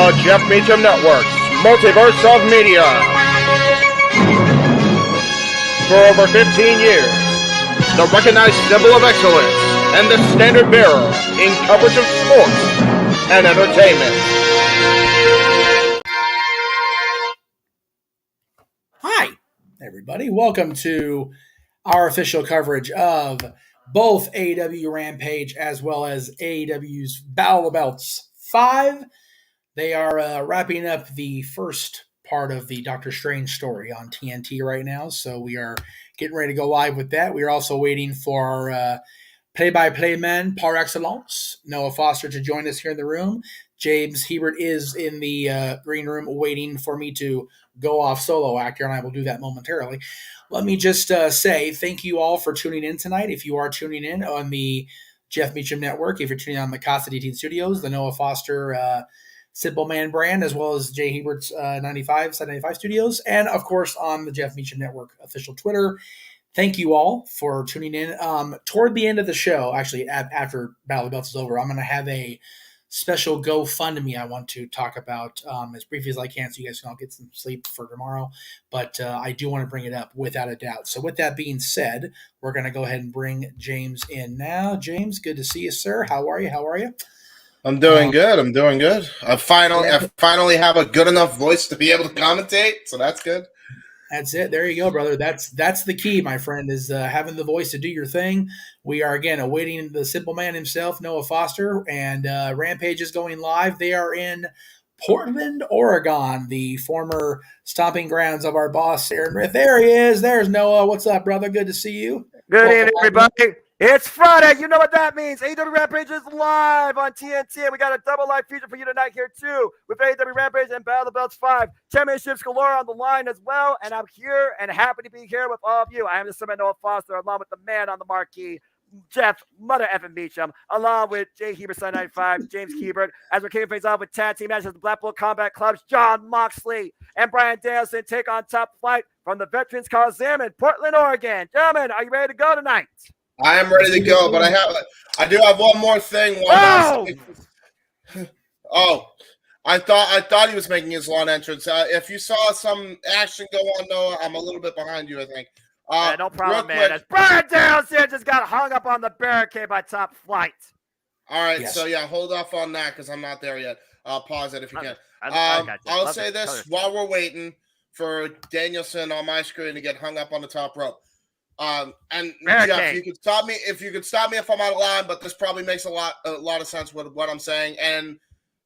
the Jeff Meacham Network's Multiverse of Media. For over 15 years, the recognized symbol of excellence and the standard bearer in coverage of sports and entertainment. Hi, everybody. Welcome to our official coverage of both AEW Rampage as well as AEW's Battle of the Belts 5. They are wrapping up the first part of the Doctor Strange story on TNT right now, so we are getting ready to go live with that. We are also waiting for our play-by-play man par excellence, Noah Foster, to join us here in the room. James Hebert is in the green room waiting for me to go off solo actor, and I will do that momentarily. Let me just say thank you all for tuning in tonight. If you are tuning in on the Jeff Meacham Network, if you're tuning on the Casa D Studios, the Noah Foster Simple Man brand, as well as Jay Hebert's 95 Studios, and of course on the Jeff Meacham Network official Twitter. Thank you all for tuning in. Toward the end of the show, actually after Battle of the Belts is over, I'm going to have a special GoFundMe I want to talk about as briefly as I can, so you guys can all get some sleep for tomorrow. But I do want to bring it up without a doubt. So with that being said, we're going to go ahead and bring James in now. James, good to see you, sir. How are you? I'm doing good. I finally have a good enough voice to be able to commentate, so that's good. That's it. There you go, brother. That's the key, my friend, is having the voice to do your thing. We are, again, awaiting the simple man himself, Noah Foster, and Rampage is going live. They are in Portland, Oregon, the former stomping grounds of our boss, Aaron Rith. There he is. There's Noah. What's up, brother? Good to see you. Good evening, everybody. It's Friday. You know what that means. AEW Rampage is live on TNT. And we got a double live feature for you tonight here, too, with AEW Rampage and Battle of the Belts 5. Championships galore on the line as well. And I'm here and happy to be here with all of you. I am the Simon Noah Foster, along with the man on the marquee, Jeff Mother Effin Meacham, along with Jay Hebert, 95, James Hebert, as we're kicking things off with tag team matches, the Blackpool Combat Club's Jon Moxley and Bryan Danielson take on Top Flight from the Veterans Coliseum in Portland, Oregon. Gentlemen, are you ready to go tonight? I am ready to go, but I do have one more thing. I thought he was making his lawn entrance. If you saw some action go on, Noah, I'm a little bit behind you, I think. No problem, man. As Bryan Danielson just got hung up on the barricade by Top Flight. All right, yes. So yeah, hold off on that because I'm not there yet. I'll pause it if you can. I'll say this while we're waiting for Danielson on my screen to get hung up on the top rope. And Jeff, you could stop me if I'm out of line, but this probably makes a lot of sense with what I'm saying. And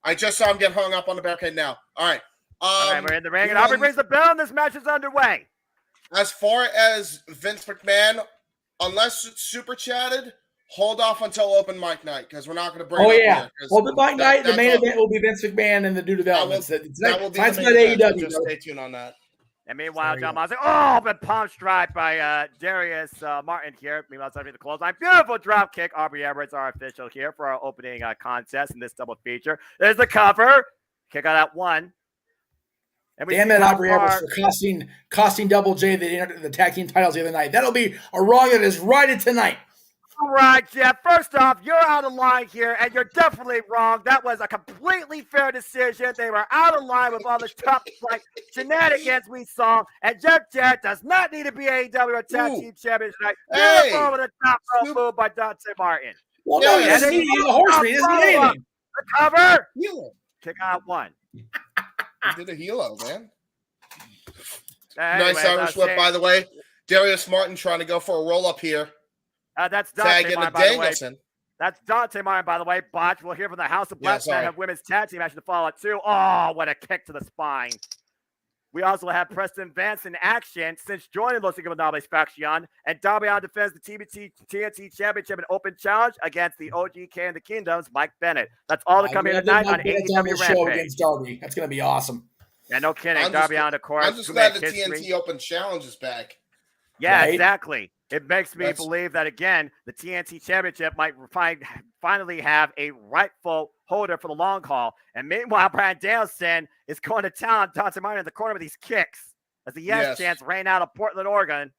I just saw him get hung up on the barricade now. All right. All right, we're in the ring, and Aubrey rings the bell, and this match is underway. As far as Vince McMahon, unless it's super chatted, hold off until open mic night because we're not going to bring. Oh yeah, open mic night. The main event will be Vince McMahon and the new developments. That will be the main event. Just stay tuned on that. And meanwhile, John Moxley, been palm striped by Darius Martin here. Meanwhile, starting the clothesline. Beautiful drop kick. Aubrey Everett's our official here for our opening contest in this double feature. There's the cover. Kick out at one. And damn it, Aubrey Everett, for costing Double J the tag team titles the other night. That'll be a wrong that is righted tonight. All right, Jeff. First off, you're out of line here, and you're definitely wrong. That was a completely fair decision. They were out of line with all the Top Flight shenanigans we saw, and Jeff Jarrett does not need to be AEW Tag Team Champion tonight. Beautiful with a top rope move by Dante Martin. Well, no, he doesn't need the horseman. He doesn't need anything. The cover. Kick out one. He did a helo, man. Nice Irish whip, by the way. Darius Martin trying to go for a roll-up here. That's Dante Martin, by the way. That's Dante Martin, by the way. Botch. We'll hear from the House of Black Men have women's tag team action to follow it, too. Oh, what a kick to the spine. We also have Preston Vance in action since joining Los Ingobernables faction, and Darby Allin defends the TNT Championship in open challenge against the OGK and the Kingdom's Mike Bennett. That's all to come here tonight on AEW Rampage. Against Darby. That's going to be awesome. Yeah, no kidding. Darby Allin, of course. I'm just glad the TNT Open Challenge is back. Yeah, right? Exactly. It makes me believe that, again, the TNT Championship might finally have a rightful holder for the long haul. And meanwhile, Bryan Danielson is going to town on Dante Martin in the corner with these kicks as the yes chants rain out of Portland, Oregon.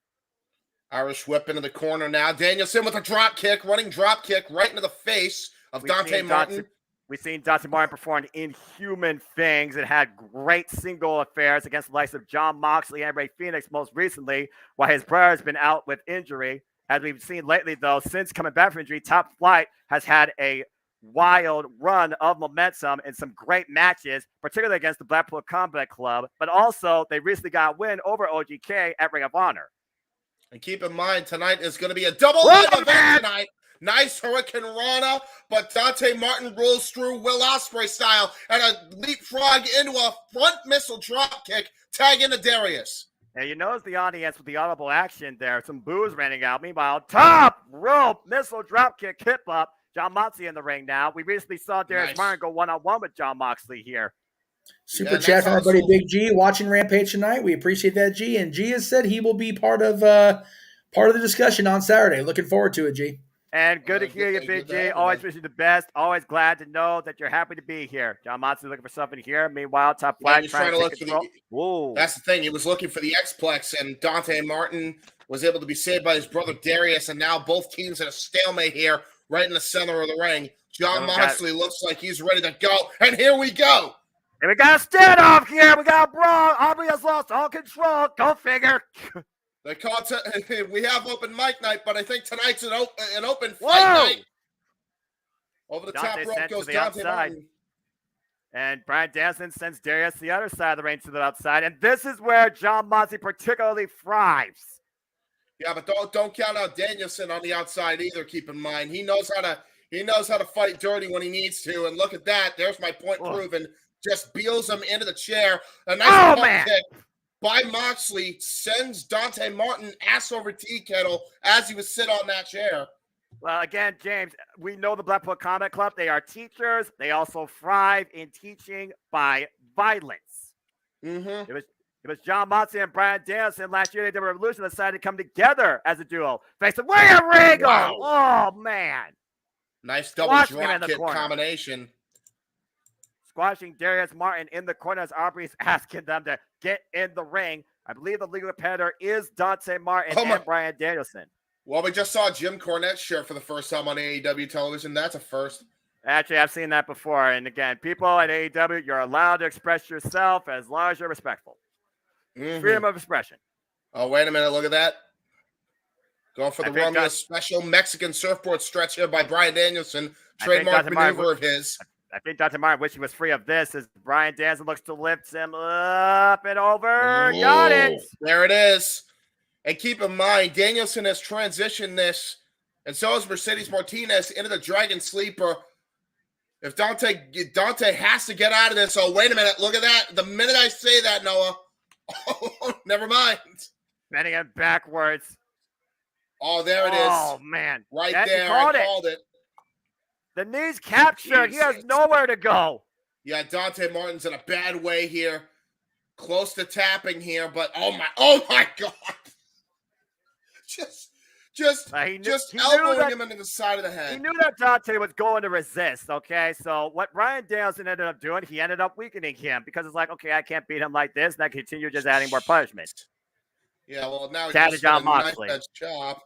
Irish whip into the corner now. Danielson with a drop kick, running drop kick right into the face of Dante Martin. We've seen Dante Martin perform inhuman things and had great single affairs against the likes of Jon Moxley and Rey Fenix most recently, while his brother has been out with injury. As we've seen lately, though, since coming back from injury, Top Flight has had a wild run of momentum in some great matches, particularly against the Blackpool Combat Club, but also they recently got a win over OGK at Ring of Honor. And keep in mind, tonight is going to be a double live event tonight. Nice Hurricane Rana, but Dante Martin rolls through Will Ospreay style and a leapfrog into a front missile drop kick, tag into Darius. And you notice the audience with the audible action there, some boos raining out. Meanwhile, top rope missile drop kick, hip up. Jon Moxley in the ring now. We recently saw Darius Martin go one-on-one with Jon Moxley here. Super chat from our buddy Big G watching Rampage tonight. We appreciate that, G. And G has said he will be part of the discussion on Saturday. Looking forward to it, G. And good to hear you, Big G. Always wish you the best. Always glad to know that you're happy to be here. Jon Moxley looking for something here. Meanwhile, Top Flight trying to look for Whoa. That's the thing. He was looking for the X-Plex, and Dante Martin was able to be saved by his brother Darius, and now both teams at a stalemate here, right in the center of the ring. Jon Moxley looks like he's ready to go, and here we go. And we got a standoff here. We got a brawl. Aubrey has lost all control. Go figure. They call we have open mic night, but I think tonight's an open fight night. Over the top rope goes Dante Martin. And Bryan Danielson sends Darius to the other side of the ring to the outside. And this is where Jon Moxley particularly thrives. Yeah, but don't count out Danielson on the outside either, keep in mind. He knows how to fight dirty when he needs to. And look at that. There's my point proven. Just beals him into the chair. A nice kick by Moxley sends Dante Martin ass over tea kettle as he was sit on that chair. Well, again, James, we know the Blackpool Combat Club. They are teachers. They also thrive in teaching by violence. Mm-hmm. It was Jon Moxley and Bryan Danielson last year. AEW Revolution decided to come together as a duo. Facing William Regal. Wow. Oh, man. Nice double drop kick combination. Squashing Darius Martin in the corner as Aubrey's asking them to get in the ring. I believe the legal competitor is Dante Martin and Bryan Danielson. Well, we just saw Jim Cornette's shirt for the first time on AEW television. That's a first. Actually, I've seen that before. And again, people at AEW, you're allowed to express yourself as long as you're respectful. Mm-hmm. Freedom of expression. Oh, wait a minute. Look at that. Going for the Romeo special Mexican surfboard stretch here by Bryan Danielson. Trademark maneuver of his. I think Dr. Martin wished he was free of this as Bryan Danielson looks to lift him up and over. Ooh, got it. There it is. And keep in mind, Danielson has transitioned this, and so has Mercedes Martinez into the Dragon Sleeper. If Dante has to get out of this. Oh, wait a minute. Look at that. The minute I say that, Noah. Oh, never mind. Bending him backwards. Oh, there it is. Oh, man. Right there. I called it. The knee's captured. Jesus. He has nowhere to go. Yeah, Dante Martin's in a bad way here. Close to tapping here, but oh my God. Just elbowing him into the side of the head. He knew that Dante was going to resist, okay? So what Bryan Danielson ended up doing, he ended up weakening him because it's like, okay, I can't beat him like this, and I continue just adding more punishment. Yeah, well, now he just Jon Moxley. Nice chop,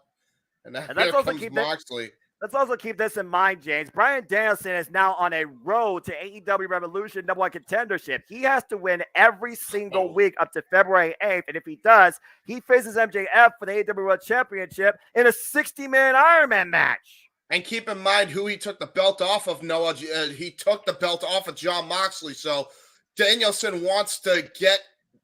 and here comes Moxley. Let's also keep this in mind, James. Bryan Danielson is now on a road to AEW Revolution #1 contendership. He has to win every single week up to February 8th. And if he does, he faces MJF for the AEW World Championship in a 60-man Iron Man match. And keep in mind who he took the belt off of, Noah. He took the belt off of Jon Moxley. So Danielson wants to get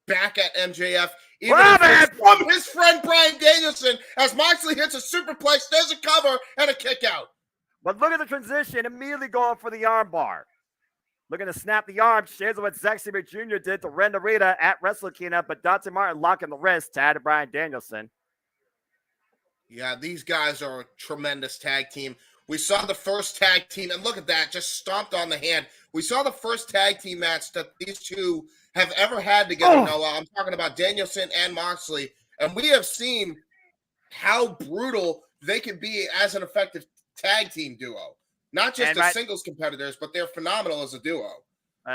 back at MJF. From his friend Bryan Danielson, as Moxley hits a superplex, there's a cover and a kick out. But look at the transition, immediately going for the arm bar. Looking to snap the arm, shades of what Zack Sabre Jr. did to Ren Narita at Wrestle Kingdom, but Dante Martin locking the wrist to add to Bryan Danielson. Yeah, these guys are a tremendous tag team. We saw the first tag team, and look at that, just stomped on the hand. We saw the first tag team match that these two have ever had together, Noah. I'm talking about Danielson and Moxley. And we have seen how brutal they can be as an effective tag team duo. Not just as singles competitors, but they're phenomenal as a duo.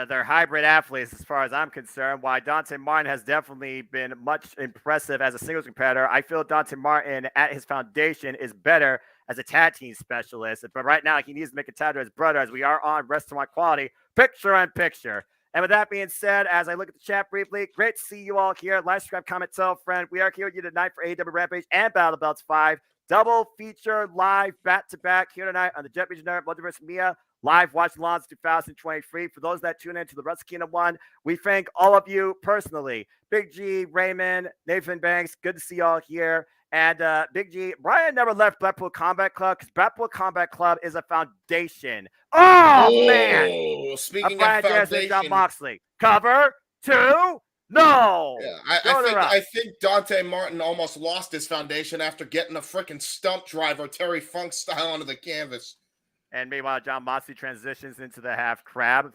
They're hybrid athletes as far as I'm concerned. While Dante Martin has definitely been much impressive as a singles competitor, I feel Dante Martin at his foundation is better as a tag team specialist. But right now, he needs to make a tag to his brother as we are on Restaurant Quality, picture-in-picture. And with that being said, as I look at the chat briefly, great to see you all here. Like, subscribe, comment, tell a friend. We are here with you tonight for AEW Rampage and Battle Belts 5. Double feature live back-to-back here tonight on the Jet Visionary Multiverse Mia. Live watch Lawns 2023. For those that tune in to the Wrestle Kingdom 1, we thank all of you personally. Big G, Raymond, Nathan Banks, good to see y'all here. And Big G, Brian never left Blackpool Combat Club because Blackpool Combat Club is a foundation. Oh man! Speaking of foundation, John Moxley. Cover 2. No. Yeah, I think Dante Martin almost lost his foundation after getting a freaking stump driver Terry Funk style onto the canvas. And meanwhile, John Moxley transitions into the half crab,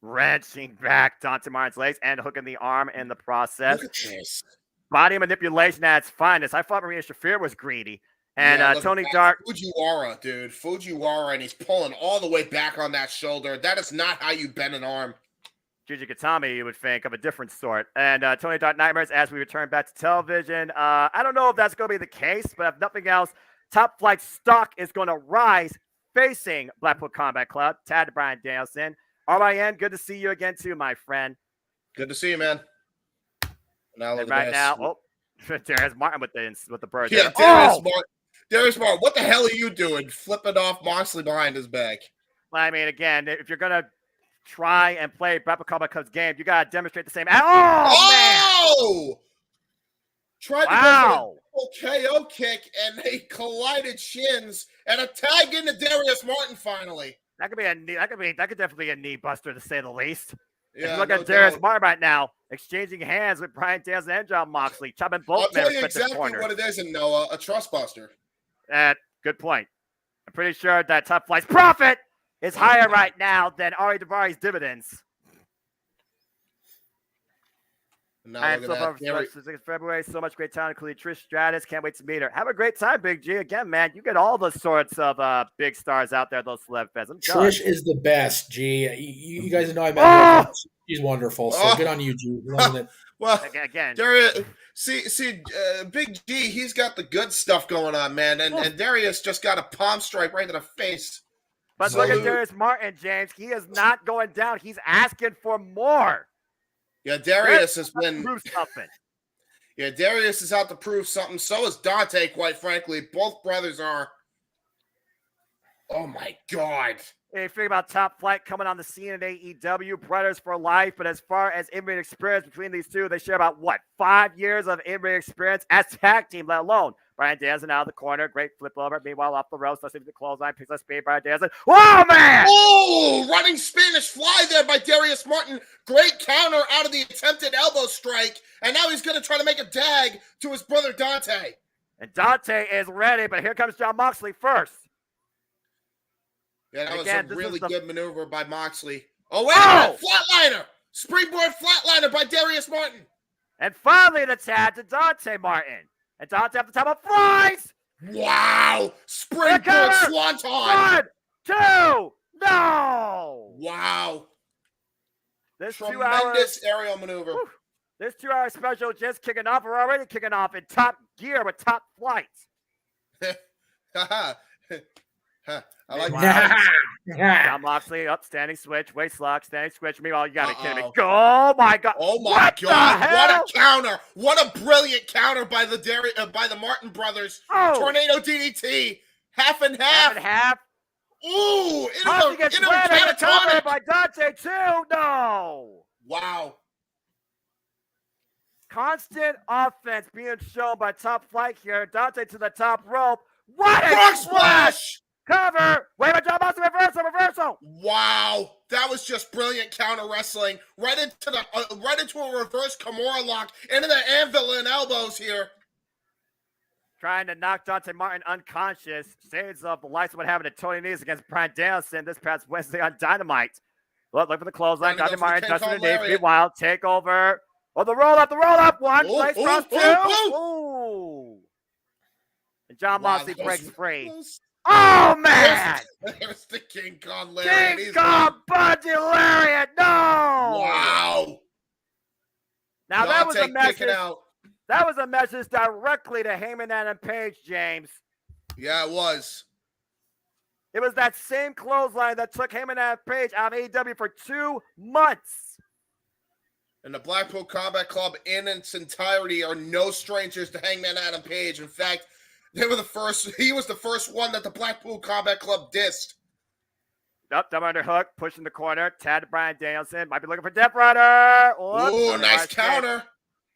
wrenching back Dante Martin's legs and hooking the arm in the process. Look at this. Body manipulation at its finest. I thought Marina Shafir was greedy. And Tony Dark. Fujiwara, dude. Fujiwara, and he's pulling all the way back on that shoulder. That is not how you bend an arm. Juji Katami, you would think, of a different sort. And Tony Dark Nightmares as we return back to television. I don't know if that's going to be the case, but if nothing else, Top Flight stock is going to rise facing Blackpool Combat Club. Tad to Brian Danielson. RYN, good to see you again, too, my friend. Good to see you, man. Now, Darius Martin with the bird. Yeah, Darius Martin, what the hell are you doing? Flipping off Moxley behind his back. Well, I mean, again, if you're going to try and play Blackpool Combat Club's game, you got to demonstrate the same. Oh, man! Tried to go for a KO kick, and they collided shins, and a tag into Darius Martin finally. That could definitely be a knee buster, to say the least. Yeah, look at Darius Martin right now, exchanging hands with Brian Danielson and John Moxley, chopping both men. I'll tell you exactly what it is in Noah, a trust buster. Good point. I'm pretty sure that Top Flight's profit is higher right now than Ari Davari dividends. I am so far for February. So much great talent, including Trish Stratus. Can't wait to meet her. Have a great time, Big G. Again, man, you get all the sorts of big stars out there, those celeb fans. Trish is the best, G. You guys know I met her. She's wonderful. So good on you, G. Well, again, Darius, Big G, he's got the good stuff going on, man. And Darius just got a palm strike right to the face. But look at Darius Martin, James. He is not going down. He's asking for more. Yeah, Darius has been prove something. Yeah, Darius is out to prove something. So is Dante, quite frankly. Both brothers are. Oh my God. Hey, you think about Top Flight coming on the scene at AEW, brothers for life. But as far as in-ring experience between these two, they share about 5 years of in-ring experience as tag team, let alone. Brian Danielson out of the corner, great flip over. Meanwhile, off the ropes, let's see the clothesline, picks up speed. Brian Danielson. Oh man! Oh, running Spanish fly there by Darius Martin. Great counter out of the attempted elbow strike, and now he's going to try to make a tag to his brother Dante. And Dante is ready, but here comes John Moxley first. Yeah, that was a really good maneuver by Moxley. Oh, wait a minute. Flatliner. Springboard flatliner by Darius Martin. And finally the tag to Dante Martin. And Dante at the top of flies. Wow. Springboard swanton. 1, 2, no. Wow. This tremendous aerial maneuver. This 2-hour special just kicking off. We're already kicking off in top gear with Top Flight. I like that. John Moxley up, standing switch, waist lock, standing switch. Meanwhile, you gotta be kidding me. Oh my God! Oh my God! What a counter! What a brilliant counter by the Martin brothers. Tornado DDT, half and half. Ooh! Gets counter by Dante too. No! Wow! Constant offense being shown by Top Flight here. Dante to the top rope. What a frog splash! Cover! Wait a minute, reversal! Wow, that was just brilliant counter wrestling. Right into a reverse Kimura lock, into the anvil and elbows here. Trying to knock Dante Martin unconscious. Shades of the likes of what happened to Tony Nese against Brian Danielson this past Wednesday on Dynamite. Look for the clothesline. Dante Martin touching the knee. Meanwhile, takeover. Oh, the roll up. One, place cross, two. Ooh. And John Moxley breaks free. Oh, man! There's the King Kong Lariat. King Kong Bundy Lariat! No! Wow! Now, that was a message. That was a message directly to Heyman and Page, James. Yeah, it was. It was that same clothesline that took Heyman and Page out of AEW for 2 months. And the Blackpool Combat Club in its entirety are no strangers to Hangman Adam Page. In fact, he was the first one that the Blackpool Combat Club dissed. Up, double underhook, push in the corner. Tad to Bryan Danielson. Might be looking for Death Rider. Ooh, nice counter.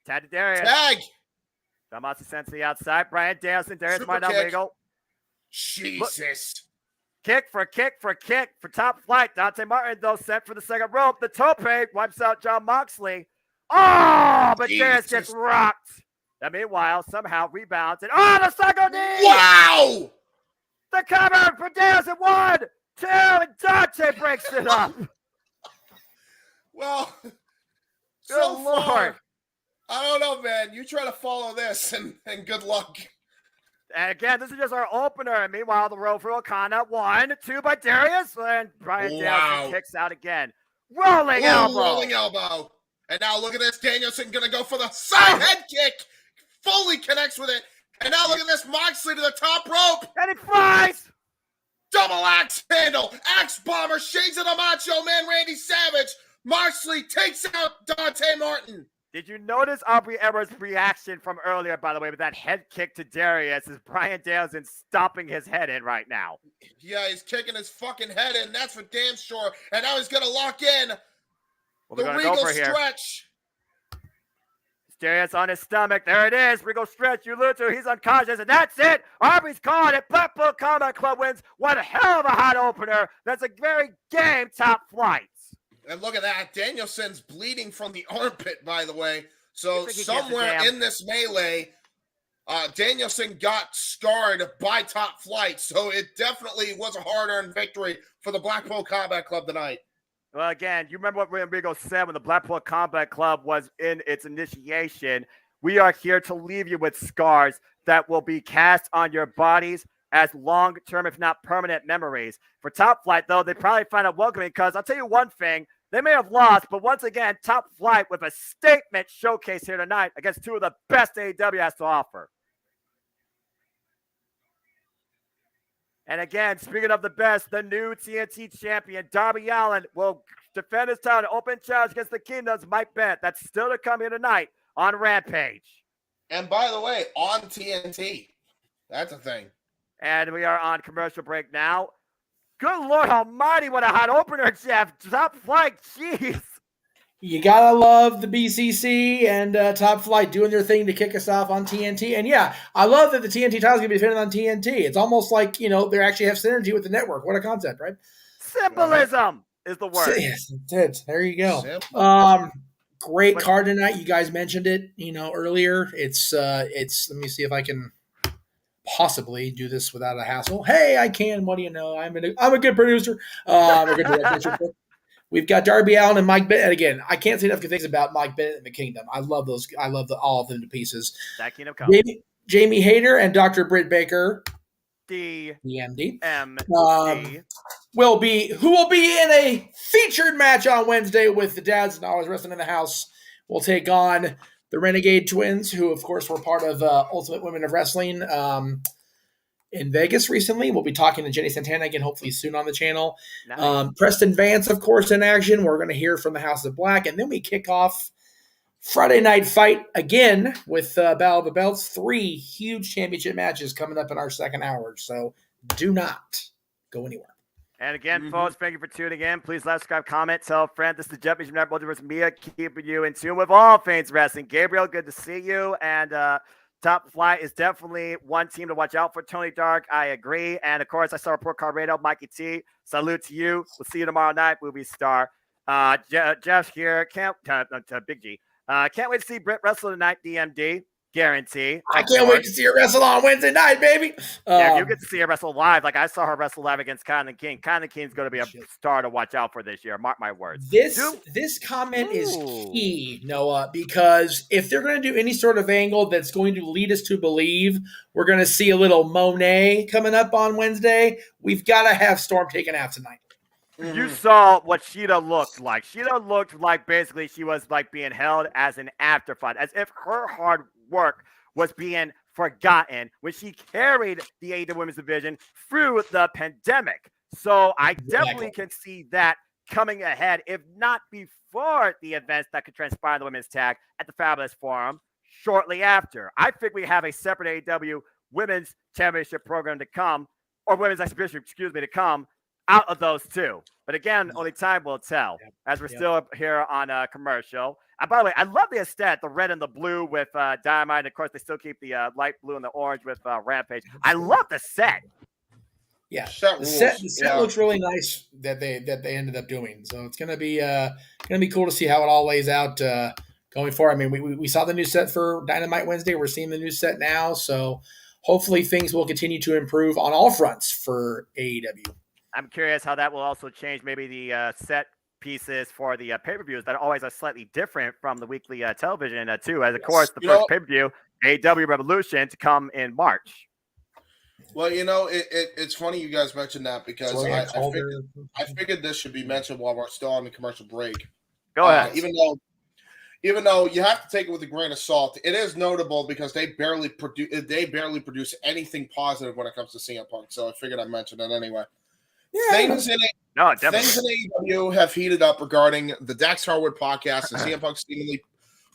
Tad to Darius. Tag. Tomasi sends to the outside. Bryan Danielson. Darius might not wiggle. Jesus. Kick for top flight. Dante Martin, though, sent for the second rope. The tope wipes out Jon Moxley. Oh, but Darius gets rocked. And meanwhile, somehow rebounds. And the second knee! Wow! The cover for Darius at 1, 2, and Dante breaks it up. Well, so far, I don't know, man. You try to follow this, and good luck. And again, this is just our opener. And meanwhile, the roll for Okada. 1, 2 by Darius. And Bryan Danielson kicks out again. Rolling elbow. And now look at this. Danielson going to go for the side head kick. Fully connects with it. And now look at this. Moxley to the top rope. And he flies. Double axe handle. Axe bomber. Shades of the Macho Man Randy Savage. Moxley takes out Dante Martin. Did you notice Aubrey Edwards' reaction from earlier, by the way, with that head kick to Darius as Bryan Danielson stomping his head in right now? Yeah, he's kicking his fucking head in. That's for damn sure. And now he's going to lock in the Regal stretch. Darius on his stomach. There it is. Regal stretch. You lose to. He's unconscious. And that's it. Aubrey's calling it. Blackpool Combat Club wins. What a hell of a hot opener. That's a very game top flight. And look at that. Danielson's bleeding from the armpit, by the way. So somewhere in this melee, Danielson got scarred by Top Flight. So it definitely was a hard-earned victory for the Blackpool Combat Club tonight. Well, again, you remember what Regal said when the Blackpool Combat Club was in its initiation. We are here to leave you with scars that will be cast on your bodies as long-term, if not permanent, memories. For Top Flight, though, they probably find it welcoming because I'll tell you one thing. They may have lost, but once again, Top Flight with a statement showcase here tonight against 2 of the best AEW has to offer. And again, speaking of the best, the new TNT champion, Darby Allin, will defend his title, open challenge against the Kingdom's Mike Bennett. That's still to come here tonight on Rampage. And by the way, on TNT. That's a thing. And we are on commercial break now. Good Lord almighty, what a hot opener, Jeff. Top Flight, jeez. You gotta love the BCC and Top Flight doing their thing to kick us off on TNT. And yeah, I love that the TNT title's gonna be defended on TNT. It's almost like, they actually have synergy with the network. What a concept, right? Symbolism is the word. Yes, there you go. Great card tonight. You guys mentioned it, earlier. It's let me see if I can possibly do this without a hassle. Hey, I can. What do you know? I'm a good producer. I'm a good director. We've got Darby Allin and Mike Bennett. And again, I can't say enough good things about Mike Bennett and the Kingdom. I love those. I love all of them to pieces. That Kingdom come. Jamie Hayter and Dr. Britt Baker, DMD, will be in a featured match on Wednesday with the Dads and Always Wrestling in the House. We'll take on the Renegade Twins, who, of course, were part of Ultimate Women of Wrestling in Vegas recently. We'll be talking to Jenny Santana again, hopefully soon on the channel. Nice. Preston Vance, of course, in action. We're going to hear from the House of Black. And then we kick off Friday Night Fight again with Battle of the Belts. 3 huge championship matches coming up in our second hour. So do not go anywhere. And again, folks, thank you for tuning in. Please like, subscribe, comment, tell a friend. This is the Jeff from Multiverse Mia, keeping you in tune with all things wrestling. Gabriel, good to see you. And Top Flight is definitely one team to watch out for. Tony Dark, I agree. And of course, I saw Report Card Radio, Mikey T. Salute to you. We'll see you tomorrow night, Movie Star. Jeff here. Big G. Can't wait to see Britt wrestle tonight, DMD. guarantee. I can't wait to see her wrestle on Wednesday night, baby. Yeah, you get to see her wrestle live. Like I saw her wrestle live against Conlon King. Conlon King's going to be a star to watch out for this year. Mark my words. This comment is key, Noah, because if they're going to do any sort of angle that's going to lead us to believe we're going to see a little Monet coming up on Wednesday, we've got to have Storm taken out tonight. You saw what Sheeta looked like. Sheeta looked like basically she was like being held as an afterthought, as if her hard work was being forgotten when she carried the AEW Women's Division through the pandemic. So I definitely can see that coming ahead, if not before the events that could transpire in the women's tag at the Fabulous Forum shortly after. I think we have a separate AEW Women's Championship program to come, or Women's Exhibition, to come out of those two. But again, only time will tell, as we're still up here on a commercial. And by the way, I love the aesthetic, the red and the blue with Dynamite. And of course, they still keep the light blue and the orange with Rampage. I love the set. Yeah, the set looks really nice that they ended up doing. So it's gonna be cool to see how it all lays out going forward. I mean, we saw the new set for Dynamite Wednesday. We're seeing the new set now. So hopefully things will continue to improve on all fronts for AEW. I'm curious how that will also change maybe the set pieces for the pay-per-views that always are slightly different from the weekly television too. As of course, the first pay-per-view, AEW Revolution, to come in March. Well, it's funny you guys mentioned that because I figured this should be mentioned while we're still on the commercial break. Go ahead. Even though you have to take it with a grain of salt, it is notable because they barely produce anything positive when it comes to CM Punk. So I figured I'd mention it anyway. Yeah. Things in AEW have heated up regarding the Dax Harwood podcast and CM Punk seemingly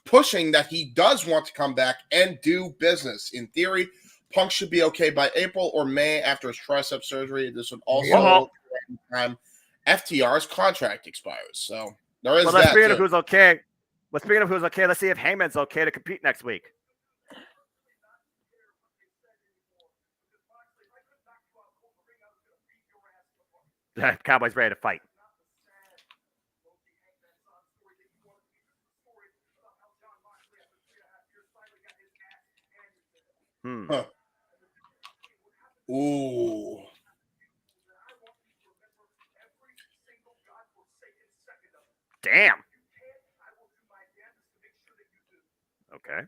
pushing that he does want to come back and do business. In theory, Punk should be okay by April or May after his tricep surgery. This would also time FTR's contract expires. So there is that. Speaking of who's okay, let's see if Heyman's okay to compete next week. Cowboys ready to fight. Huh. Ooh. Damn. Okay.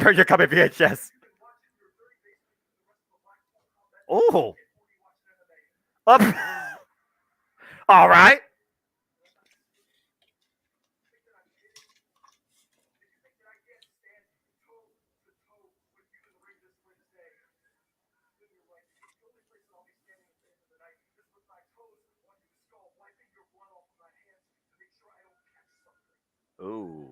Turn your coming VHS. Oh. Up. All right. Ooh.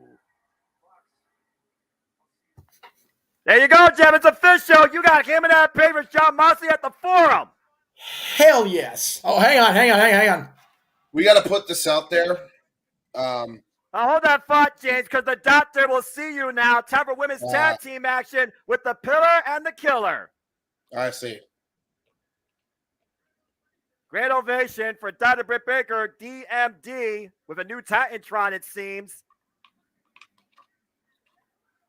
There you go, Jim. It's official. You got him and that favorite John Moxley at the Forum. Hell yes. Oh, hang on. We got to put this out there. Hold that thought, James, because the doctor will see you now. Time for women's tag team action with the Pillar and the Killer. I see. Great ovation for Dr. Britt Baker, DMD, with a new Titantron, it seems.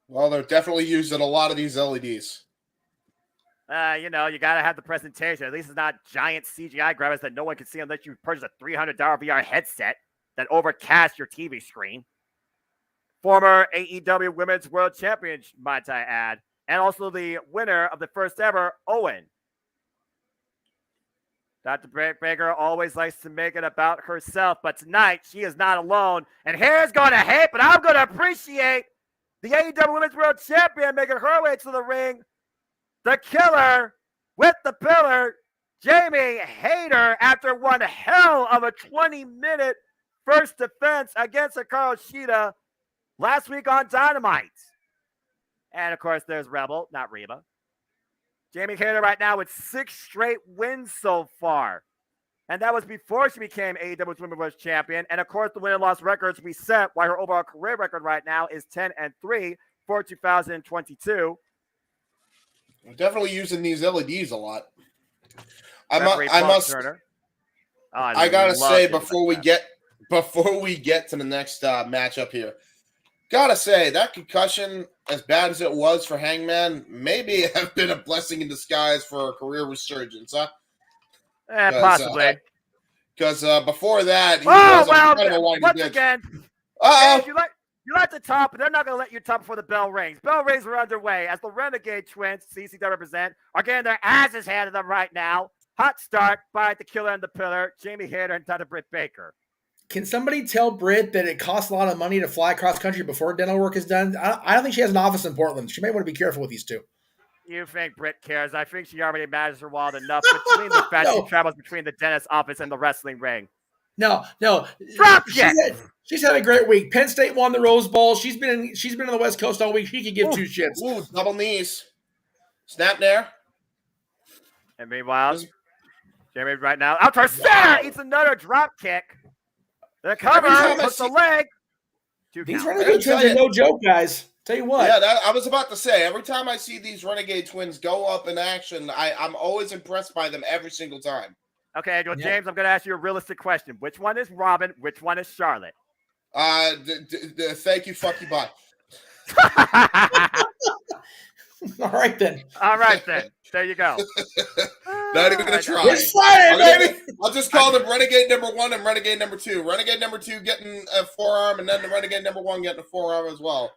Well, they're definitely using a lot of these LEDs. You got to have the presentation. At least it's not giant CGI graphics that no one can see unless you purchase a $300 VR headset that overcasts your TV screen. Former AEW Women's World Champion, might I add, and also the winner of the first ever, Owen. Dr. Baker always likes to make it about herself, but tonight she is not alone. And here's going to hate, but I'm going to appreciate the AEW Women's World Champion making her way to the ring. The Killer with the Pillar, Jamie Hayter, after one hell of a 20-minute first defense against Hikaru Shida last week on Dynamite. And, of course, there's Rebel, not Reba. Jamie Hayter right now with 6 straight wins so far. And that was before she became AEW's Women's World Champion. And, of course, the win and loss records we set, while her overall career record right now is 10-3 for 2022. I'm definitely using these LEDs a lot. I gotta say before we get to the next matchup here, gotta say that concussion, as bad as it was for Hangman, maybe have been a blessing in disguise for a career resurgence, huh? Possibly. Because before that, he was kind of a whiny once bitch. again, you like to top, but they're not going to let you top before the bell rings. Bell rings are underway as the Renegade Twins, CC that represent, are getting their asses handed to them right now. Hot start by the Killer and the Pillar, Jamie Hayter and Dr. Britt Baker. Can somebody tell Britt that it costs a lot of money to fly across country before dental work is done? I don't think she has an office in Portland. She may want to be careful with these two. You think Britt cares? I think she already manages her wallet enough between the fact she travels between the dentist office and the wrestling ring. No. Drop she's had a great week. Penn State won the Rose Bowl. She's been on the West Coast all week. She could give two shits. Ooh, double knees. Snap there. And meanwhile, Jamie right now out to her center, eats another drop kick. The cover hooks the leg. These Renegade Twins are no joke, guys. Tell you what. Yeah, I was about to say, every time I see these Renegade Twins go up in action, I'm always impressed by them every single time. Okay, well, James, I'm going to ask you a realistic question. Which one is Robin? Which one is Charlotte? Thank you, fuck you, bye. All right, then. There you go. Not even going to try. It's Friday, baby. I'll just call them Renegade number 1 and Renegade number 2. Renegade number 2 getting a forearm, and then the Renegade number 1 getting a forearm as well.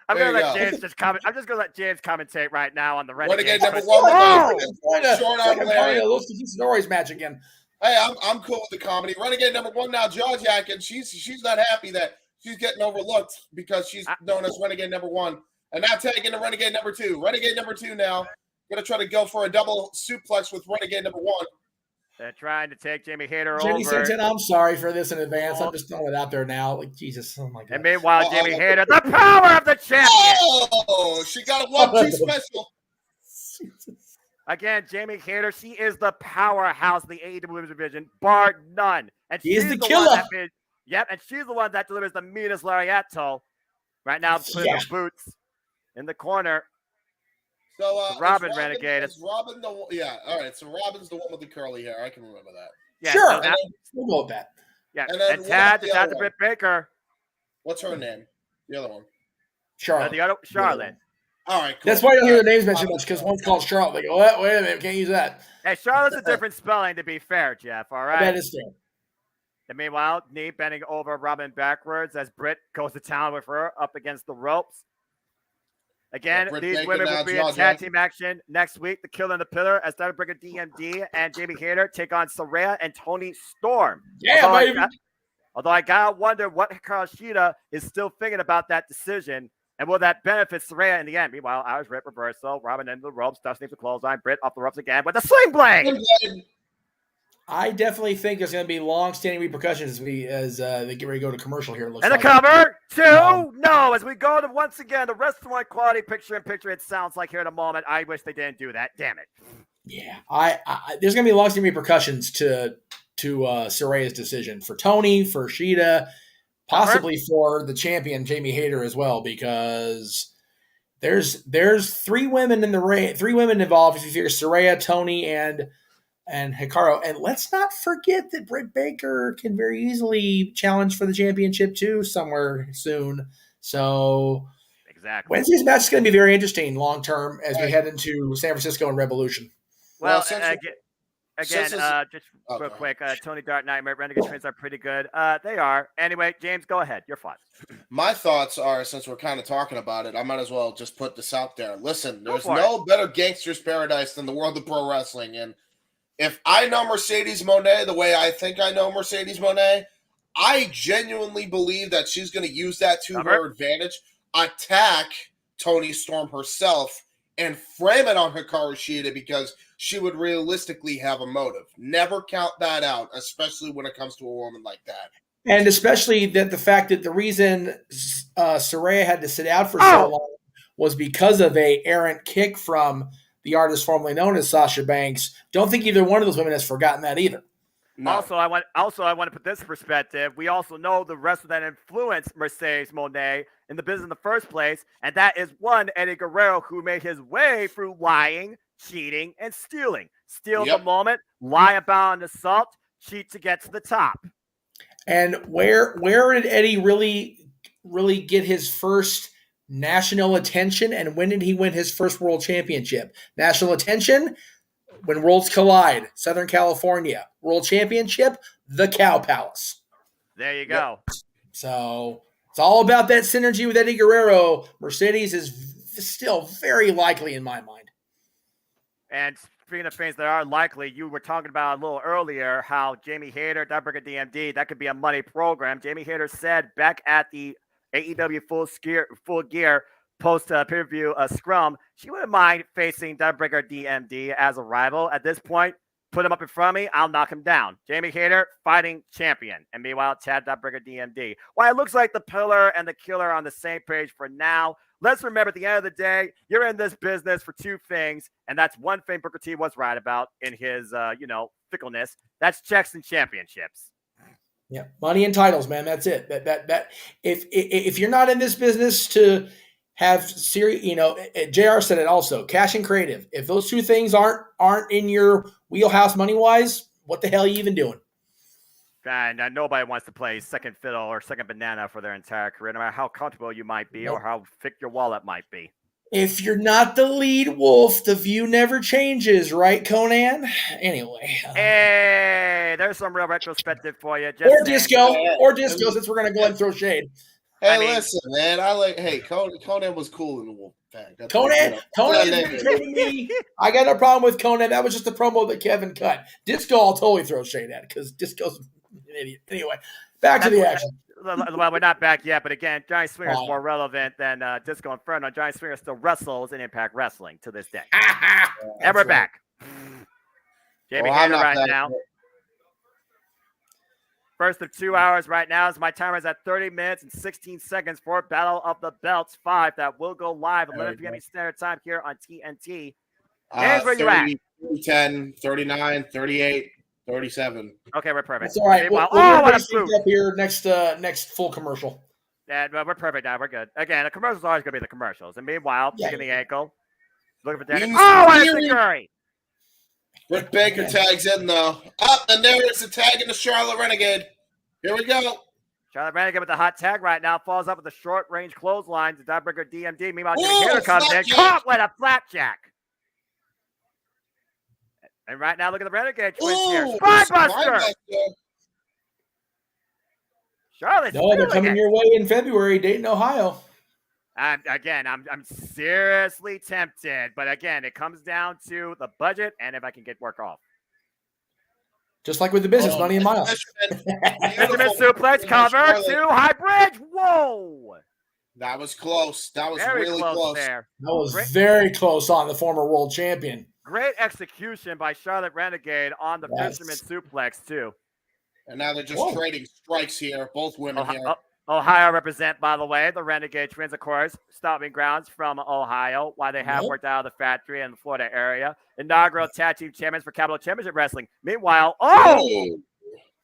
I'm going to let James just comment. I'm just going to let James commentate right now on the Renegade number 1. Short arm Los Conquistadores match again. Hey, I'm cool with the comedy. Renegade number 1 now, jaw jacking. She's not happy that she's getting overlooked because she's known as Renegade number 1. And now taking the Renegade number 2. Renegade number 2 now. Going to try to go for a double suplex with Renegade number 1. They're trying to take Jamie Hayter over. Jenny Simpson, I'm sorry for this in advance. I'm just throwing it out there now. Like, Jesus. Oh, my God. And meanwhile, Jamie Hayter, the power of the champion. Oh, she got a 1-2 special. Again, Jamie Hayter, she is the powerhouse of the AEW Women's Division, bar none. And she's the killer. And she's the one that delivers the meanest lariato. Right now, putting the boots in the corner. So Robin Renegade. Is Robin the one? Yeah, all right. So Robin's the one with the curly hair. I can remember that. Yeah, sure. We'll go with that. Yeah, and Tad to Britt Baker. What's her name? The other one. Charlotte. The other Charlotte. All right, cool. That's why you don't hear the names mentioned much, because one's called Charlotte. They go, wait a minute, can't use that. Hey, Charlotte's a different spelling, to be fair, Jeff, all right? That is fair. And meanwhile, knee bending over Robin backwards as Britt goes to town with her up against the ropes. Again, these women will be in tag team action next week. The Killer and the Pillar as Dr. Bricker DMD and Jamie Hayter take on Saraya and Toni Storm. Yeah, baby. Although I gotta wonder what Hikaru Shida is still thinking about that decision, and will that benefit Saraya in the end? Meanwhile, Irish Rip reversal, Robin into the ropes, Dustin the clothesline, Britt off the ropes again with the sling blade. I definitely think there's going to be long-standing repercussions as they get ready to go to commercial here. And the cover, 2, no, as we go to, once again, the rest of my quality picture-in-picture, it sounds like here in a moment. I wish they didn't do that. Damn it. Yeah, there's going to be long-standing repercussions to Saraya's decision. For Tony, for Shida, possibly for the champion, Jamie Hayter, as well, because there's 3 women in the ring, 3 women involved, if you figure Saraya, Tony, and Hikaru. And let's not forget that Britt Baker can very easily challenge for the championship too somewhere soon. So exactly, Wednesday's match is going to be very interesting long term as we head into San Francisco and Revolution. Well, again, just real quick, Tony Dark Nightmare, Renegade Twins are pretty good. They are. Anyway, James, go ahead. Your thoughts. My thoughts are, since we're kind of talking about it, I might as well just put this out there. Listen, there's no better gangster's paradise than the world of pro wrestling. And if I know Mercedes Moné the way I think I know Mercedes Moné, I genuinely believe that she's going to use that to her advantage, attack Toni Storm herself, and frame it on Hikaru Shida because she would realistically have a motive. Never count that out, especially when it comes to a woman like that. And especially that the fact that the reason Saraya had to sit out for so long was because of a errant kick from the artist formerly known as Sasha Banks. Don't think either one of those women has forgotten that either. No. Also, I want to put this perspective. We also know the wrestler that influenced Mercedes Moné in the business in the first place, and that is one Eddie Guerrero, who made his way through lying, cheating, and stealing. Steal the moment, lie about an assault, cheat to get to the top. And where did Eddie really get his first national attention, and when did he win his first world championship? National attention when Worlds Collide, Southern California. World Championship, the Cow Palace. There you go. Yep. So it's all about that synergy with Eddie Guerrero. Mercedes is still very likely in my mind. And speaking of things that are likely, you were talking about a little earlier how Jamie Hayter, Tiebreaker DMD, that could be a money program. Jamie Hayter said back at the AEW Full Gear post pay-per-view scrum, she wouldn't mind facing Tiebreaker DMD as a rival. At this point, put him up in front of me, I'll knock him down. Jamie Hayter, fighting champion. And meanwhile, Tad Tiebreaker DMD. While it looks like the Pillar and the Killer are on the same page for now, let's remember at the end of the day, you're in this business for two things, and that's one thing Booker T was right about in his, fickleness. That's checks and championships. Yeah, money and titles, man. That's it. That if you're not in this business to have serious, JR said it also, cash and creative. If those two things aren't in your wheelhouse money wise, what the hell are you even doing? And nobody wants to play second fiddle or second banana for their entire career, no matter how comfortable you might be or how thick your wallet might be. If you're not the lead wolf, the view never changes, right, Conan? Anyway. Hey, there's some real retrospective for you. Or disco, since we're going to go and throw shade. Hey, listen, man. Conan was cool in the Wolfpack. Conan is between me. I got no problem with Conan. That was just a promo that Kevin cut. Disco, I'll totally throw shade at because Disco's an idiot. Anyway, back to the action. Well, we're not back yet, but again, Giant Swinger is more relevant than Disco Inferno. Giant Swinger still wrestles in Impact Wrestling to this day. And we're back. Jamie Hayter right now. First of 2 hours right now, as my timer is at 30 minutes and 16 seconds for Battle of the Belts 5 that will go live at 11 p.m. Standard Time here on TNT. Here's where you're at. 10, 39, 38, 37. Okay, we're perfect. That's all right. We'll up here next full commercial. Yeah, we're perfect now. We're good. Again, the commercials are always going to be the commercials. And meanwhile, picking the ankle. Looking for Daniel. And it's Curry. Britt Baker tags in, though. Up, and there is the tag in the Charlotte Renegade. Here we go. Charlotte Renegade with the hot tag right now. Falls up with the short-range clothesline to Tiebreaker DMD. Meanwhile, Jamie Hayter comes in. Caught with a flapjack. And right now, look at the Renegade twins here. Spinebuster! Charlotte's they're coming your way in February, Dayton, Ohio. Again, I'm seriously tempted. But again, it comes down to the budget and if I can get work off. Just like with the business, money and miles. Benjamin suplex cover to High Bridge. Whoa! That was close. That was very really close. There. That was very close on the former world champion. Great execution by Charlotte Renegade on the fisherman suplex, too. And now they're just trading strikes here, both women here. Ohio represent, by the way, the Renegade twins, of course, stomping grounds from Ohio, while they have worked out of the factory in the Florida area. Inaugural tag team champions for Capital Championship Wrestling. Meanwhile,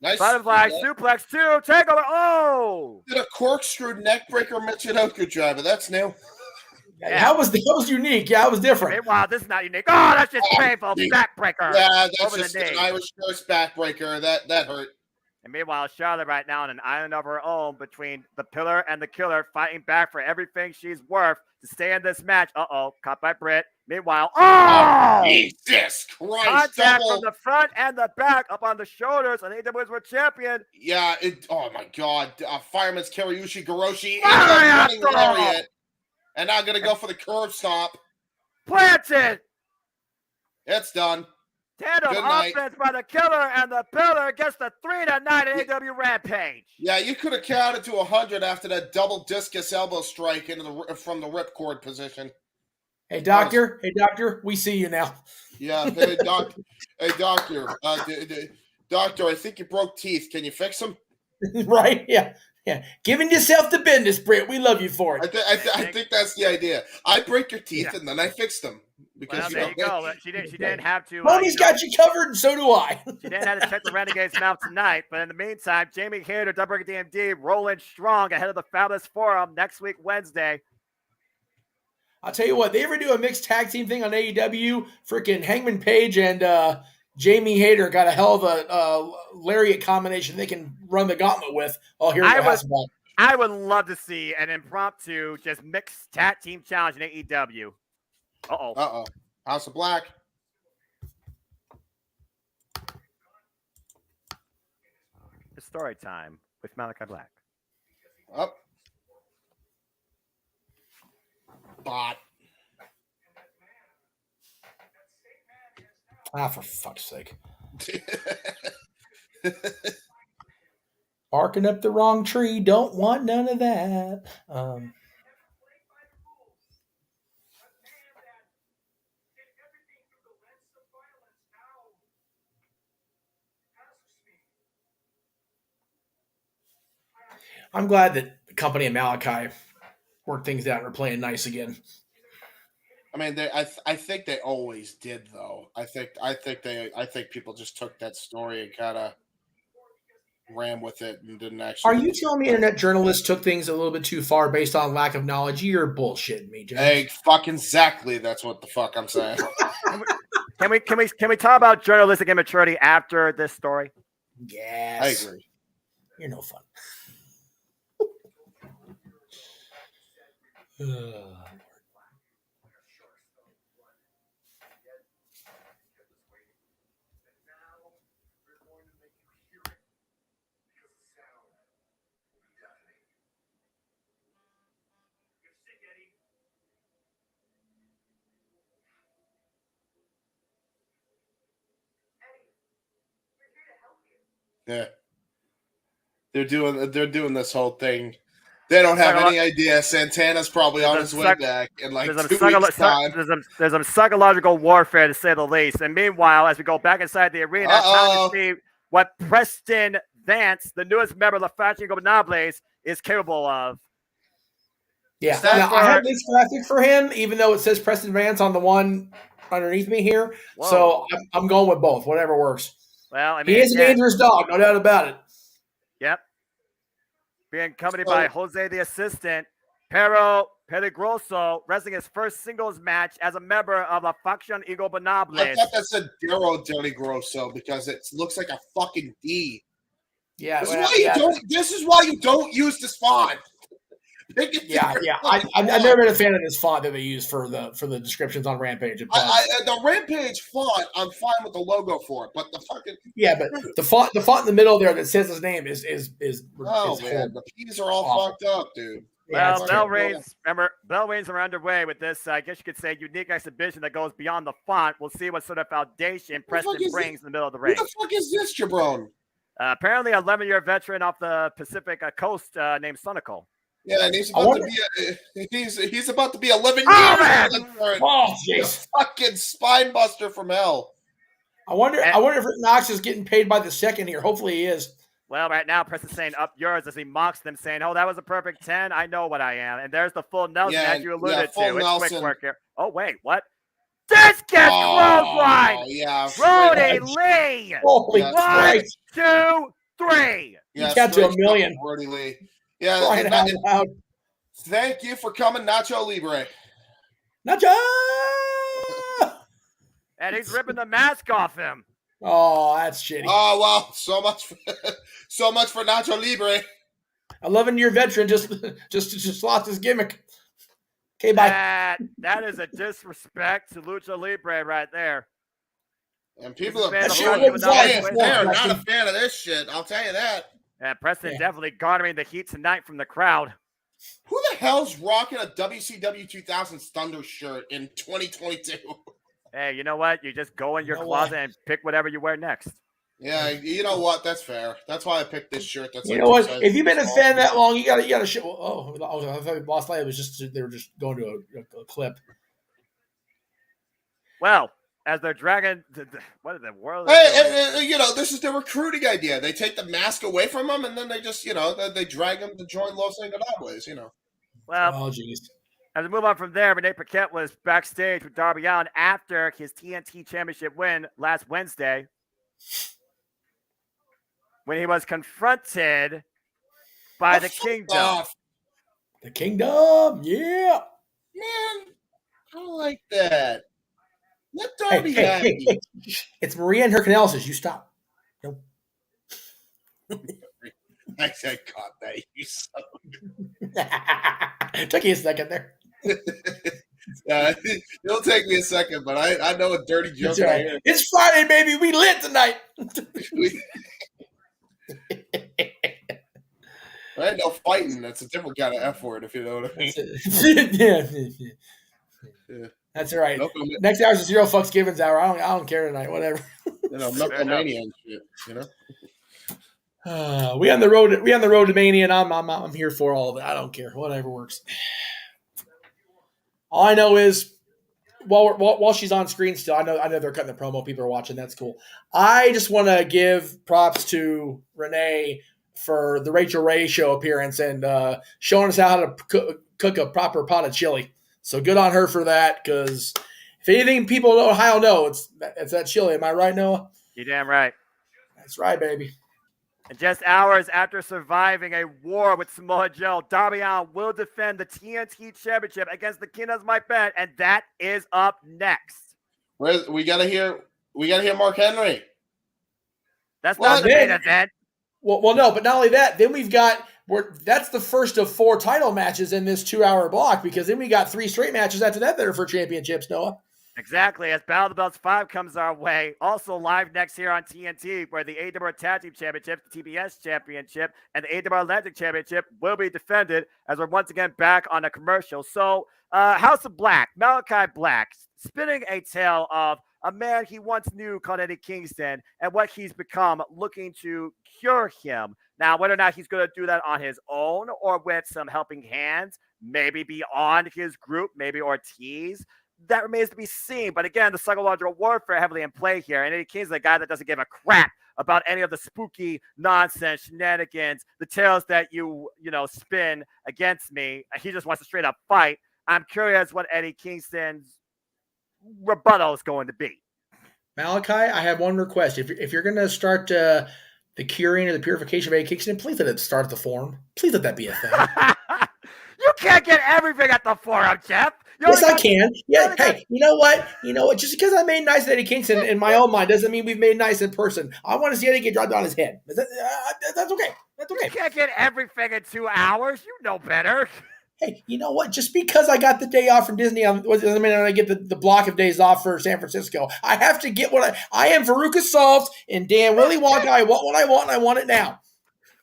nice butterfly suplex 2, takeover. Did a corkscrew neckbreaker Michinoku driver. That's new. Yeah. That was unique. Yeah, it was different. Meanwhile, this is not unique. Oh, that's just painful. Backbreaker. Yeah, that's just an Irish Curse backbreaker. That hurt. And meanwhile, Charlotte right now on an island of her own between the Pillar and the Killer, fighting back for everything she's worth to stay in this match. Caught by Britt. Meanwhile, Jesus Christ! Contact from the front and the back, up on the shoulders, and AEW World Champion. Yeah, oh my God! Fireman's Kiriushi Goroshi running lariat, and now gonna go for the curve stomp. Planted. It's done. Tandem offense by the Killer, and the Pillar gets the 3-9 AEW Rampage. Yeah, you could have counted to 100 after that double discus elbow strike from the ripcord position. Hey, doctor. We see you now. Yeah, hey, doctor. Doctor, I think you broke teeth. Can you fix them? Right, yeah. Giving yourself the business, Britt. We love you for it. I think that's the idea. I break your teeth, and then I fix them. Because there you go. She didn't have to. Tony's got you covered, and so do I. She didn't have to check the Renegade's mouth tonight. But in the meantime, Jamie Hayter, Tiebreaker DMD, rolling strong ahead of the Fabulous Forum next week, Wednesday. I'll tell you what, they ever do a mixed tag team thing on AEW? Freaking Hangman Page and Jamie Hayter got a hell of a lariat combination they can run the gauntlet with. Oh, here we go. I would love to see an impromptu, just mixed tag team challenge in AEW. Uh-oh. House of Black. It's story time with Malachi Black. Up. Bot. For fuck's sake. Barking up the wrong tree. Don't want none of that. I'm glad that the company and Malachi worked things out and are playing nice again. I mean, I think they always did, though. I think people just took that story and kind of ran with it and didn't actually. Are you telling me internet journalists took things a little bit too far based on lack of knowledge? You're bullshitting me, James. Hey, fucking exactly. That's what the fuck I'm saying. Can we talk about journalistic immaturity after this story? Yes, I agree. You're no fun. Yeah. They're doing this whole thing. They don't have any idea. Santana's probably on his way back in like 2 weeks' time. There's some psychological warfare, to say the least. And meanwhile, as we go back inside the arena, time to see what Preston Vance, the newest member of the Faction Gobernables, is capable of. Yeah, now, I have this graphic for him, even though it says Preston Vance on the one underneath me here. Whoa. So I'm going with both, whatever works. Well, I mean, he is a dangerous dog, no doubt about it. Yep. Being accompanied by Jose the Assistant, Pero Peligroso, wrestling his first singles match as a member of the Faction Gobernables. I thought that said Dero Peligroso because it looks like a fucking D. Yeah, this is why you don't use this font. Yeah. I've never been a fan of this font that they use for the descriptions on Rampage. The Rampage font, I'm fine with the logo for it, but the fucking but the font in the middle there that says his name is man, the P's are all awful. Fucked up, dude. Well, Bell Reigns are underway with this, I guess you could say, unique exhibition that goes beyond the font. We'll see what sort of foundation Preston brings in the middle of the ring. Who the fuck is this jabron? Apparently, an 11-year veteran off the Pacific coast named Sonico. Yeah, and he's about to be 11 years old. Oh, jeez. Fucking spine buster from hell. I wonder if Rick Knox is getting paid by the second here. Hopefully he is. Well, right now, Preston's saying up yours as he mocks them, saying, "Oh, that was a perfect 10. I know what I am." And there's the full Nelson that you alluded to. It's quick work here. Oh, wait, what? This gets clothesline! Yeah. Brody Lee! Holy Christ. 1, 2, 3. You count to a million. Brody Lee. Yeah, thank you for coming, Nacho Libre. Nacho! And he's ripping the mask off him. Oh, that's shitty. Oh, well, so much for Nacho Libre. 11-year veteran just lost his gimmick. Okay, bye. That is a disrespect to Lucha Libre right there. And people are not a fan of this shit. I'll tell you that. And Preston definitely garnering the heat tonight from the crowd. Who the hell's rocking a WCW 2000 Thunder shirt in 2022? Hey, you know what? You just go in your closet and pick whatever you wear next. Yeah, you know what? That's fair. That's why I picked this shirt. That's you know what? If you've been a fan that long, you gotta show. Oh, I thought last night it was they were just going to a clip. Well, as they're dragging, what in the world? Hey, this is the recruiting idea. They take the mask away from them, and then they just, they drag them to join Los Ingobernables, Well, oh, jeez. As we move on from there, Renee Paquette was backstage with Darby Allin after his TNT Championship win last Wednesday, when he was confronted by the Kingdom. The Kingdom, yeah. Man, I don't like that. Let Darby happy. Hey. It's Maria and her analysis. You stop. Nope. I said, God, that you son. Took you a second there. It'll take me a second, but I know a dirty joke right. here. It's Friday, baby. We lit tonight. I ain't no fighting. That's a different kind of F word, if you know what I mean. Yeah. That's all right. Next hour is zero fucks givens hour. I don't care tonight. Whatever. Knucklemania and shit. We on the road. We on the road to Mania, and I'm here for all of it. I don't care. Whatever works. All I know is while she's on screen still, I know they're cutting the promo. People are watching. That's cool. I just want to give props to Renee for the Rachel Ray show appearance and showing us how to cook a proper pot of chili. So good on her for that, because if anything people in Ohio know, it's that chili. Am I right, Noah? You're damn right. That's right, baby. And just hours after surviving a war with Samoa Joe, Darby Allin will defend the TNT Championship against the Kingdoms Mike Bennett, and that is up next. We gotta hear Mark Henry. That's not the main event. Well, no, but not only that, then that's the first of 4 title matches in this 2-hour block, because then we got 3 straight matches after that are for championships, Noah. Exactly, as Battle of the Belts 5 comes our way. Also live next here on TNT, where the AEW Tag Team Championship, the TBS Championship, and the AEW Atlantic Championship will be defended, as we're once again back on a commercial. So, House of Black, Malachi Black, spinning a tale of a man he once knew called Eddie Kingston and what he's become, looking to cure him. Now, whether or not he's going to do that on his own or with some helping hands, maybe beyond his group, maybe Ortiz, that remains to be seen. But again, the psychological warfare heavily in play here. And Eddie Kingston is a guy that doesn't give a crap about any of the spooky nonsense, shenanigans, the tales that you spin against me. He just wants to straight up fight. I'm curious what Eddie Kingston's rebuttal is going to be. Malachi, I have one request. If you're going to start the curing or the purification of Eddie Kingston, please let it start at the forum. Please let that be a thing. You can't get everything at the forum, Jeff. Yes, I can. Yeah. Hey, you know what? Just because I made nice at Eddie Kingston in my own mind doesn't mean we've made nice in person. I want to see Eddie get dropped on his head. That's okay. That's okay. You can't get everything in 2 hours. You know better. Hey, you know what? Just because I got the day off from Disney, I get the block of days off for San Francisco. I have to get what I am Veruca Salt and Dan Willy Wonka. I want what I want, and I want it now.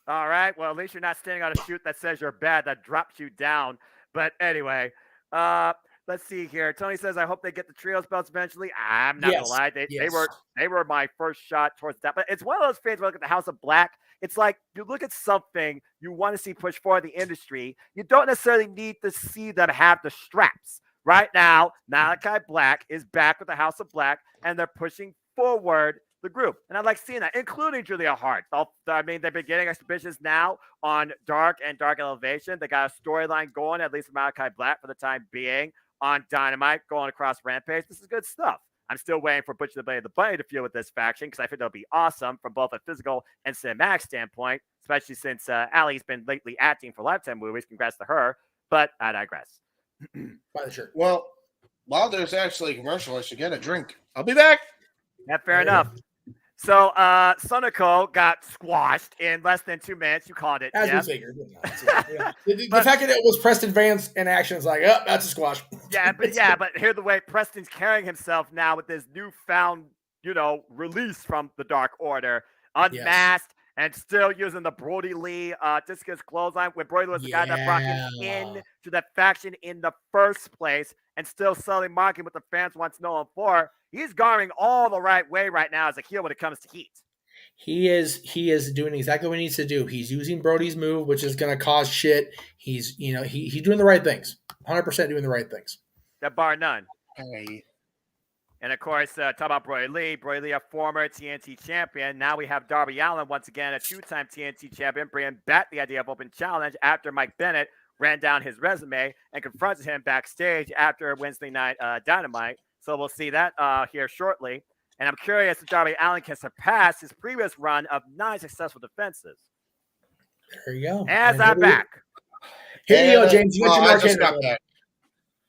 All right. Well, at least you're not standing on a chute that says you're bad, that drops you down. But anyway, let's see here. Tony says, I hope they get the trios belts eventually. I'm not gonna lie. They were my first shot towards that. But it's one of those fans where I look at the House of Black. It's like you look at something you want to see push forward the industry. You don't necessarily need to see them have the straps. Right now, Malachi Black is back with the House of Black, and they're pushing forward the group. And I like seeing that, including Julia Hart. They've been getting exhibitions now on Dark and Dark Elevation. They got a storyline going, at least for Malachi Black for the time being, on Dynamite, going across Rampage. This is good stuff. I'm still waiting for Butcher the Blade the Bunny to feud with this faction, because I think that'll be awesome from both a physical and cinematic standpoint, especially since Allie's been lately acting for Lifetime movies. Congrats to her, but I digress. By the shirt. Well, while there's actually a commercial, I should get a drink. I'll be back. Yeah, fair enough. So, Sonico got squashed in less than 2 minutes. You called it. As we figured. The fact that it was Preston Vance in action is like, oh, that's a squash. But hear the way Preston's carrying himself now with this newfound, release from the Dark Order, unmasked and still using the Brody Lee discus clothesline, when Brody was the guy that brought him into that faction in the first place, and still selling marketing what the fans once know him for. He's going all the right way right now as a heel when it comes to heat. He is doing exactly what he needs to do. He's using Brody's move, which is going to cause shit. He's doing the right things. 100% doing the right things. That bar none. Hey. And of course, talk about Brody Lee. Brody Lee, a former TNT champion. Now we have Darby Allin, once again, a 2-time TNT champion, bringing back the idea of open challenge after Mike Bennett ran down his resume and confronted him backstage after Wednesday night Dynamite. So we'll see that here shortly. And I'm curious if Darby Allin can surpass his previous run of 9 successful defenses. There you go. As I'm back. Here you go, James. You got your Mark Henry.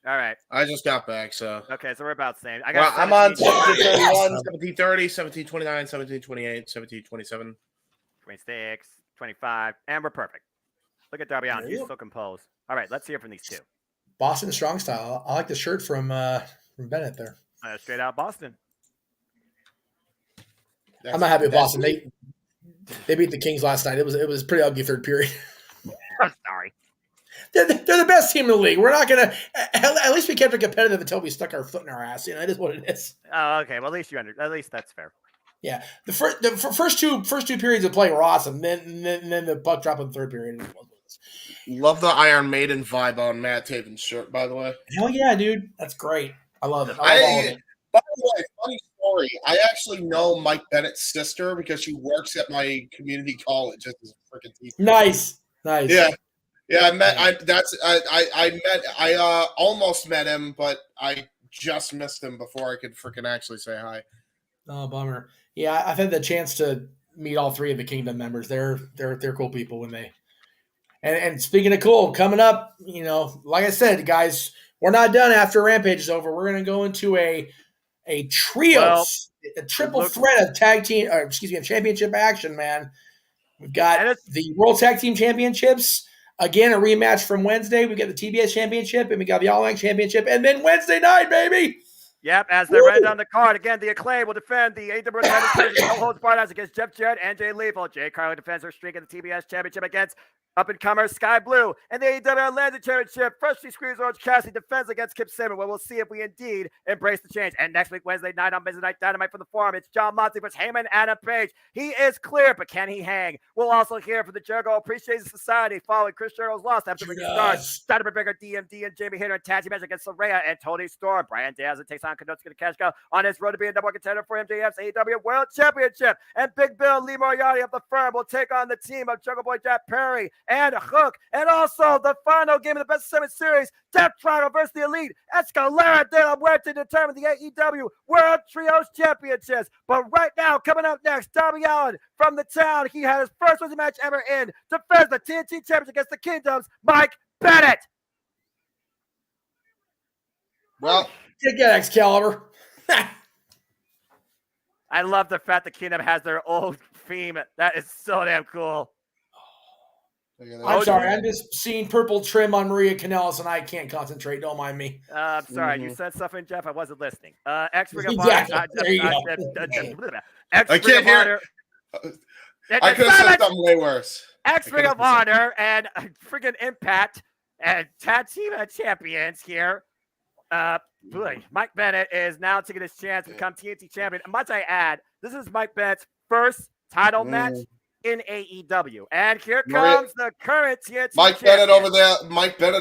All right. I just got back, so. Okay, so we're about the same. I'm on 1731, 1730, 1729, 1728, 1727. 26, 25, and we're perfect. Look at Darby Allin. He's so composed. All right, let's hear from these two. Boston Strong Style. I like the shirt from Bennett there. Straight out Boston. I'm not happy with Boston. They beat the Kings last night. It was a pretty ugly third period. I'm sorry. They're the best team in the league. We're not gonna. At least we kept it competitive until we stuck our foot in our ass. It is what it is. Oh, okay. Well, at least that's fair. Yeah, the first two periods of play were awesome. Then the puck dropped in the third period. Love the Iron Maiden vibe on Matt Taven's shirt, by the way. Hell yeah, dude. That's great. I love it. By the way, funny story. I actually know Mike Bennett's sister because she works at my community college as a freaking teacher. Nice. Yeah, I almost met him, but I just missed him before I could freaking actually say hi. Oh, bummer. Yeah, I've had the chance to meet all three of the Kingdom members. They're cool people when they. And speaking of cool, coming up, like I said, guys, we're not done after Rampage is over. We're going to go into a trios, a triple threat of championship action, man. We've got the World Tag Team Championships. Again, a rematch from Wednesday. We got the TBS Championship, and we got the All Out Championship, and then Wednesday night, baby. Yep, as they ran down the card, again, the Acclaim will defend the AEW no holds barred against Jeff Jarrett and Jay Lethal. Jay Carly defends her streak at the TBS Championship against up-and-comer Sky Blue. And the AEW Atlantic Championship, freshly squeezed Orange Cassidy defends against Kip Sabian. Well, we'll see if we indeed embrace the change. And next week, Wednesday night on Wednesday Night Dynamite from the Forum, it's John Moxley versus Heyman and Page. He is clear, but can he hang? We'll also hear from the Jericho Appreciation Society following Chris Jericho's loss after Bigger Stars. Dynamite Breaker, DMD, and Jamie Hayter and tag team match against Soraya and Tony Storm. Brian Diaz takes on Konosuke Takeshita on his road to being a double contender for MJF's AEW World Championship. And Big Bill Lee Moriarty of the Firm will take on the team of Jungle Boy Jack Perry and Hook. And also the final game of the Best of 7 series, Death Triangle versus the Elite, Escalera de la Muerte to determine the AEW World Trios Championships. But right now, coming up next, Darby Allin from the town. He had his first Wednesday match ever in, defends the TNT Championship against the Kingdom's Mike Bennett. Well, get Excalibur. I love the fact the Kingdom has their old theme. That is so damn cool. I'm sorry. I'm just seeing purple trim on Maria Kanellis, and I can't concentrate. Don't mind me. I'm sorry. You said something, Jeff. I wasn't listening. X-Ring of Honor. I can't hear. I could have said something way worse. X-Ring of Honor and friggin' Impact and Tag Team Champions here. Mike Bennett is now taking his chance to become TNT champion. And might I add, this is Mike Bennett's first title match in AEW. And here comes the current TNT Mike Bennett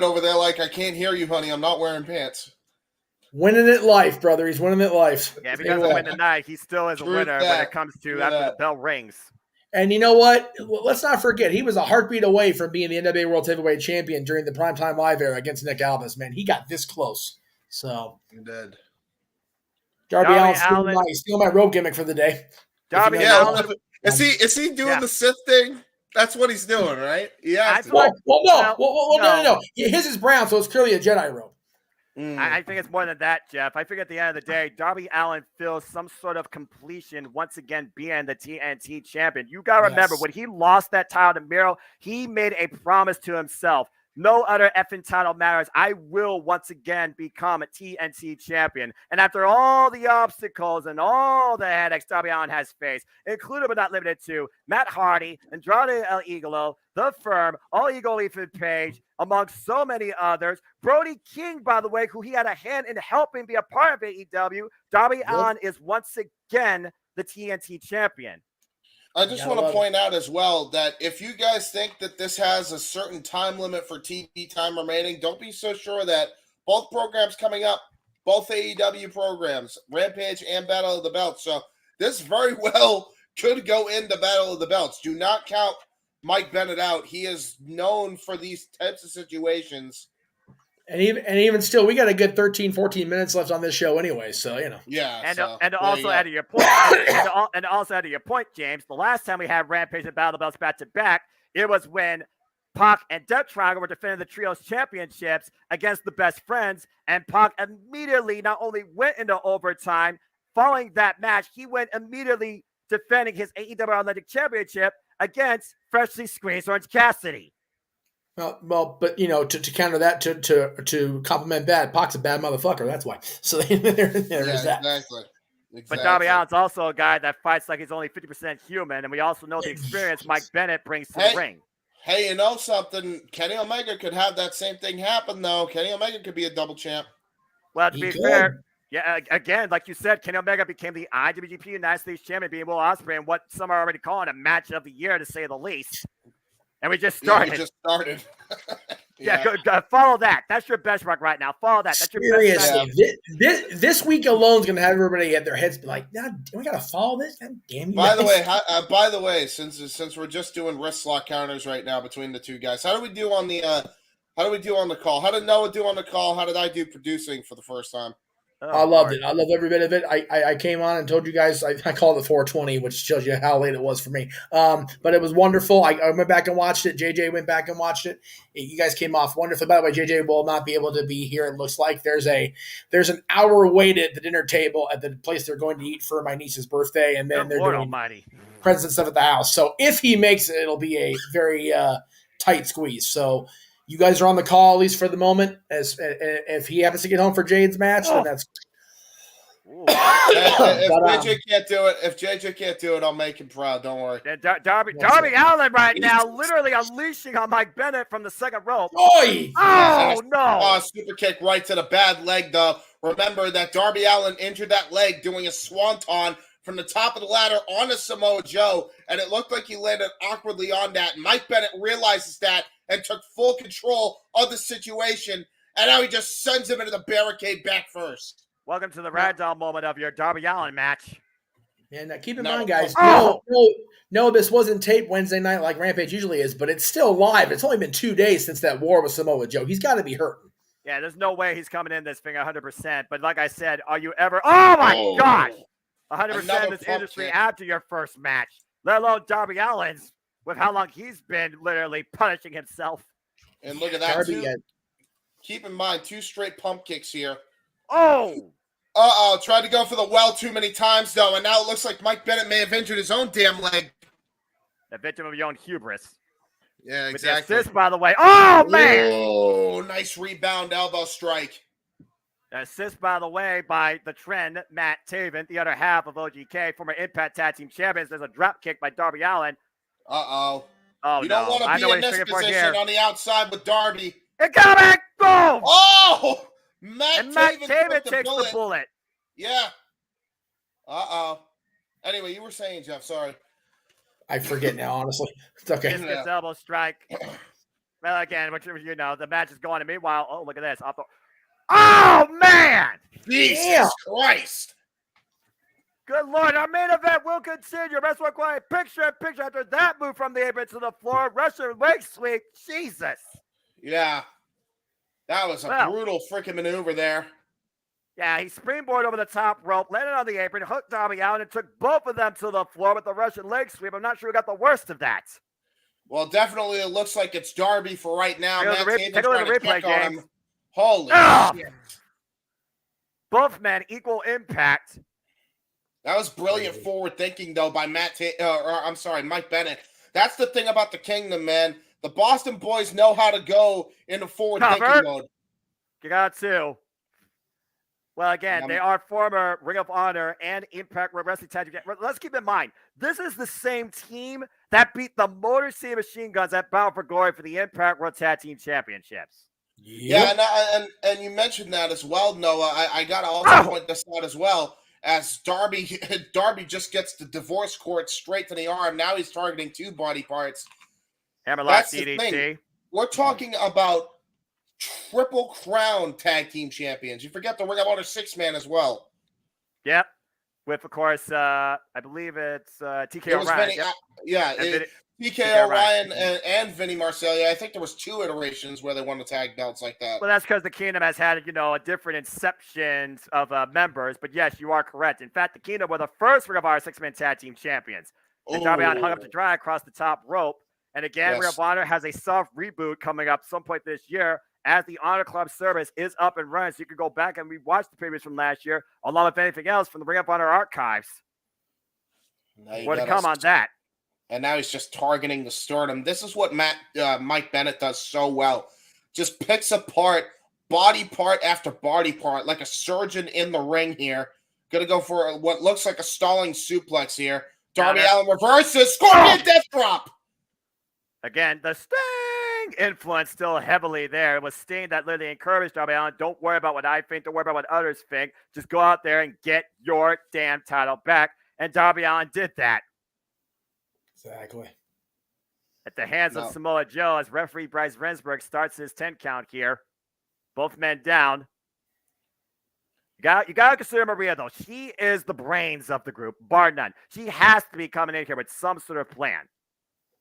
over there, like, I can't hear you, honey. I'm not wearing pants. Winning it life, brother. He's winning it life. Yeah, if he doesn't win tonight, he still is a winner when it comes to after the bell rings. And you know what? Let's not forget, he was a heartbeat away from being the NWA World Heavyweight Champion during the Primetime Live era against Nick Aldis, man. He got this close. So he did. Darby Allin steal my rope gimmick for the day. Darby Allin. Is he doing the Sith thing? That's what he's doing, right? Yeah. No. His is brown, so it's clearly a Jedi robe. I think it's more than that, Jeff. I think at the end of the day, Darby Allin feels some sort of completion once again being the TNT champion. You got to remember, when he lost that title to Miro, he made a promise to himself. No other effing title matters. I will once again become a TNT champion. And after all the obstacles and all the headaches Darby Allin has faced, including but not limited to Matt Hardy, Andrade El Idolo, The Firm, All Ego Ethan Page, among so many others. Brody King, by the way, who he had a hand in helping be a part of AEW. Darby Allin is once again the TNT champion. I just want to point out as well that if you guys think that this has a certain time limit for TV time remaining, don't be so sure that both programs coming up, both AEW programs, Rampage and Battle of the Belts. So this very well could go into Battle of the Belts. Do not count Mike Bennett out. He is known for these types of situations. And even still, we got a good 13, 14 minutes left on this show anyway, so, you know. Yeah. And also add to your point, and also add to your point, James, the last time we had Rampage and Battle Belts back to back, it was when Pac and Death Triangle were defending the Trios Championships against the Best Friends, and Pac immediately not only went into overtime, following that match, he went immediately defending his AEW Athletic Championship against freshly squeezed Orange Cassidy. Well, but to counter that, to compliment that, Pac's a bad motherfucker. That's why. So there's that. Exactly. But Darby Allin's also a guy that fights like he's only 50% human, and we also know the experience Mike Bennett brings to the ring. Hey, you know something? Kenny Omega could have that same thing happen, though. Kenny Omega could be a double champ. Well, to be fair, yeah, again, like you said, Kenny Omega became the IWGP United States Champion, being Will Ospreay, and what some are already calling a match of the year, to say the least. And we just started. Follow that. That's your benchmark right now. Follow that. That's your seriously. This week alone is going to have everybody at their heads be like, "Nah, we got to follow this." God damn you! By the way, since we're just doing wrist lock counters right now between the two guys, how do we do on the call? How did Noah do on the call? How did I do producing for the first time? I loved it. I loved every bit of it. I came on and told you guys, I called it 4:20, which shows you how late it was for me. But it was wonderful. I went back and watched it. JJ went back and watched it. You guys came off wonderfully. By the way, JJ will not be able to be here. It looks like there's an hour wait at the dinner table at the place they're going to eat for my niece's birthday, and then they're doing Almighty presents and stuff at the house. So if he makes it, it'll be a very tight squeeze. So you guys are on the call, at least for the moment. As if he happens to get home for Jade's match, then that's. If JJ can't do it, I'll make him proud. Don't worry. Darby Allin right now, literally unleashing on Mike Bennett from the second rope. Oy! Oh no! Super kick right to the bad leg, though. Remember that Darby Allin injured that leg doing a swanton from the top of the ladder on a Samoa Joe, and it looked like he landed awkwardly on that. Mike Bennett realizes that and took full control of the situation, and now he just sends him into the barricade back first. Welcome to the ragdoll moment of your Darby Allin match. And keep in mind, guys, no, this wasn't taped Wednesday night like Rampage usually is, but it's still live. It's only been 2 days since that war with Samoa Joe. He's got to be hurting. Yeah, there's no way he's coming in this thing 100%. But like I said, are you ever? Oh my gosh, 100% in this industry after your first match, let alone Darby Allin's with how long he's been literally punishing himself. And look at that. Keep in mind, 2 straight pump kicks here. Oh. Tried to go for the well too many times, though, and now it looks like Mike Bennett may have injured his own damn leg. A victim of your own hubris. Yeah, exactly. With the assist, by the way. Oh, man! Oh, nice rebound elbow strike. Assist, by the way, by the trend, Matt Taven, the other half of OGK, former Impact Tag Team Champions. There's a drop kick by Darby Allin. Oh, you don't want to be in this position on the outside with Darby. It got back! Boom! Oh! Matt Taven takes the bullet. Yeah. Anyway, you were saying, Jeff. Sorry. I forget now, honestly. It's okay. Discus elbow strike. Well, again, the match is going. And meanwhile, look at this. Oh, man! Jesus Christ. Good Lord. Our main event will continue. Rest one quiet. Picture after that move from the apron to the floor. Russian leg sweep. Jesus. Yeah. That was a brutal freaking maneuver there. Yeah, he springboarded over the top rope, landed on the apron, hooked Darby out, and took both of them to the floor with the Russian leg sweep. I'm not sure who got the worst of that. Well, definitely it looks like it's Darby for right now. Take a look at the replay, James. Holy shit. Both men equal impact. That was brilliant forward thinking, though, by Mike Bennett. That's the thing about the Kingdom, man. The Boston boys know how to go into forward-thinking mode. You got to. Well, again, they are former Ring of Honor and Impact Wrestling Tag Team. Let's keep in mind, this is the same team that beat the Motor City Machine Guns at Battle for Glory for the Impact World Tag Team Championships. Yep. Yeah, and you mentioned that as well, Noah. I got to also point this out as well. As Darby just gets the divorce court straight to the arm. Now he's targeting 2 body parts. Hammerlock DDT. We're talking about Triple Crown Tag Team Champions. You forget the Ring of Honor 6-man as well. Yep. With, of course, I believe it's TK O'Ryan. TK O'Ryan and Vinny Marcellia. I think there was 2 iterations where they won the tag belts like that. Well, that's because the Kingdom has had, a different inceptions of members. But, yes, you are correct. In fact, the Kingdom were the first Ring of Honor 6-man tag team champions. And Darby Allin hung up to dry across the top rope. And again, Ring of Honor has a soft reboot coming up some point this year as the Honor Club service is up and running. So you can go back and rewatch the previews from last year, along with anything else from the Ring of Honor archives. More to come on that. And now he's just targeting the sternum. This is what Mike Bennett does so well. Just picks apart body part after body part like a surgeon in the ring here. Going to go for what looks like a stalling suplex here. Darby Allin reverses. Scorpion death drop. Again, the Sting influence still heavily there. It was Sting that literally encouraged Darby Allin. Don't worry about what I think. Don't worry about what others think. Just go out there and get your damn title back. And Darby Allin did that. Exactly. At the hands of Samoa Joe as referee Bryce Rensburg starts his 10 count here. Both men down. You got to consider Maria, though. She is the brains of the group, bar none. She has to be coming in here with some sort of plan.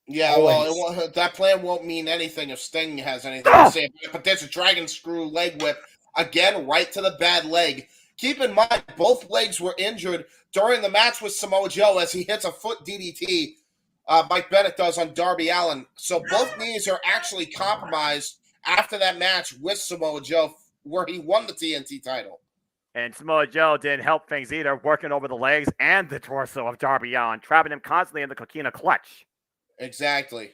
Yeah, well, that plan won't mean anything if Sting has anything to say about it. But there's a dragon screw leg whip. Again, right to the bad leg. Keep in mind, both legs were injured during the match with Samoa Joe as he hits a foot DDT. Mike Bennett does on Darby Allin. So both knees are actually compromised after that match with Samoa Joe where he won the TNT title. And Samoa Joe didn't help things either, working over the legs and the torso of Darby Allin, trapping him constantly in the coquina clutch. Exactly.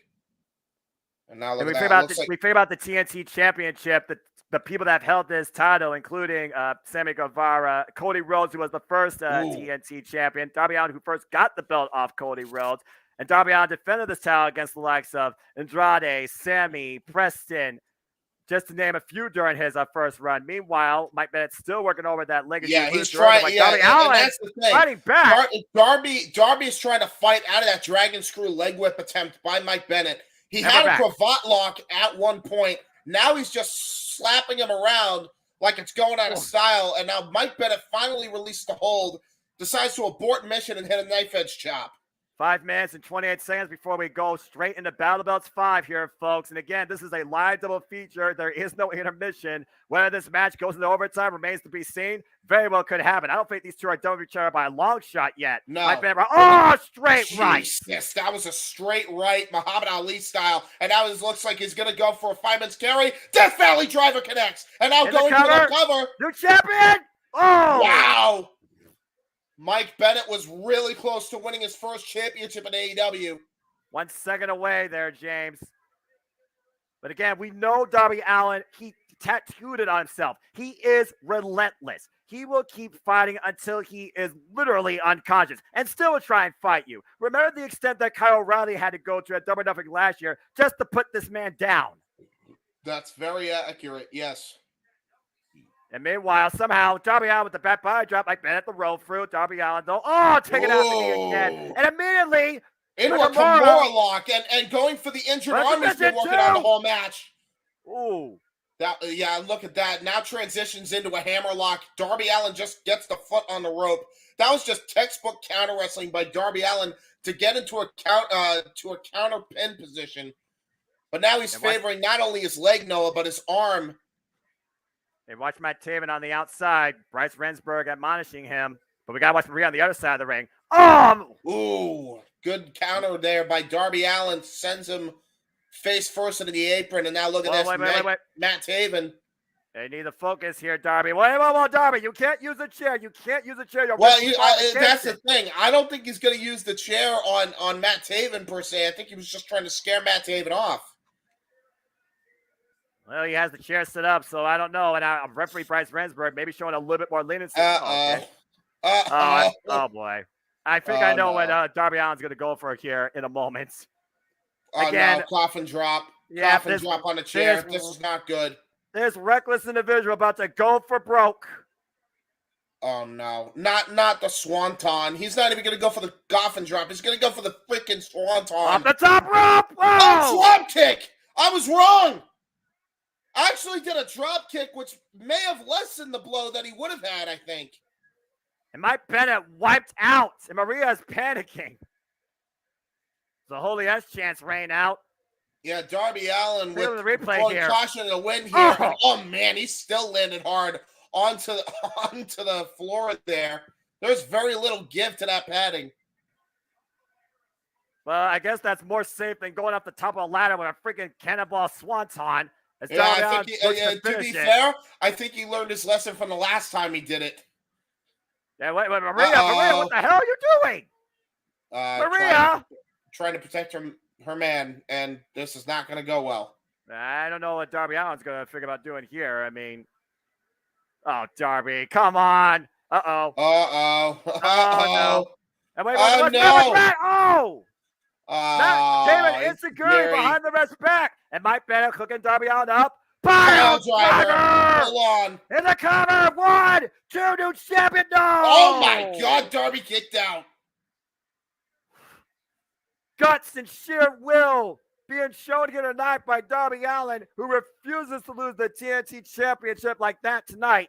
And now look we at that. We think about the TNT Championship, the people that have held this title, including Sammy Guevara, Cody Rhodes, who was the first TNT champion, Darby Allin, who first got the belt off Cody Rhodes, and Darby Allin defended this title against the likes of Andrade, Sammy, Preston, just to name a few during his first run. Meanwhile, Mike Bennett's still working over that legacy. Yeah, he's trying. Darby Allin that's the thing. Fighting back. Darby is trying to fight out of that dragon screw leg whip attempt by Mike Bennett. He had a cravat lock at one point. Now he's just slapping him around like it's going out of style. And now Mike Bennett finally released the hold, decides to abort mission and hit a knife edge chop. 5 minutes and 28 seconds before we go straight into Battle Belts 5 here, folks. And again, this is a live double feature. There is no intermission. Whether this match goes into overtime remains to be seen. Very well could happen. I don't think these two are done with each other by a long shot yet. No. Straight right. Yes, that was a straight right, Muhammad Ali style. And now it looks like he's going to go for a fireman's carry. Death Valley Driver connects. And now going for the cover. New champion. Oh. Wow. Mike Bennett was really close to winning his first championship in AEW. 1 second away there, James. But again, we know Darby Allin, he tattooed it on himself. He is relentless. He will keep fighting until he is literally unconscious and still will try and fight you. Remember the extent that Kyle O'Reilly had to go to at Double or Nothing last year just to put this man down. That's very accurate, yes. And meanwhile, somehow, Darby Allin with the back body drop like Bennett the roll through. Darby Allin, though, taking out the knee again. And immediately, into a Kimura lock and going for the injured arm he's been working on the whole match. Ooh. Look at that. Now transitions into a hammer lock. Darby Allin just gets the foot on the rope. That was just textbook counter wrestling by Darby Allin to get into a counter pin position. But now he's favoring not only his leg, Noah, but his arm. Hey, watch Matt Taven on the outside. Bryce Rensburg admonishing him. But we got to watch Maria on the other side of the ring. Ooh, good counter there by Darby Allin. Sends him face first into the apron. And now look at this. Matt Taven. They need to focus here, Darby. Wait, Darby. You can't use a chair. That's the thing. I don't think he's going to use the chair on Matt Taven, per se. I think he was just trying to scare Matt Taven off. Well, he has the chair set up, so I don't know. And I'm referee Bryce Rensburg, maybe showing a little bit more leniency. Oh, boy. I think I know what Darby Allin's going to go for here in a moment. Again, coffin drop. Yeah, coffin drop on the chair. This is not good. This reckless individual about to go for broke. Oh, no. Not the swanton. He's not even going to go for the coffin drop. He's going to go for the freaking swanton. Off the top rope! Swamp kick! I was wrong! I actually did a drop kick, which may have lessened the blow that he would have had, I think. And Mike Bennett wiped out, and Maria is panicking. The Holy S chance rain out. Yeah, Darby Allin with the replay here. Caution to win here. Oh, man, he still landed hard onto the floor there. There's very little give to that padding. Well, I guess that's more safe than going up the top of a ladder with a freaking cannonball swanton. Yeah, I think to be fair, I think he learned his lesson from the last time he did it. Yeah, wait, Maria, what the hell are you doing? Maria! Trying to protect her man, and this is not going to go well. I don't know what Darby Allin's going to figure about doing here. I mean, oh, Darby, come on. Uh-oh. Uh-oh. No. And wait, no. David insecurity behind the respect. And Mike Bennett hooking Darby Allin up. Pile driver! Hold on. In the cover. 1, 2, new champion. No! Oh, my God. Darby kicked out. Guts and sheer will being shown here tonight by Darby Allin, who refuses to lose the TNT Championship like that tonight.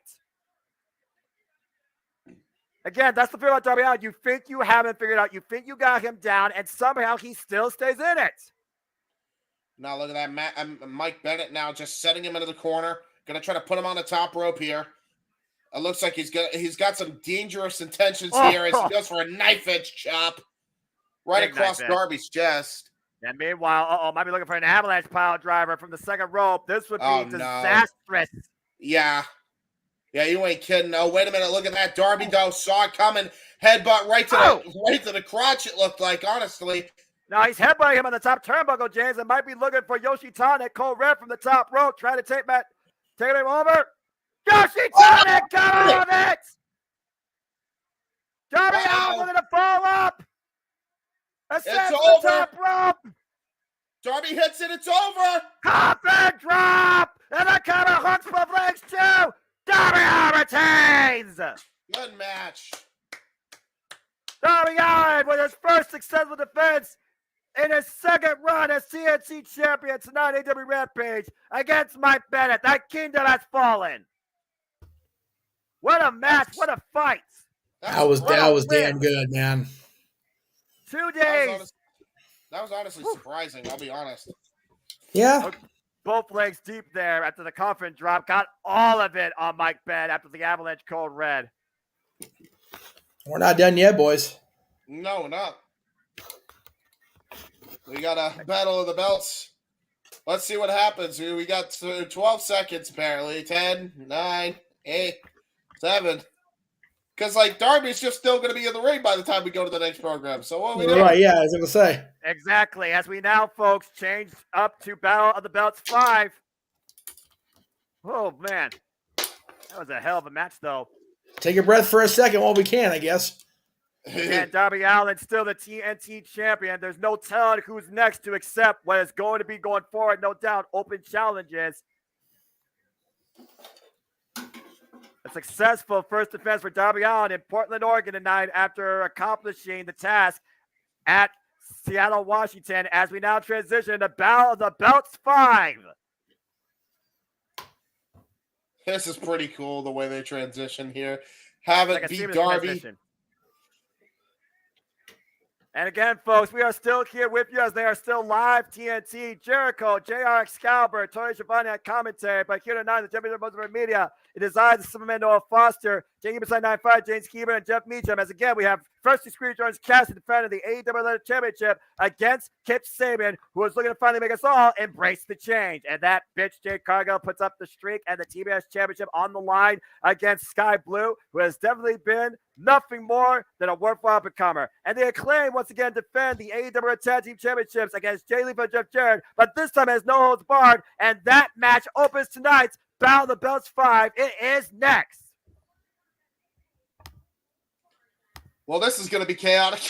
Again, that's the fear about Darby Allin. You think you haven't figured out. You think you got him down, and somehow he still stays in it. Now look at that. Mike Bennett now just setting him into the corner. Going to try to put him on the top rope here. It looks like he's got some dangerous intentions here as he goes for a knife edge chop right across Darby's chest. And meanwhile, might be looking for an avalanche pile driver from the second rope. This would be disastrous. Yeah. Yeah, you ain't kidding. Oh, wait a minute. Look at that. Darby, though, saw it coming. Headbutt right to the crotch, it looked like, honestly. Now he's headbutting him on the top turnbuckle, James, and might be looking for Yoshitane, Cole Red from the top rope, trying to take him over. Yoshitane, got out of it! Darby Allin looking to fall up. It's over. The top rope. Darby hits it. It's over. Coffin drop. And the cover hooks both legs too. Darby Allin retains. Good match. Darby Allin with his first successful defense in his second run as TNT champion tonight, AEW Rampage, against Mike Bennett. That kingdom has fallen. What a match. What a fight. That was damn good, man. 2 days. That was honestly surprising, I'll be honest. Yeah. Both legs deep there after the coffin drop. Got all of it on Mike Bennett after the avalanche code red. We're not done yet, boys. No, we're not. We got a battle of the belts. Let's see what happens. We got 12 seconds, apparently. 10, 9, 8, 7. Because, Darby's just still going to be in the ring by the time we go to the next program. So what are we doing? Right, yeah, I was going to say. Exactly. As we now, folks, change up to Battle of the Belts 5. Oh, man. That was a hell of a match, though. Take a breath for a second while we can, I guess. And Darby Allin still the TNT champion. There's no telling who's next to accept what is going to be going forward. No doubt, open challenges. A successful first defense for Darby Allin in Portland, Oregon tonight after accomplishing the task at Seattle, Washington, as we now transition to Battle of the Belts 5. This is pretty cool, the way they transition here. Have it be Darby. Transition. And again, folks, we are still here with you as they are still live. TNT, Jericho, JR Excalibur, Tony Schiavone at commentary. But here tonight, the Championship of Media, it is I, the Superman Noah Foster, Jake Beside 95, James Keeber, and Jeff Meacham. As again, we have first Screen Jones Cassidy defending the AEW Championship against Kip Sabian, who is looking to finally make us all embrace the change. And that bitch, Jade Cargill, puts up the streak and the TBS Championship on the line against Sky Blue, who has definitely been nothing more than a worthwhile up-and-comer. And the Acclaim once again defend the AEW Tag Team Championships against Jay Lethal and Jeff Jarrett, but this time has no holds barred, and that match opens tonight's Battle of the Belts 5. It is next. Well, this is going to be chaotic.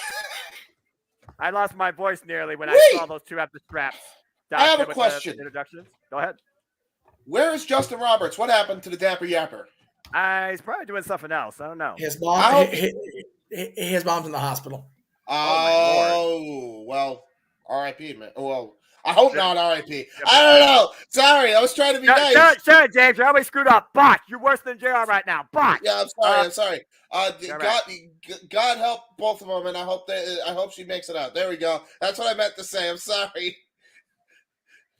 I lost my voice nearly when I saw those two have the straps. I have a question. Introductions. Go ahead. Where is Justin Roberts? What happened to the Dapper Yapper? He's probably doing something else. I don't know. His mom's in the hospital. Oh well, R.I.P. man. Well, I hope not R.I.P. I don't know. Sorry, I was trying to be nice. Sure, James. You're always screwed up. Bot. You're worse than JR right now. Bot. Yeah, I'm sorry. God help both of them, and I hope she makes it out. There we go. That's what I meant to say. I'm sorry.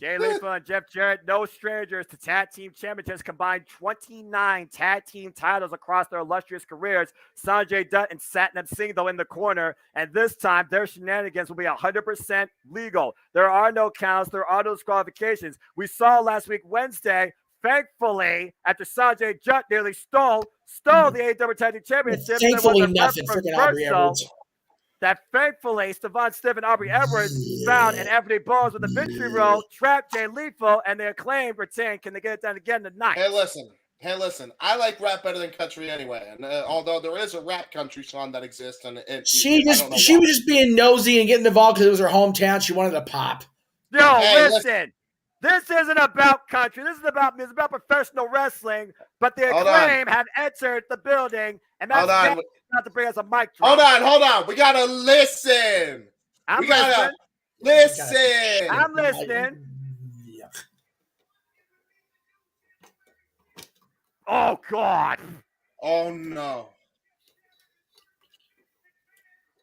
Jay Lethal and Jeff Jarrett, no strangers to tag team championships, combined 29 tag team titles across their illustrious careers. Sanjay Dutt and Satnam Singh, though, in the corner. And this time, their shenanigans will be 100% legal. There are no counts. There are no disqualifications. We saw last week, Wednesday, thankfully, after Sanjay Dutt nearly stole the AEW Tag Team Championship. Thankfully, nothing. Freaking Aubrey Edwards. That thankfully, Stephon Stiff and Aubrey Edwards found, and Anthony Bowens with the victory roll, trapped Jay Lethal, and the Acclaimed retained. Can they get it done again tonight? Hey, listen. I like rap better than country anyway. And although there is a rap country song that exists, and she was just being nosy and getting involved because it was her hometown. She wanted to pop. Yo, listen. This isn't about country. This is about professional wrestling. But the Acclaim have entered the building, and that's not to bring us a mic drop. Hold on. We gotta listen. I'm listening. Oh God. Oh no.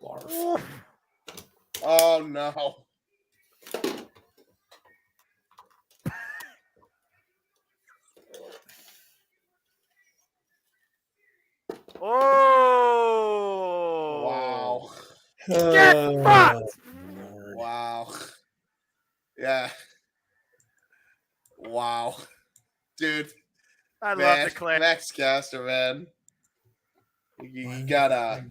Barf. Oh no. Oh! Wow! Get fucked! Wow! Yeah! Wow, dude! I love the clip. Max Caster, man. You gotta.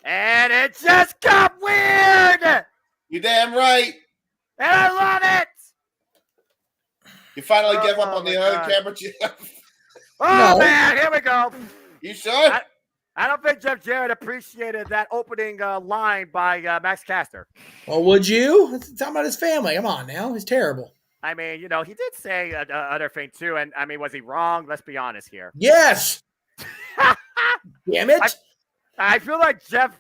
And it just got weird. You damn right. And I love it. You finally give up on the other camera, Jeff. Oh, no. Man, here we go. You sure? I don't think Jeff Jarrett appreciated that opening line by Max Caster. Well, would you? It's talking about his family. Come on now. He's terrible. I mean, he did say other thing, too. And, I mean, was he wrong? Let's be honest here. Yes. Damn it. I feel like Jeff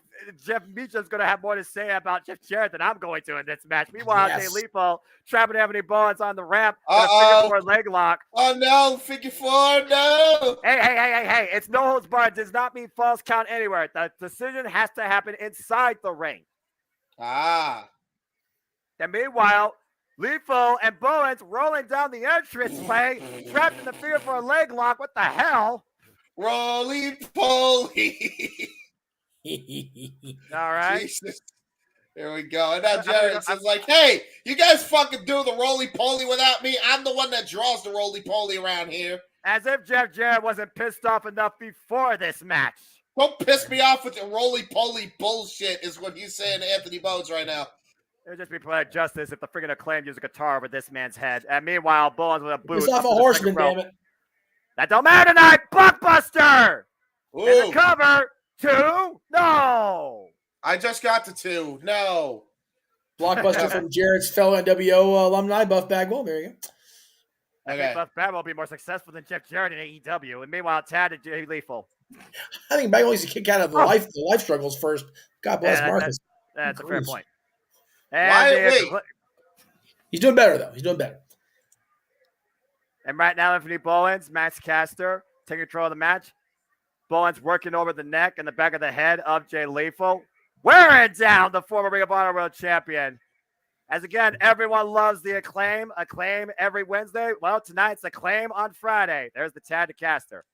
Meacham is going to have more to say about Jeff Jarrett than I'm going to in this match. Meanwhile, Jay Lethal trapping Anthony Bowens on the ramp. Figure four leg lock. Oh, no. Figure four, no. Hey. It's no holds barred. It does not mean false count anywhere. The decision has to happen inside the ring. And meanwhile, Lethal and Bowens rolling down the entrance way, trapped in the figure four leg lock. What the hell? Roly-poly. All right. Jesus. Here we go. And now Jarrett says, like, hey, you guys fucking do the roly-poly without me. I'm the one that draws the roly-poly around here. As if Jeff Jarrett wasn't pissed off enough before this match. Don't piss me off with the roly-poly bullshit is what he's saying to Anthony Bowens right now. It would just be poetic justice if the friggin' Acclaim used a guitar over this man's head. And meanwhile, Bowens with a boot. He's off a horseman, damn it. That don't matter tonight. Blockbuster. Ooh. And the cover. 2? No. I just got to 2. No. Blockbuster from Jarrett's fellow NWO alumni, Buff Bagwell. There you go. I think Buff Bagwell will be more successful than Jeff Jarrett in AEW. And meanwhile, Tad and Jay Lethal. I think Bagwell needs to kick out of the life struggles first. God bless Marcus. That's a fair point. Wait. He's doing better, though. He's doing better. And right now, Anthony Bowens, Max Caster, taking control of the match. Bowens working over the neck and the back of the head of Jay Lethal. Wearing down the former Ring of Honor World Champion. As again, everyone loves the Acclaim. Acclaim every Wednesday. Well, tonight's Acclaim on Friday. There's the Tad to Caster.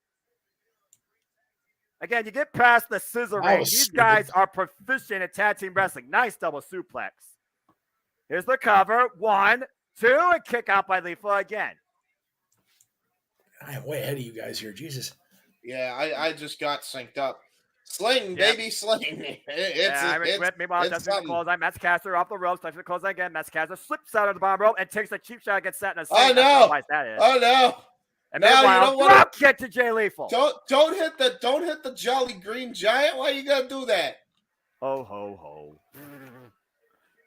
Again, you get past the scissor ring. These guys are proficient at tag team wrestling. Nice double suplex. Here's the cover. 1, 2, and kick out by Lethal again. I am way ahead of you guys here. Jesus. Yeah, I just got synced up. Sling, baby, sling. Meanwhile, Dustin clothesline. Max Caster off the ropes. Touching the clothesline again. Max Caster slips out of the bottom rope and takes a cheap shot against Satnam. Oh no! Oh no! And meanwhile, drop kick to Jay Lethal. Don't hit the Jolly Green Giant. Why you gotta do that? Ho ho ho!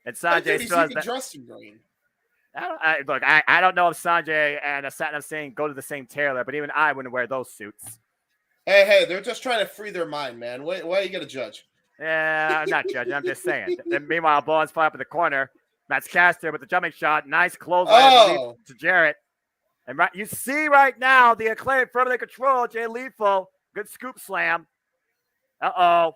And Sanjay still has that. Dressing green. I don't know if Sanjay and Satnam Singh go to the same tailor, but even I wouldn't wear those suits. Hey, they're just trying to free their mind, man. Why are you going to judge? Yeah, I'm not judging. I'm just saying. And meanwhile, Bowens fly up in the corner. Max Caster with the jumping shot. Nice clothesline to Jarrett. And you see right now the Acclaim firmly control Jay Lethal. Good scoop slam. Uh-oh.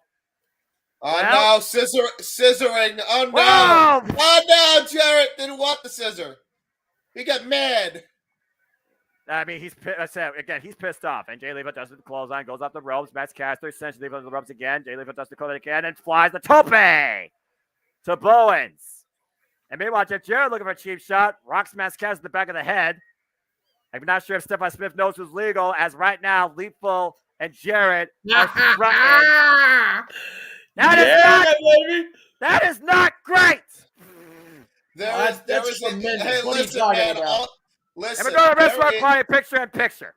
No, scissoring. Oh, no. Whoa! Oh, no, Jarrett didn't want the scissor. He got mad. I mean, he's pissed off. And Jay Lethal does the clothesline, goes off the ropes. Max Caster sends Lethal to the ropes again. Jay Lethal does the clothesline again and flies the tope to Bowens. And meanwhile, Jeff Jarrett looking for a cheap shot. Rocks Max Caster in the back of the head. I'm not sure if Stephon Smith knows who's legal, as right now, Lethal and Jarrett are threatening. That is not great. There is a hey, listen, man. Listen, and we're doing a wrestler client picture.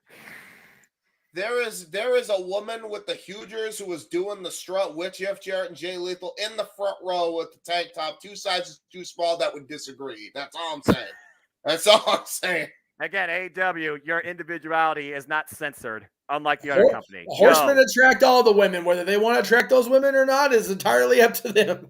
There is a woman with the Hugers who was doing the strut with Jeff Jarrett and Jay Lethal in the front row with the tank top, 2 sizes too small, that would disagree. That's all I'm saying. That's all I'm saying. Again, AEW, your individuality is not censored, unlike the other company. Horsemen attract all the women. Whether they want to attract those women or not is entirely up to them.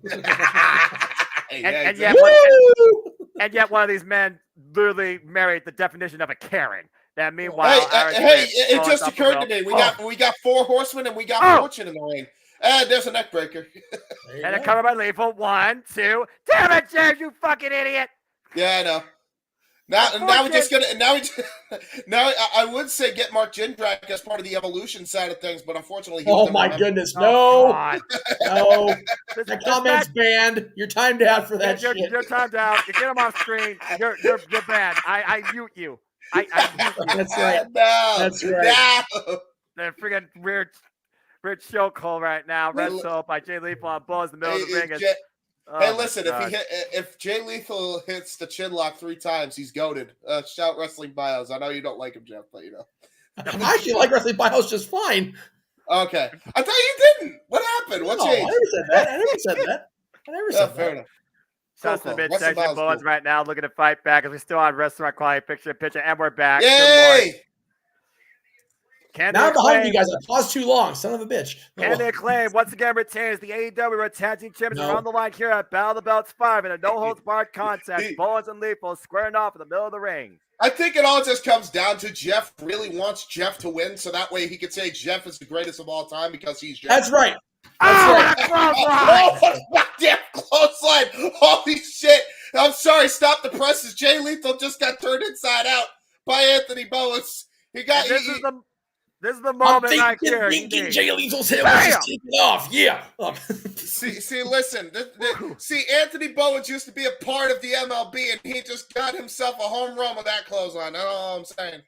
and yet one of these men literally married the definition of a Karen. That meanwhile, it just occurred to me. We got 4 horsemen and we got Fortune in the ring. And there's a neck breaker. And a cover by Lethal. 1, 2. Damn it, James, you fucking idiot! Yeah, I know. Now we're just gonna. Now I would say get Mark Jindrak as part of the evolution side of things, but unfortunately, oh my goodness, no, no, that comment's banned. You're timed out for that shit. You're timed out. You get him off screen. You're banned. I mute you. I mute you. That's right. No, that's right. No. The friggin' weird chokehold right now. Red soap by Jay Lethal on Buzz in the middle of the ring. Hey, listen! If Jay Lethal hits the chin lock 3 times, he's goated. Shout Wrestling Bios. I know you don't like him, Jeff, but you know. I actually like Wrestling Bios just fine. Okay, I thought you didn't. What happened? What changed? I never said that. Fair enough. Shots in the midsection. Bowens right now looking to fight back as we're still on Restaurant Quality Picture, and we're back. Yay! Now I'm behind you guys. I paused too long. Son of a bitch. Can they claim once again retains the AEW Tag Team Champions around the line here at Battle of the Belts 5 in a no-holds-barred contest. Bowens and Lethal squaring off in the middle of the ring. I think it all just comes down to Jeff really wants Jeff to win, so that way he could say Jeff is the greatest of all time because he's Jeff. That's right. Goddamn clothesline! Holy shit! I'm sorry. Stop the presses. Jay Lethal just got turned inside out by Anthony Bowens. This is the moment right here. Jay Lethal's head was just taken off. Yeah. See, listen. See, Anthony Bowens used to be a part of the MLB, and he just got himself a home run with that clothesline. That's all I'm saying.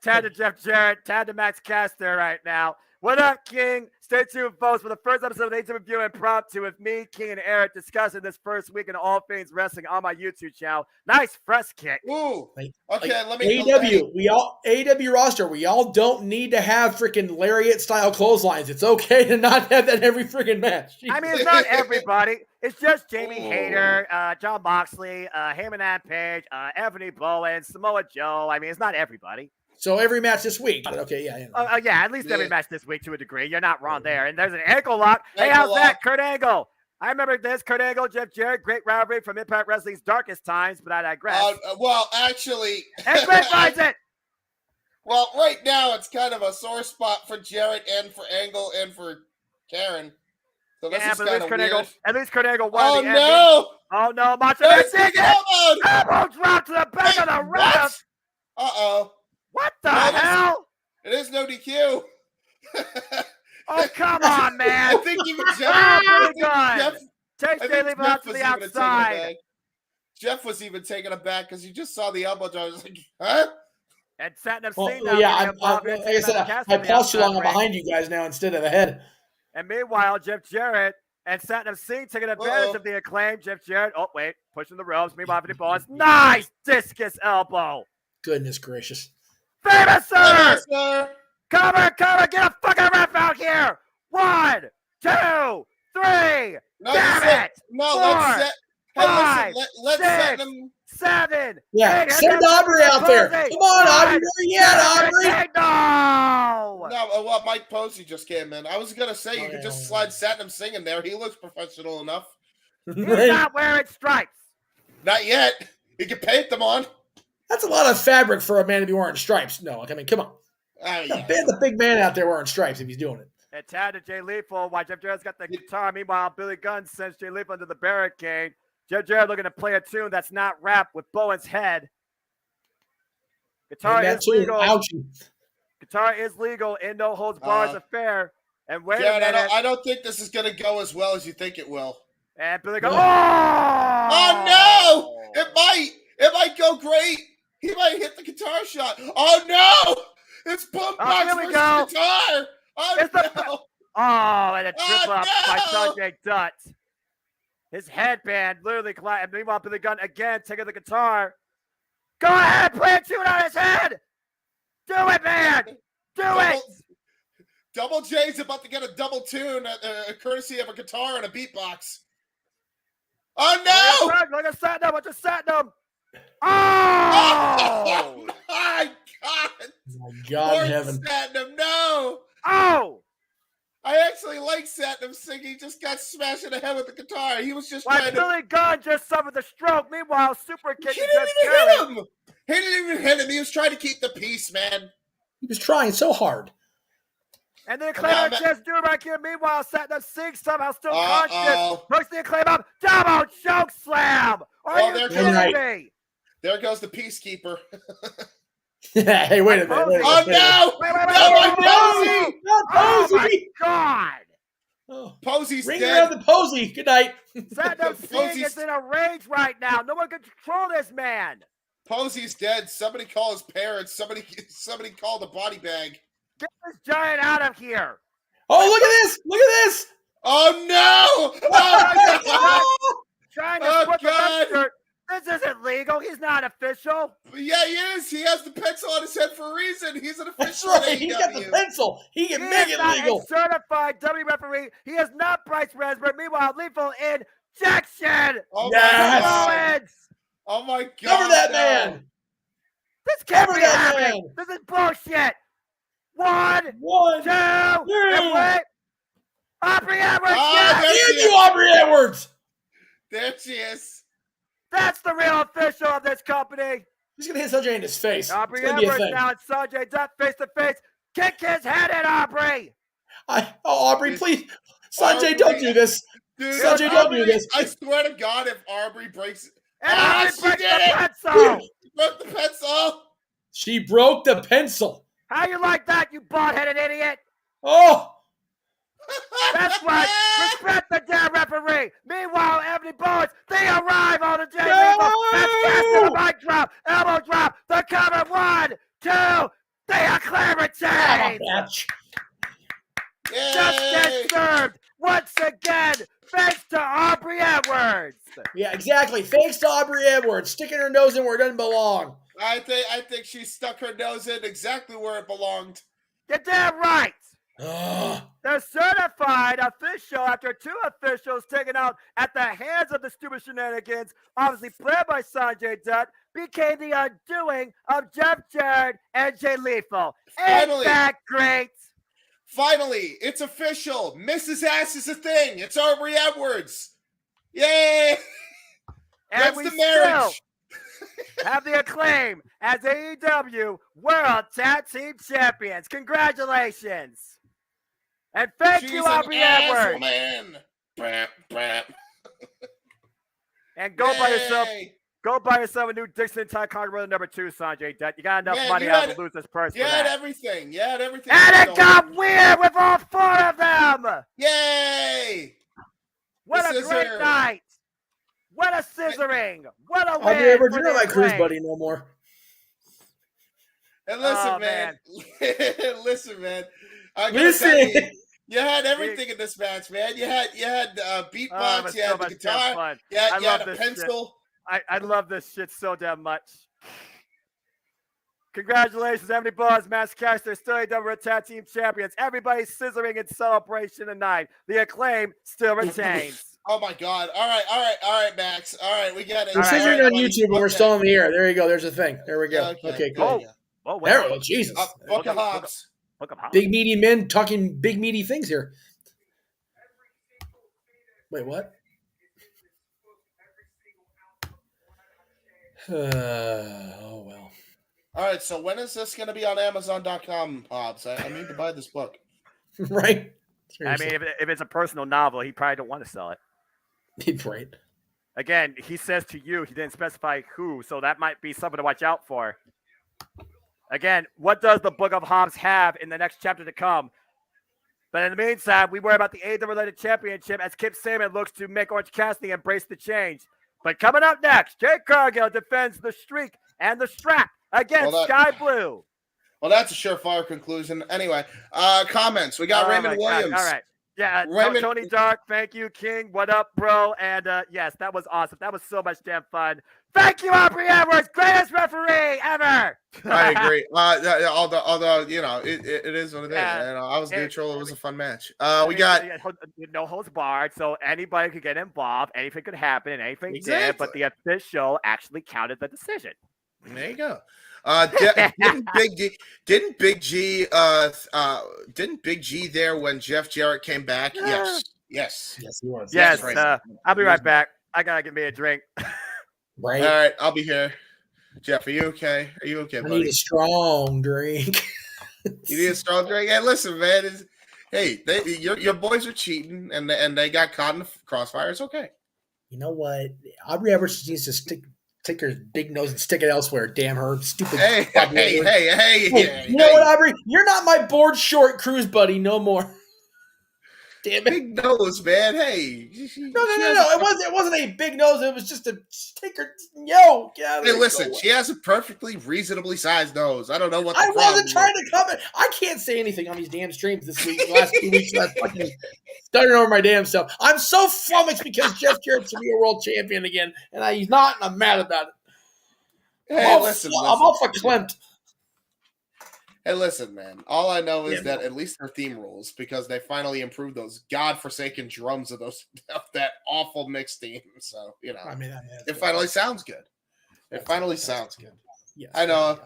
Tad to Jeff Jarrett, Tad to Max Caster right now. What up, King? Stay tuned, folks, for the first episode of the AEW Review Impromptu with me, King, and Eric discussing this first week in all things wrestling on my YouTube channel. Nice fresh kick. Ooh. Okay, let me. AEW roster. We all don't need to have freaking lariat style clotheslines. It's okay to not have that every freaking match. I mean, it's not everybody. It's just Jamie Hayter, John Moxley, Heyman Page, Anthony Bowens, Samoa Joe. I mean, it's not everybody. So every match this week. Okay, yeah. Yeah, at least every match this week to a degree. You're not wrong there. And there's an ankle lock. Hey, how's that? Kurt Angle. I remember this. Kurt Angle, Jeff Jarrett, great rivalry from Impact Wrestling's darkest times, but I digress. Well, actually. And Greg finds it. Well, right now it's kind of a sore spot for Jarrett and for Angle and for Karen. So this is kind of weird. At least Kurt Angle won the no! Oh, no. Macho Man elbow drop to the back of the ref. Uh-oh. What the hell? It is no DQ. Oh, come on, man. I think even Jeff. Take Jay Lethal out to the outside. Jeff was even taken aback because you just saw the elbow drop. I was like, huh? And Satnam Singh. Like I said, I paused too long. I'm behind you guys now instead of ahead. And meanwhile, Jeff Jarrett and Satnam Singh taking advantage of the acclaim. Jeff Jarrett, pushing the ropes. Meanwhile, Anthony Bowens, nice discus elbow. Goodness gracious. Famous, sir! Cover! Get a fucking ref out here! 1, 2, 3! No, damn it! No, 4, 5, let's 6, 7. Yeah, 8, send Aubrey out there. Come on, Aubrey. Where you at, Aubrey? No, Mike Posey just came in. I was gonna say you could just slide Satnam Singh in there. He looks professional enough. He's not wearing stripes. Not yet. He can paint them on. That's a lot of fabric for a man to be wearing stripes. No, I mean, come on. Yeah. Ban the big man out there wearing stripes if he's doing it. And tag to Jay Lethal while Jeff Jarrett's got the guitar. Meanwhile, Billy Gunn sends Jay Lethal into the barricade. Jeff Jarrett looking to play a tune that's not rap with Bowen's head. Guitar is legal. Ouchie. Guitar is legal in No Holds Bars affair. And wait a minute. I don't think this is going to go as well as you think it will. And Billy Gunn. Oh no! It might go great. He might hit the guitar shot. Oh no! It's Boombox versus guitar. Oh no! And a trip up by Sanjay Dutt. His headband literally collapsed. Meanwhile, Billy Gunn again taking the guitar. Go ahead, play a tune on his head. Do it, man. Do it. Double J's about to get a double tune, courtesy of a guitar and a beatbox. Oh no! Like a Satnam. What's a Satnam? Oh my God! Oh my God in heaven! Satnam, no! Oh! I actually like Satnam singing. He just got smashed in the head with the guitar. He was just trying to... Billy Gunn just suffered a stroke. Meanwhile, Super Kick... He didn't even hit him! He didn't even hit him. He was trying to keep the peace, man. He was trying so hard. And the Acclaim just do it right here. Meanwhile, Satnam sings somehow still conscious. Hooks the Acclaim up. Double choke slam! Are you kidding me? There goes the Peacekeeper. Hey, wait a minute. Oh, no! Wait. Oh, my God! Oh. Posy's Ring dead. around the Posy. Good night. Satnam Singh is in a rage right now. No one can control this man. Posy's dead. Somebody call his parents. Somebody call the body bag. Get this giant out of here. Oh, look at this. Look at this. Oh, no. Oh, trying to put the shirt. This isn't legal. He's not official. Yeah, he is. He has the pencil on his head for a reason. He's an official. That's right. He's got the pencil. He can make it legal. He's not a certified W referee. He is not Bryce Resberg. Meanwhile, lethal injection. Oh, yes. Oh, my God. Cover that man. This can't be happening. This is bullshit. One, two, and wait. Aubrey Edwards. Damn you, Aubrey Edwards. There she is. That's the real official of this company. He's going to hit Sanjay in his face. Aubrey Edwards now and Sanjay Dutt face to face. Kick his head in, Aubrey. Aubrey, please. Sanjay, don't do this. Dude, Sanjay, don't do this. I swear to God, if Aubrey breaks... And Aubrey breaks the pencil. She broke the pencil. She broke the pencil. How you like that, you bald-headed idiot? Oh. That's right. Respect the damn referee. Meanwhile, Ebony Bowens, they arrive on the Jay Lethal. That's the mic drop, elbow drop, the cover. 1, 2, they Acclaim retains. Justice served once again, thanks to Aubrey Edwards. Yeah, exactly. Thanks to Aubrey Edwards, sticking her nose in where it doesn't belong. I think she stuck her nose in exactly where it belonged. You're damn right. The certified official, after 2 officials taken out at the hands of the stupid shenanigans, obviously played by Sanjay Dutt, became the undoing of Jeff Jarrett and Jay Lethal. Isn't that great? Finally, it's official. Mrs. Ass is a thing. It's Aubrey Edwards. Yay! And we the marriage. Still have the Acclaim as AEW World Tag Team Champions. Congratulations. And thank you, Aubrey Edwards. Man. Brap, brap. And go buy yourself a new Dixon Tie Conqueror number 2, Sanjay Dutt. You got enough money out to lose this purse. You had everything. You had everything. And it got weird with all 4 of them. Yay! What a great night. What a scissoring. What a win. Aubrey Edwards, you're not my cruise buddy no more. And listen, man. Listen, man. Listen. You had everything in this match, man. You had beatbox, you had the guitar, you had a pencil. I love this shit so damn much. Congratulations, Ebony Buzz, Masscaster, still AEW Tag Team Champions. Everybody's scissoring in celebration tonight. The Acclaim still retains. Oh my God! All right, Max. All right, we got it. We're scissoring on YouTube, but we're still on the air. There you go. There's the thing. There we go. Okay, cool. There we go. Jesus. Book of Hobbs. Big meaty men talking big meaty things here. Wait, what? Oh well. All right, so when is this going to be on Amazon.com, Hobbs? I need to buy this book. Right. Seriously. I mean, if it's a personal novel, he probably don't want to sell it. Right. Again, he says to you, he didn't specify who, so that might be something to watch out for. Again, what does the Book of Hobbs have in the next chapter to come? But in the meantime, we worry about the AEW-related championship as Kip Sabian looks to make Orange Cassidy embrace the change. But coming up next, Jade Cargill defends the streak and the strap against Sky Blue. Well, that's a surefire conclusion. Anyway, comments. We got Raymond Williams. God. All right. Yeah, Tony Dark, thank you, King. What up, bro? And yes, that was awesome. That was so much damn fun. Thank you, Aubrey Edwards, greatest referee ever. I agree. Although you know, it is what it is. And I was neutral. It was a fun match. We got no holds barred, so anybody could get involved. Anything could happen, and anything did. But the official actually counted the decision. There you go. Didn't Big G there when Jeff Jarrett came back? Yes, he was. Yes, right. I'll be right back. I gotta get me a drink. Right. All right, I'll be here. Jeff, are you okay? Buddy? I need a strong drink. You need a strong drink? Hey, listen, man. Your boys are cheating, and they got caught in the crossfire. It's okay. You know what? Aubrey Edwards needs to take her big nose and stick it elsewhere. Damn her stupid. Hey. You know what, Aubrey? You're not my board short cruise buddy no more. Damn it. Big nose, man. Hey. No. It wasn't a big nose. It was just a take her. Yo. Hey, listen. She has a perfectly reasonably sized nose. I don't know what. I wasn't trying to comment. I can't say anything on these damn streams this week. The last 2 weeks, I fucking starting over my damn self. I'm so flummoxed because Jeff Jarrett should be a world champion again, and he's not, and I'm mad about it. Hey, listen. I'm all for Klimt. Hey, listen, man. All I know is that at least their theme rules, because they finally improved those godforsaken drums of that awful mixed theme. So, you know, I mean, it finally sounds good. It finally sounds good. Yes, I know.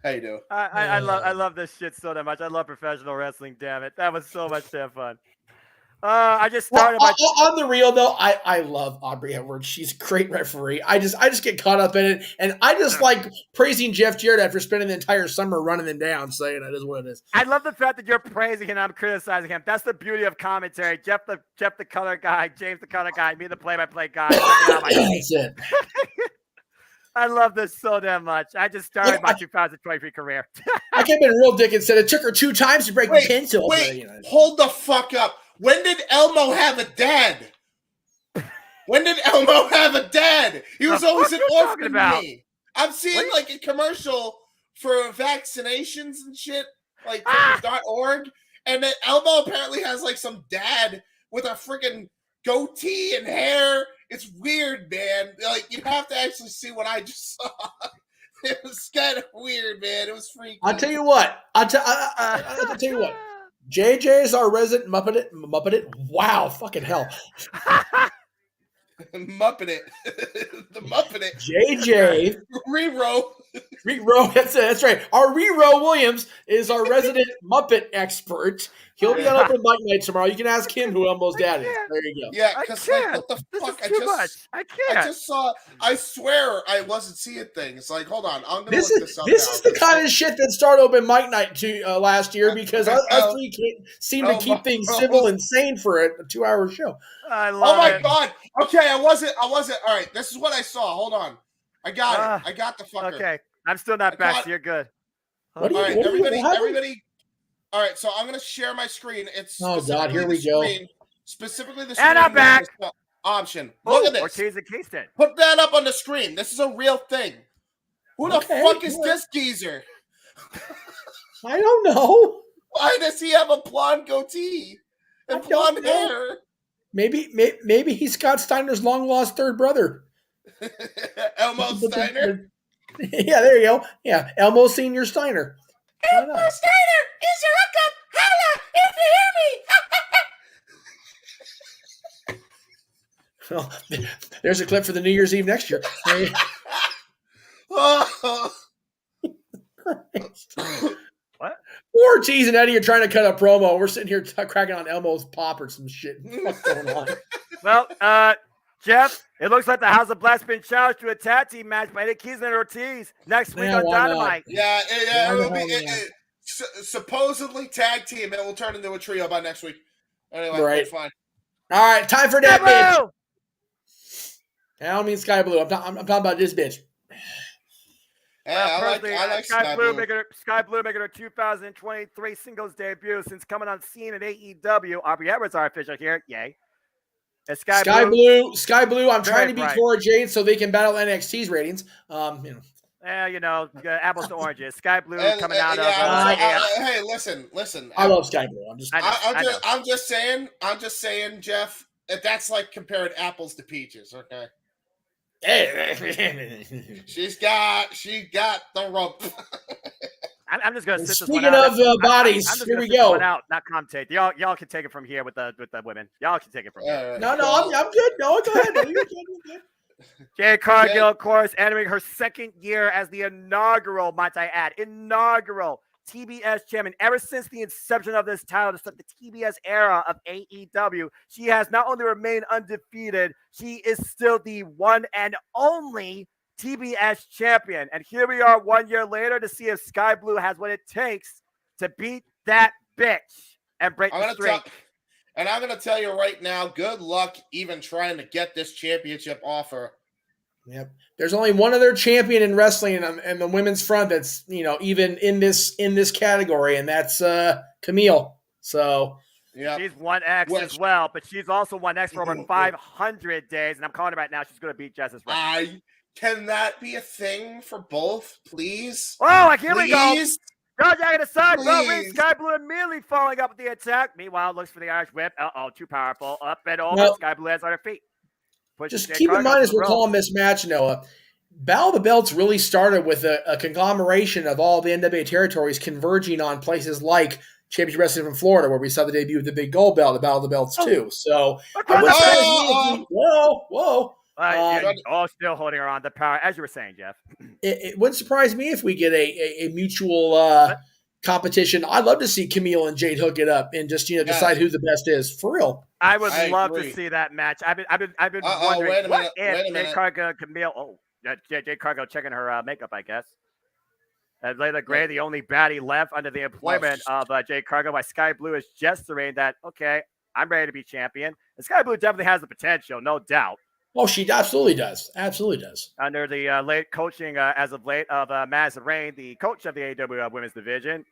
How you do? I love this shit so damn much. I love professional wrestling. Damn it, that was so much damn fun. I just started on the real though. I love Aubrey Edwards. She's a great referee. I just get caught up in it, and I just like praising Jeff Jarrett after spending the entire summer running him down, saying it is what it is. I love the fact that you're praising him. I'm criticizing him. That's the beauty of commentary. Jeff the color guy, James the color guy, me the play-by-play guy. That's it. I love this so damn much. I just started my 2023 career. I kept being a real dick and said it took her 2 times to break the pencil. Hold the fuck up. When did Elmo have a dad? He was always an orphan to me. I'm seeing like a commercial for vaccinations and shit, like .org, and then Elmo apparently has like some dad with a freaking goatee and hair. It's weird, man. Like, you have to actually see what I just saw. It was kind of weird, man. It was freaky. I'll tell you what. I'll tell you what. JJ is our resident Muppet. Wow, fucking hell. Muppet. The Muppet. JJ. Rero. That's right. Our Rero Williams is our resident Muppet expert. He'll be on Open Mic Night tomorrow. You can ask him who Elmo's dad is. There you go. Yeah, because like, what the fuck? I can't. I just saw. I swear I wasn't seeing things. Like, hold on. I'm gonna look this up. This is the kind of shit that started Open Mic Night last year because us three seemed to keep things civil and sane for a 2-hour show. I love my God. Okay, I wasn't. All right, this is what I saw. Hold on. I got it. I got the fucker. Okay, I'm still not back, so you're good. All right, everybody. All right, so I'm going to share my screen. It's God, here we go. Specifically the screen. And I'm back. Option. Look at this. Ortiz and Kingston. Put that up on the screen. This is a real thing. Who the fuck is this geezer? I don't know. Why does he have a blonde goatee and blonde hair? Maybe he's Scott Steiner's long-lost third brother. Elmo Steiner? Yeah, there you go. Yeah, Elmo Senior Steiner. Elmo Steiner is your hookup. Holla if you hear me. Well, there's a clip for the New Year's Eve next year. What? Ortiz and Eddie are trying to cut a promo. We're sitting here cracking on Elmo's pop or some shit. What's going on? Well, Jeff, it looks like the House of Black's been challenged to a tag team match by Eddie Kingston and Ortiz next week on Dynamite. Yeah, it will be supposedly tag team, and it will turn into a trio by next week. Anyway, right. Fine. All right, time for that bitch. I don't mean Sky Blue. I'm talking about this bitch. I like Sky Blue. Sky Blue making her 2023 singles debut since coming on scene at AEW. Aubrey Edwards, our official here. Yay. And Sky Blue. I'm trying to beat Cora Jade so they can battle NXT's ratings. Apples to oranges. Sky Blue coming out of. Hey, listen. I love Sky Blue. I'm just saying, Jeff. That's like comparing apples to peaches. Okay. She got the rump. I'm just gonna sit this one out. Speaking of bodies, I'm just here we go. One out, not commentate. Y'all can take it from here with the women. Y'all can take it from here. No, I'm good. No, go ahead. No, you're good. Jade Cargill, of course, entering her second year as the inaugural, might I add, TBS champion. Ever since the inception of this title, the TBS era of AEW, she has not only remained undefeated, she is still the one and only TBS champion. And here we are 1 year later to see if Sky Blue has what it takes to beat that bitch and break the streak. And I'm going to tell you right now, good luck even trying to get this championship offer. Yep. There's only one other champion in wrestling and the women's front that's, even in this category, and that's Camille. So, yeah. She's 1X as well, but she's also 1X for over 500 days, and I'm calling it right now. She's going to beat Jess's record. Can that be a thing for both, please? Oh, here we go. Jack at the side, bell ring, Sky Blue immediately following up with the attack. Meanwhile, looks for the Irish whip. Too powerful. Up and over. Well, Sky Blue has on her feet. Just keep in mind as we're calling this match, Noah, Battle of the Belts really started with a conglomeration of all the NWA territories converging on places like Championship Wrestling from Florida, where we saw the debut of the Big Gold Belt, the Battle of the Belts too. So, whoa. Still holding her on the power, as you were saying, Jeff. It wouldn't surprise me if we get a mutual competition. I'd love to see Camille and Jade hook it up and just decide who the best is for real. I would love to see that match. I've been wondering what if Jade Cargill and Camille. Jade Cargill checking her makeup, I guess. Layla Gray, the only baddie left under the employment of Jade Cargill by Sky Blue, is gesturing that I'm ready to be champion. And Sky Blue definitely has the potential, no doubt. Oh, she absolutely does. Absolutely does. Under the late coaching, as of late, of Maz Rain, the coach of the AEW Women's Division,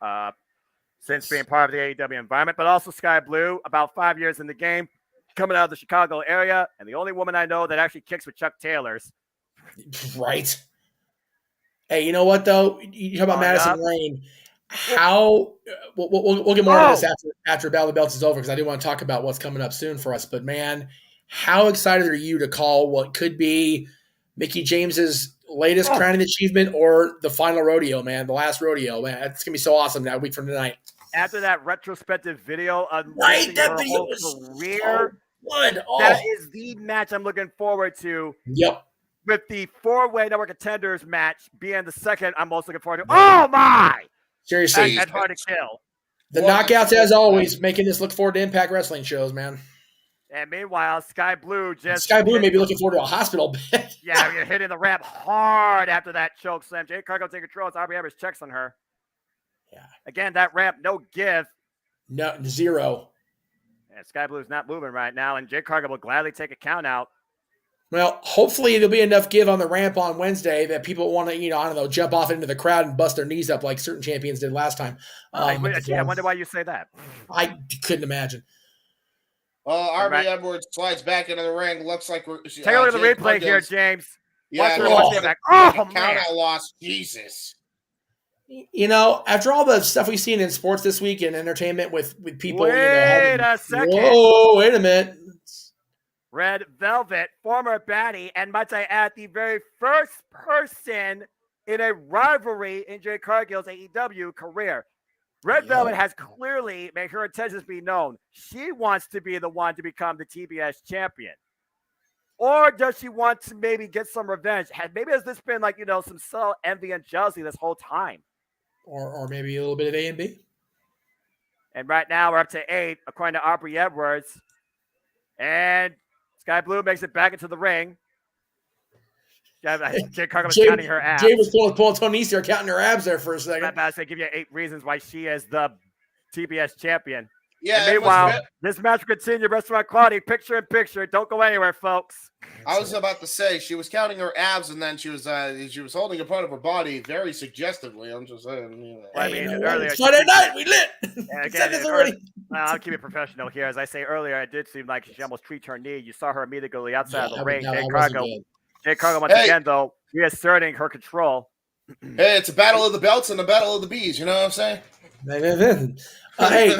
since being part of the AEW environment, but also Sky Blue, about 5 years in the game, coming out of the Chicago area, and the only woman I know that actually kicks with Chuck Taylor's. Right. Hey, you know what, though? You talk about Madison Rain. How we'll get more of this after Battle of the Belts is over, because I do want to talk about what's coming up soon for us, but man, how excited are you to call what could be Mickie James's latest crowning achievement or the final rodeo, man? The last rodeo, man. It's going to be so awesome that week from tonight. After that retrospective video of that video was career, so good. That is the match I'm looking forward to. Yep. With the four-way network contenders match being the second, I'm most looking forward to. Oh, my! Seriously. That's hard to kill. The knockouts, as always, making us look forward to Impact Wrestling shows, man. And meanwhile, Sky Blue may be looking forward to a hospital bed. Yeah, we're hitting the ramp hard after that choke slam. Jade Cargill taking control as Aubrey Edwards checks on her. Yeah. Again, that ramp, no give. No, zero. And Sky Blue's not moving right now, and Jade Cargill will gladly take a count out. Well, hopefully there'll be enough give on the ramp on Wednesday that people want to, jump off into the crowd and bust their knees up like certain champions did last time. I wonder why you say that. I couldn't imagine. Aubrey Edwards slides back into the ring. Looks like we're take a look at the replay here, James. Yeah, man. Count out loss. Jesus. After all the stuff we've seen in sports this week and entertainment with people. Wait a second. Whoa, wait a minute. Red Velvet, former baddie, and might I add, the very first person in a rivalry in Jade Cargill's AEW career. Red Velvet has clearly made her intentions be known. She wants to be the one to become the TBS champion. Or does she want to maybe get some revenge? Maybe has this been some subtle envy and jealousy this whole time? Or maybe a little bit of A and B? And right now we're up to 8, according to Aubrey Edwards. And Sky Blue makes it back into the ring. Jade Cargill was counting her abs. Jade was pulling Tony Easter, counting her abs there for a second. I'm about to say, give you 8 reasons why she is the TBS champion. Yeah. And meanwhile, this match will continue. Restaurant Claudia, picture in picture. Don't go anywhere, folks. I was about to say she was counting her abs, and then she was holding a part of her body very suggestively. I'm just saying. You know. Well, I mean, earlier it's Friday night. We lit. Again, I'll keep it professional here. As I say earlier, it did seem like she almost tweaked her knee. You saw her immediately outside of the ring. Jade Cargill once again, though, reasserting her control. Hey, it's a battle of the belts and a battle of the bees. You know what I'm saying? Hey,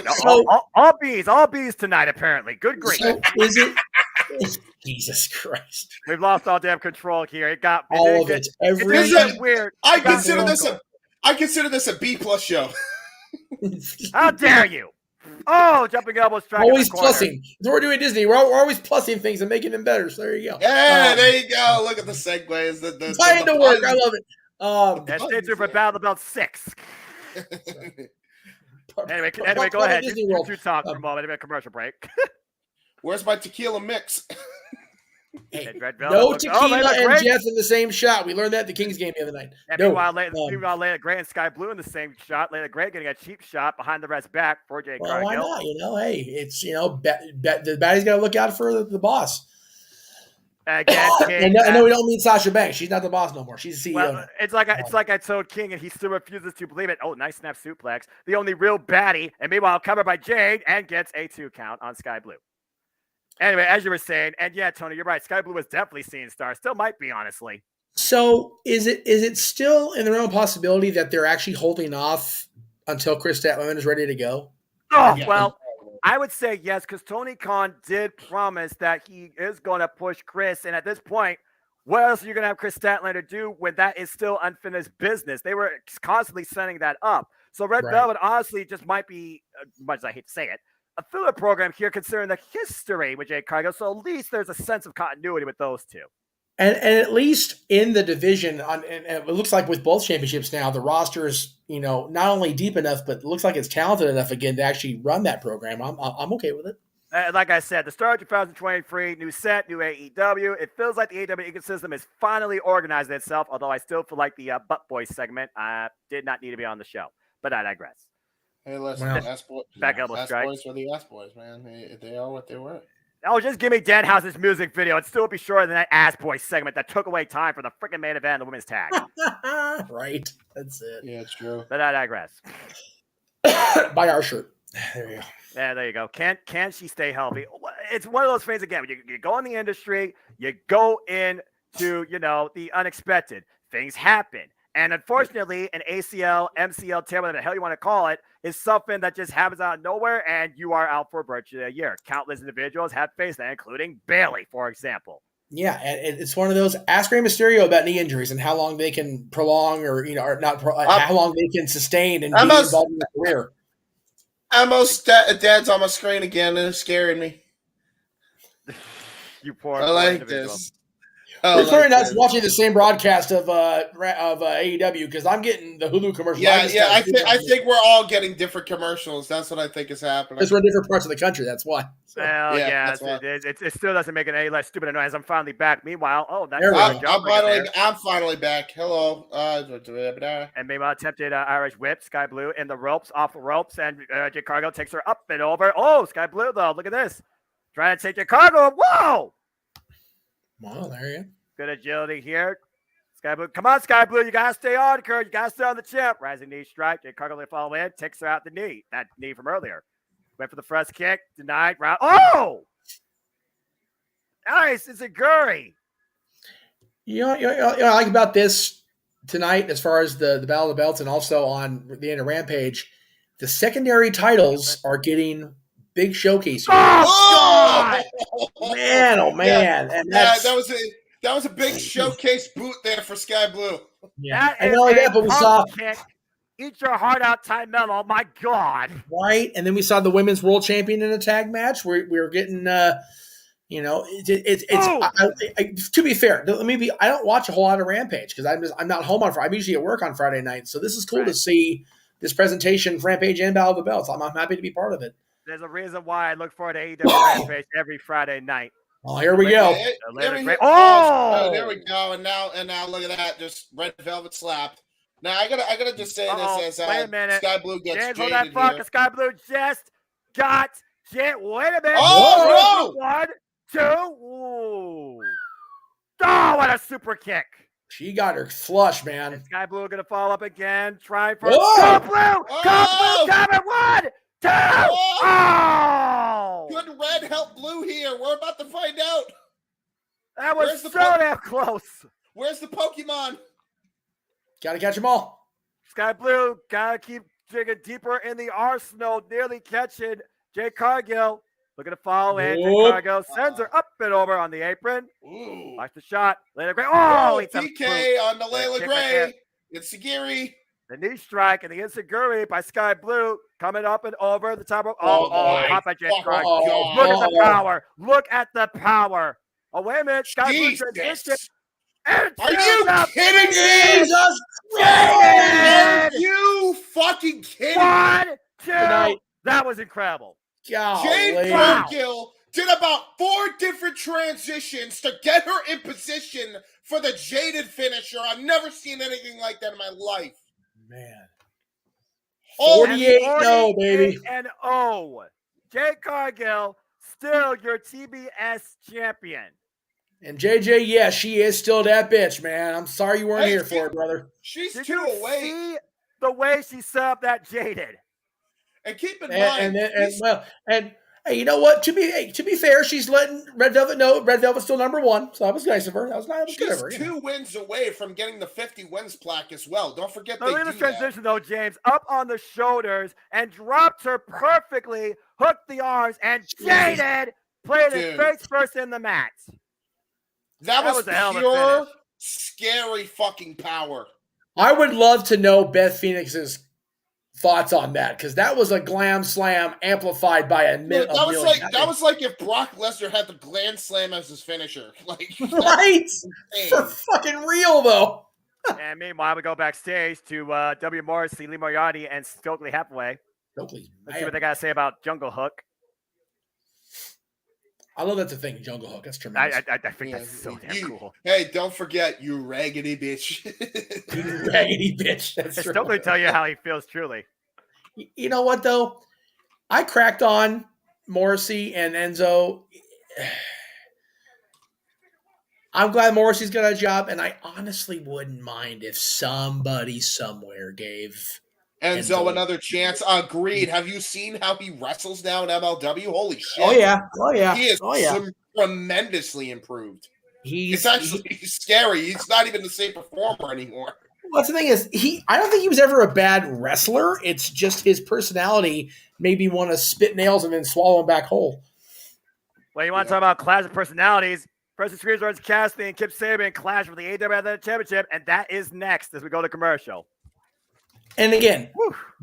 all bees tonight, apparently. Good grief. So is it? Jesus Christ. We've lost all damn control here. It got all of it. Weird. I consider this a B+ show. How dare you? Oh, jumping elbow strike. Always plussing. That's what we're doing at Disney. We're always plussing things and making them better. So there you go. Yeah, there you go. Look at the segues. The trying to work. I love it. Stay tuned for Battle of the Belt 6. Anyway, go ahead. You two talk for a moment. Maybe a commercial break. Where's my tequila mix? Hey, no tequila and Jeff in the same shot. We learned that at the Kings game the other night. And meanwhile, Layla Gray and Sky Blue in the same shot. Layla Gray getting a cheap shot behind the ref's back for Jade Cargill. Why not? Hey, it's the baddie's got to look out for the boss. Again, King, I know we don't mean Sasha Banks. She's not the boss no more. She's the CEO. Well, it's like I told King, and he still refuses to believe it. Oh, nice snap suplex. The only real baddie, and meanwhile covered by Jade, and gets a 2 count on Sky Blue. Anyway, as you were saying, and yeah, Tony, you're right. Sky Blue was definitely seeing stars. Still might be, honestly. So is it still in the realm of possibility that they're actually holding off until Chris Statlander is ready to go? Oh, yeah. Well, I would say yes, because Tony Khan did promise that he is going to push Chris. And at this point, what else are you going to have Chris Statlander do when that is still unfinished business? They were constantly setting that up. So Red Velvet honestly just might be, as much as I hate to say it, a filler program here considering the history with Jade Cargill. So at least there's a sense of continuity with those two. And at least in the division, and it looks like with both championships now, the roster is, not only deep enough, but it looks like it's talented enough again to actually run that program. I'm okay with it. Like I said, the start of 2023, new set, new AEW. It feels like the AEW ecosystem is finally organizing itself, although I still feel like the Butt Boys segment did not need to be on the show. But I digress. Hey, listen, back elbow strike. Boys were the ass boys, man. They are what they were. Oh, just give me Danhouse's music video. It'd still be shorter than that Ass Boy segment that took away time for the freaking main event of the women's tag. Right. That's it. Yeah, it's true. But I digress. Buy our shirt. There you go. Yeah, there you go. Can she stay healthy? It's one of those things, again, you go in the industry, you go into, the unexpected. Things happen. And unfortunately, an ACL, MCL tear, whatever the hell you want to call it, is something that just happens out of nowhere, and you are out for virtually a year. Countless individuals have faced that, including Bayley, for example. Yeah, and it's one of those. Ask Rey Mysterio about knee injuries and how long they can prolong, or how long they can sustain and be involved in their career. Dad's on my screen again, and it's scaring me. You poor. I like this. We're clearly not watching the same broadcast of AEW because I'm getting the Hulu commercials. I think we're all getting different commercials. That's what I think is happening. Because we're in different parts of the country. That's why. So, well, it still doesn't make it any less stupid noise. I'm finally back. Meanwhile, I'm finally back. Hello. And meanwhile, attempted Irish whip. Sky Blue in the ropes, off the ropes, and Jade Cargill takes her up and over. Oh, Sky Blue though. Look at this. Trying to take Jade Cargill. Whoa. Wow, there you go. Good agility here. Sky Blue. Come on, Sky Blue. You got to stay on, Kurt. You got to stay on the chip. Rising knee strike. Jade Cargill follow in. Takes her out the knee. That knee from earlier. Went for the first kick. Denied. Round. Oh! Nice. It's a Guri. You know, I like about this tonight as far as the Battle of the Belts and also on the end of Rampage, the secondary titles are getting big showcase. Oh, man, oh man. And that was a big showcase boot there for Sky Blue. Yeah, I know that, but we saw kick. Eat your heart out, Ty Mello. My God. Right. And then we saw the women's world champion in a tag match. We were getting to be fair, I don't watch a whole lot of Rampage because I'm not home on Friday. I'm usually at work on Friday night. So this is cool to see this presentation for Rampage and Battle of the Belts. I'm happy to be part of it. There's a reason why I look forward to AEW Rampage every Friday night. Oh, here we go. There we go. And now look at that. Just Red Velvet slapped. Now I gotta just say this as wait a minute. Sky Blue gets hold that fuck. Sky Blue just got Jet. Wait a minute. Oh, no. 1, 2. Ooh. Oh, what a super kick. She got her flush, man. And Sky Blue going to follow up again. Trying for Whoa! Go Blue. Go Blue coming. 1, 2. Oh! Good red help blue here. We're about to find out. That was so damn close. Where's the Pokemon? Got to catch them all. Sky Blue got to keep digging deeper in the arsenal. Nearly catching Jay Cargill. Looking to follow in. Jay Cargill sends her up and over on the apron. Ooh. Watch the shot. Layla Gray. Oh, PK on the Layla Gray. It's Sagiri. The knee strike and the Inseguri by Sky Blue coming up and over the top rope. Papa Jet strike. Look at the power. Look at the power. Oh, wait a minute. Sky Blue transition. Are you kidding me? Jesus Are you fucking kidding me? 1, 2. That was incredible. Jade Cargill did about 4 different transitions to get her in position for the jaded finisher. I've never seen anything like that in my life. Man. 48-0, baby. And Jade Cargill, still your TBS champion. And JJ, yeah, she is still that bitch, man. I'm sorry you weren't here for it, brother. She's Did 2 you away. See the way she set up that Jaded. And keep in mind, and hey, you know what? To be fair, she's letting Red Velvet know Red Velvet's still number 1. So that was nice of her. That was good of her. She's 2 wins away from getting the 50 wins plaque as well. Don't forget Look at this transition though, James. Up on the shoulders and dropped her perfectly, hooked the arms, and Jaded played it face first in the mat. That was a hell of a pure, scary fucking power. I would love to know Beth Phoenix's thoughts on that, because that was a glam slam amplified by a minute. That was like if Brock Lesnar had the glam slam as his finisher. Like, right? For fucking real though. And meanwhile, we go backstage to W. Morrissey, Lee Moriarty, and Stokely Hathaway. Let's see what they got to say about Jungle Hook. I love that's a thing, Jungle Hook. That's tremendous. I think that's so damn cool. Hey, don't forget, you raggedy bitch. You raggedy bitch. That's true. Stokely tell you how he feels truly. You know what, though? I cracked on Morrissey and Enzo. I'm glad Morrissey's got a job, and I honestly wouldn't mind if somebody somewhere gave Enzo another chance. Agreed. Have you seen how he wrestles now in MLW? Holy shit. Oh, yeah. He is tremendously improved. It's actually scary. He's not even the same performer anymore. Well, the thing is, I don't think he was ever a bad wrestler. It's just his personality made me want to spit nails and then swallow him back whole. Well, you want to talk about clash of personalities? Preston Screams Orange Cassidy and Kip Sabian clash for the AEW Athletic Championship, and that is next as we go to commercial. And again,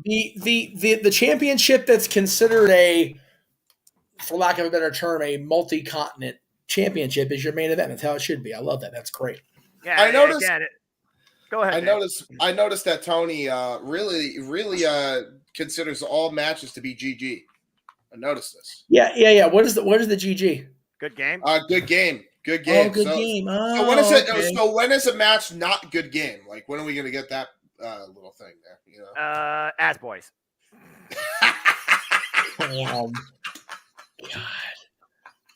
the championship that's considered for lack of a better term, a multi-continent championship is your main event. That's how it should be. I love that. That's great. Yeah, I noticed. Go ahead. I noticed that Tony really considers all matches to be GG. I noticed this. Yeah. What is the GG? Good game. Good game. Good Oh, game. good game. So when is it? Okay. So when is a match not good game? Like when are we gonna get that little thing there? You know. Ass boys. God.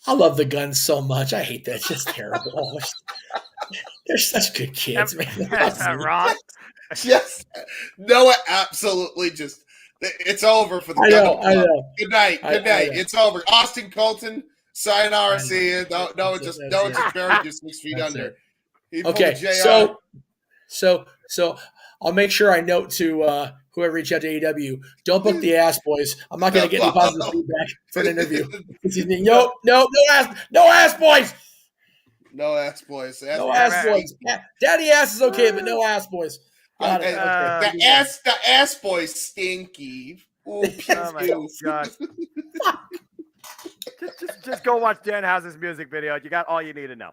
I love the Guns so much. I hate that. It's just terrible. They're such good kids, man. That's not wrong. Yes. Noah absolutely just. It's over for the. I know. Good night. It's over. Austin Colton. Sayonara, see you. No, just buried you 6 feet under. Okay, so I'll make sure I note to whoever reached out to AEW, don't book the ass boys. I'm not going to get any positive feedback for an interview. No ass boys. No ass boys. No ass boys. Daddy ass is okay, but no ass boys. The ass boys stinky. Ooh, oh my God. Just go watch Danhausen's music video. You got all you need to know.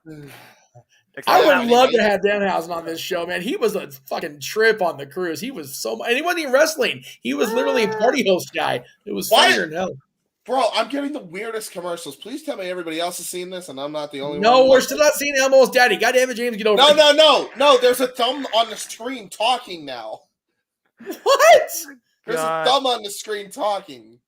I would love to have Danhausen on this show, man. He was a fucking trip on the cruise. He was and he wasn't even wrestling. He was literally a party host guy. It was funnier than hell. Bro, I'm getting the weirdest commercials. Please tell me everybody else has seen this and I'm not the only one. No, we're still not seeing Elmo's daddy. God damn it, James, get over it. No. There's a thumb on the screen talking now. What? There's a thumb on the screen talking.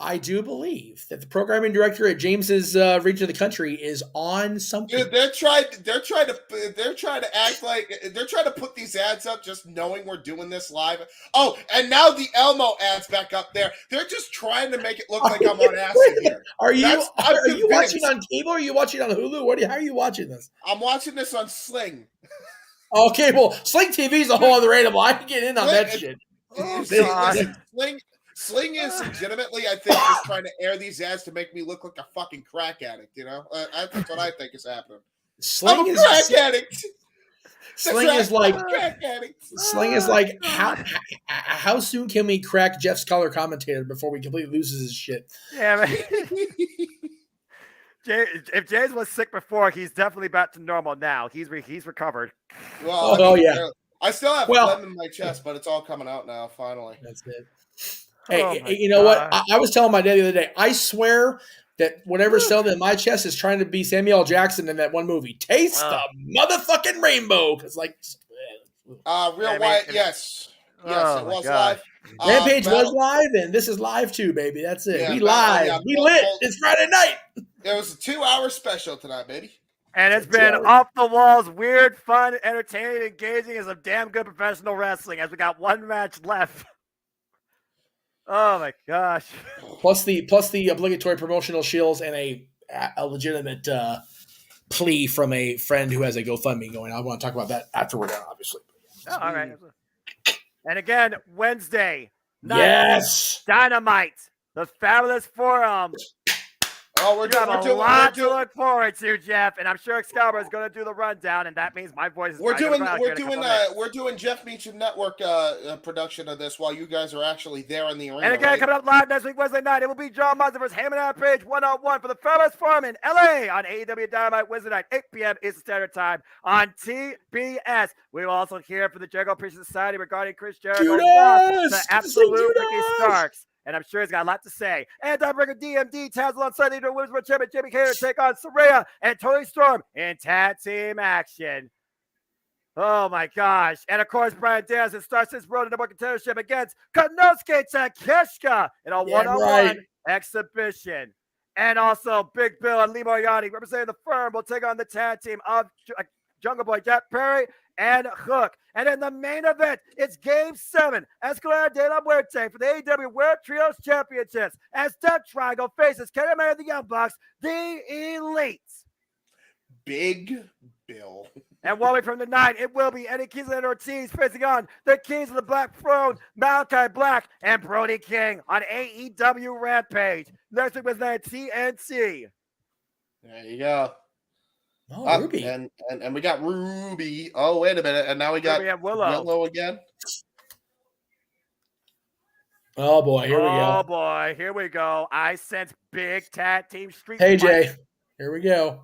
I do believe that the programming director at James's region of the country is on something. Dude, they're trying to act like they're trying to put these ads up just knowing we're doing this live. Oh, and now the Elmo ads back up there. They're just trying to make it look like I'm on acid here. Are you watching on cable? Or are you watching on Hulu? How are you watching this? I'm watching this on Sling. Okay, well, Sling TV is a whole other animal. I can get in on that shit. Sling is legitimately, I think, just trying to air these ads to make me look like a fucking crack addict. You know, that's what I think is happening. I'm a crack addict. Sling is like how soon can we crack Jeff's color commentator before we completely loses his shit? Yeah, man. If James was sick before, he's definitely back to normal now. He's recovered. Well, yeah. I still have phlegm in my chest, but it's all coming out now. Finally, that's it. Hey, you know what? I was telling my dad the other day, I swear that whatever's selling in my chest is trying to be Samuel L. Jackson in that one movie. Taste the motherfucking rainbow. Because, yes. Yes, it was live. Rampage was live, and this is live too, baby. That's it. Yeah, we live. We lit. It's Friday night. It was a 2-hour special tonight, baby. And it's been off the walls, weird, fun, entertaining, engaging, and some damn good professional wrestling as we got one match left. Oh my gosh! Plus the obligatory promotional shills and a legitimate plea from a friend who has a GoFundMe going. I want to talk about that after we're done, obviously. Oh, all right. And again, Wednesday night, yes, Dynamite, the Fabulous Forum. Oh, we're doing a lot to look forward to, Jeff, and I'm sure Excalibur is going to do the rundown, and that means my voice is. We're doing Jeff Meacham Network production of this while you guys are actually there in the arena. And again, coming up live next week, Wednesday night, it will be John Multiverse, Rampage 1-on-1 for the Fabulous Forum in LA on AEW Dynamite Wednesday night, 8 p.m. Eastern Standard Time on TBS. We will also hear from the Jericho Appreciation Society regarding Chris Jericho, the absolute Ricky Starks. And I'm sure he's got a lot to say. And Tiebreaker DMD tags alongside the Women's World Champion Jimmy Hayter take on Saraya and Toni Storm in tag team action. Oh my gosh. And of course, Bryan Danielson starts his road to number one contendership against Konosuke Takeshita in a one-on-one exhibition. And also, Big Bill and Lee Moriarty representing the firm will take on the tag team of Jungle Boy Jack Perry and Hook. And in the main event, it's Game 7, Escalera de la Muerte for the AEW World Trios Championships as Death Triangle faces Kenny Omega and the Young Bucks, the Elite. Big Bill. And one week from tonight, it will be Eddie Kingston and Ortiz facing on the Kings of the Black Throne, Malachi Black and Brody King on AEW Rampage. Next week was that TNT. There you go. Oh, Ruby. And we got Ruby. Oh, wait a minute. And now we got Willow again. Oh, boy. Here we go. Oh, boy. Here we go. I sense big tag team street. Hey, Jay. Here we go.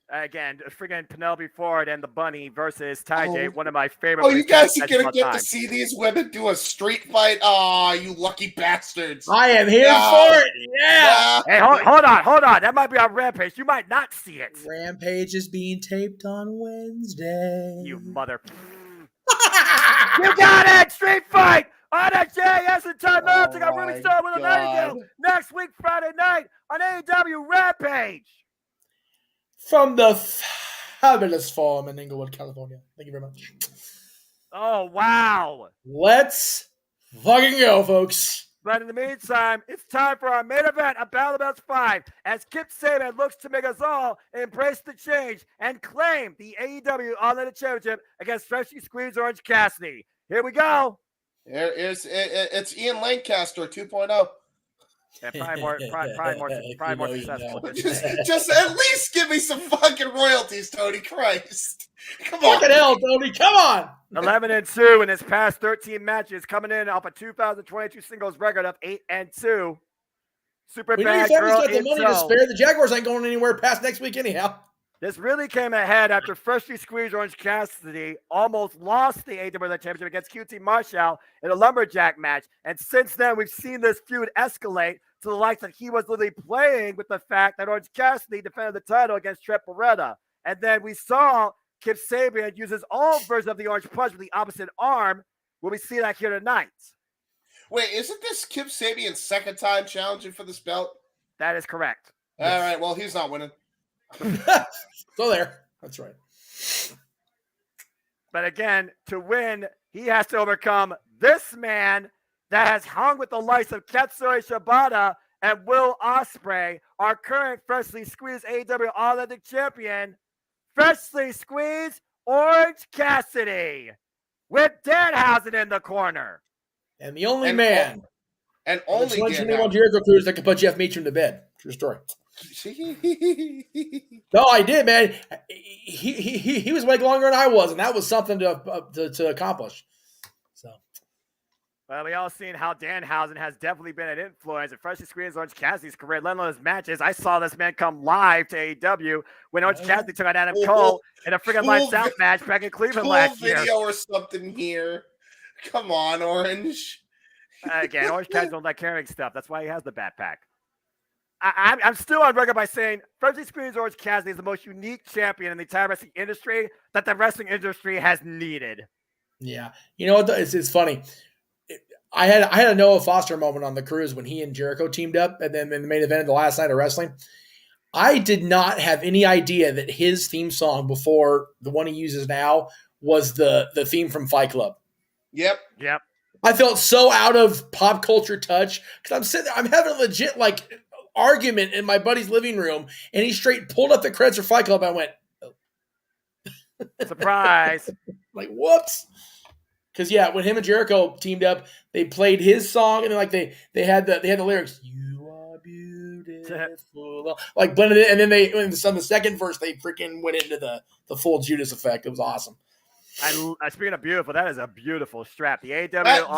Again, friggin' Penelope Ford and the Bunny versus Ty J, one of my favorite. Oh, you guys are going to get to see these women do a street fight? Oh, you lucky bastards. I am here for it. Yeah. Hey, hold on. That might be on Rampage. You might not see it. Rampage is being taped on Wednesday. You mother. You got it. Street fight. On a JS and time out. Take out Ruby Star with a Nightingale next week, Friday night on AEW Rampage. From the Fabulous Forum in Inglewood, California. Thank you very much. Oh, wow. Let's fucking go, folks. But in the meantime, it's time for our main event of Battle of the Belts 5 as Kip Saban looks to make us all embrace the change and claim the AEW All-Atlantic Championship against freshly squeezed Orange Cassidy. Here we go. It's Ian Lancaster 2.0. Yeah, probably more successful. Just at least give me some fucking royalties, Tony. Christ. Come on. Fucking hell, Tony. Come on. 11-2 in his past 13 matches, coming in off a 2022 singles record of 8-2. Super bad girl. Got the money to spare. The Jaguars ain't going anywhere past next week anyhow. This really came ahead after freshly squeezed Orange Cassidy almost lost the AEW Championship against QT Marshall in a lumberjack match. And since then, we've seen this feud escalate to the likes that he was literally playing with the fact that Orange Cassidy defended the title against Trent Beretta. And then we saw Kip Sabian use his own version of the Orange Punch with the opposite arm. Will we see that here tonight? Wait, isn't this Kip Sabian's second time challenging for this belt? That is correct. All right, well, he's not winning. Go there. That's right. But again, to win, he has to overcome this man that has hung with the likes of Katsuyori Shibata and Will Ospreay, our current freshly squeezed AEW All-Atlantic champion, freshly squeezed Orange Cassidy, with Danhausen in the corner. And the only man. And only Dan Jericho Cruise that could put Jeff Meacham to bed. True story. No, I did, man. He was way longer than I was, and that was something to accomplish. So, well, we all seen how Danhausen has definitely been an influence in freshly squeezed Orange Cassidy's career, let alone his matches. I saw this man come live to AEW when Orange Cassidy took on Adam Cole in a friggin' lights out match back in Cleveland last year. Video or something here. Come on, Orange. Again, Orange Cassidy don't like carrying stuff. That's why he has the backpack. I'm still on record by saying freshly squeezed Orange Cassidy is the most unique champion in the entire wrestling industry that the wrestling industry has needed. Yeah. You know what? It's funny. I had a Noah Foster moment on the cruise when he and Jericho teamed up, and then in the main event of the last night of wrestling. I did not have any idea that his theme song before the one he uses now was the theme from Fight Club. Yep. I felt so out of pop culture touch because I'm having a legit argument in my buddy's living room, and he straight pulled up the credits for Fight Club. I went, oh. Surprise! Whoops. Because when him and Jericho teamed up, they played his song, and then they had the lyrics. You are beautiful, blended it, and then on the second verse they freaking went into the full Judas effect. It was awesome. Speaking of beautiful, that is a beautiful strap. The AEW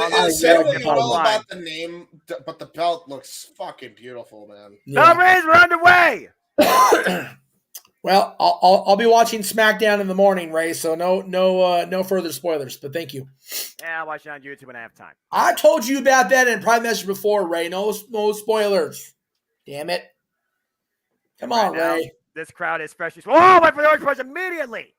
all about the name, but the belt looks fucking beautiful, man. Yeah. The Rays were underway. Well, I'll be watching SmackDown in the morning, Ray. So no further spoilers. But thank you. Yeah, I'll watch it on YouTube when I have time. I told you about that in private message before, Ray. No spoilers. Damn it! Come on, Ray. This crowd is freshly. Oh, went for the orange punch immediately.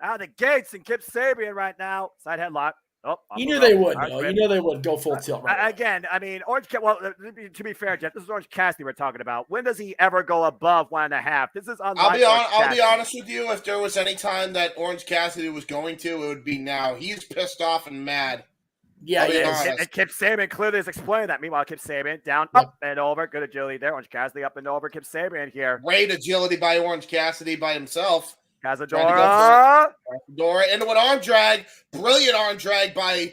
Out of the gates, and Kip Sabian right now. Side headlock. Oh, you knew they would. You know they would go full tilt. Right again, I mean, Well, to be fair, Jeff, this is Orange Cassidy we're talking about. When does he ever go above 1.5? This is unlike. I'll be honest with you. If there was any time that Orange Cassidy was going to, it would be now. He's pissed off and mad. Yeah, and Kip Sabian clearly has explained that. Meanwhile, Kip Sabian down, up and over. Good agility there. Orange Cassidy up and over. Kip Sabian here. Great agility by Orange Cassidy by himself. Cazadora into an arm drag. Brilliant arm drag by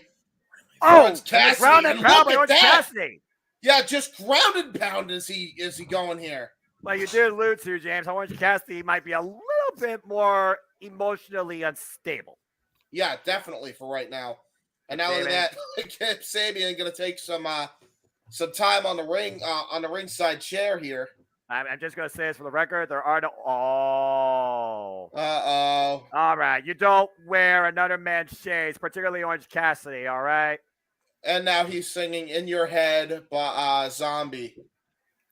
Orange Cassidy. Ground and pound by Orange Cassidy. Yeah, just ground and pound is he going here. Well, you did allude to, James, how Orange Cassidy might be a little bit more emotionally unstable. Yeah, definitely for right now. And not only that, Kip Sabian going to take some time on the ringside chair here. I'm just going to say this for the record. There are no... Oh. Uh-oh. All right. You don't wear another man's shades, particularly Orange Cassidy, all right? And now he's singing In Your Head by Zombie.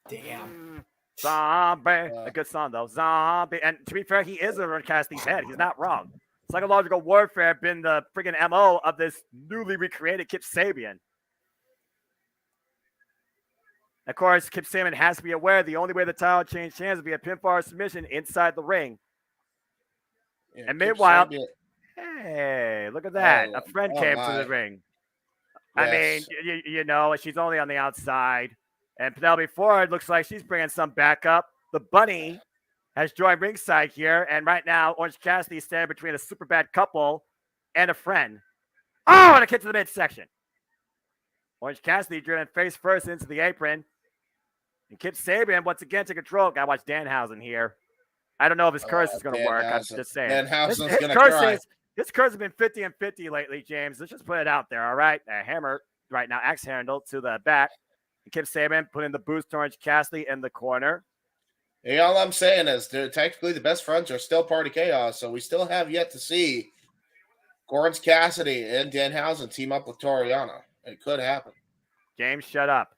Damn. Zombie. A good song, though. Zombie. And to be fair, he is in Orange Cassidy's head. He's not wrong. Psychological warfare been the friggin' MO of this newly recreated Kip Sabian. Of course, Kip Sabian has to be aware the only way the title changed hands would be a pinfall or submission inside the ring. Yeah, and meanwhile, hey, look at that. A friend came to the ring. Yes. I mean, you know, she's only on the outside. And Penelope Ford looks like she's bringing some backup. The bunny has joined ringside here. And right now, Orange Cassidy is standing between a super bad couple and a friend. Oh, and a kick to the midsection. Orange Cassidy driven face first into the apron. And Kip Sabian, once again, to control. Gotta watch Danhausen here. I don't know if his curse is going to work. I'm just saying. Danhausen's going to cry. His curse has been 50 and 50 lately, James. Let's just put it out there, all right? A hammer right now, axe handle to the back. And Kip Sabian putting the boost to Orange Cassidy in the corner. Hey, all I'm saying is, technically the best friends are still part of Chaos, so we still have yet to see Orange Cassidy and Danhausen team up with Toriano. It could happen. James, shut up.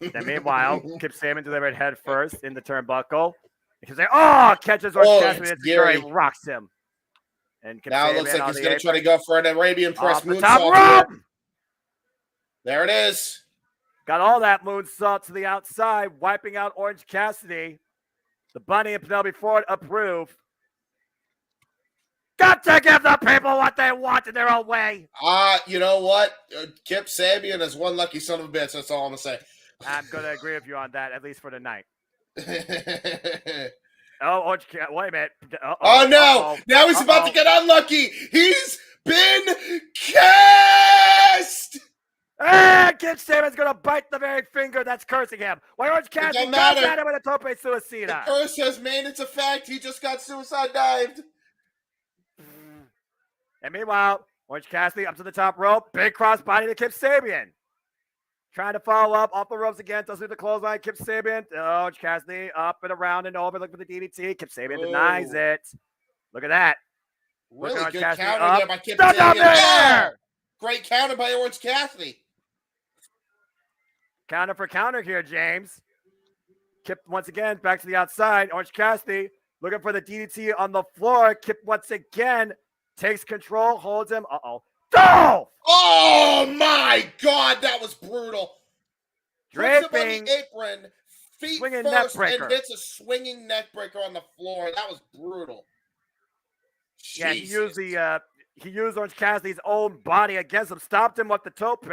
Then meanwhile, Kip Sabian delivered head first in the turnbuckle. He says, catches Orange Cassidy and rocks him. And now it looks like he's going to try to go for an Arabian press moonsault. There it is. Got all that moonsault to the outside, wiping out Orange Cassidy. The Bunny and Penelope Ford approve. Got to give the people what they want in their own way. You know what? Kip Sabian is one lucky son of a bitch. That's all I'm going to say. I'm going to agree with you on that, at least for tonight. Orange Cassidy. Wait a minute. Oh, no. Now he's about to get unlucky. He's been cast. And Kip Sabian's going to bite the very finger that's cursing him. Why Orange Cassidy comes at him with a tope suicida. The curse has made its effect. He just got suicide dived. And meanwhile, Orange Cassidy up to the top rope. Big crossbody to Kip Sabian. Trying to follow up off the ropes again. Does do the clothesline. Kip Sabian. Orange Cassidy up and around and over. Looking for the DDT. Kip Sabian denies it. Look at that. Really good counter there by Kip Sabian. Oh, great counter by Orange Cassidy. Counter for counter here, James. Kip once again back to the outside. Orange Cassidy looking for the DDT on the floor. Kip once again takes control, holds him. Dolph! Oh my God, that was brutal. Draping, apron, feet swinging first, neck and it's a swinging neck breaker on the floor. That was brutal. Yeah, he used Orange Cassidy's own body against him, stopped him with the tope,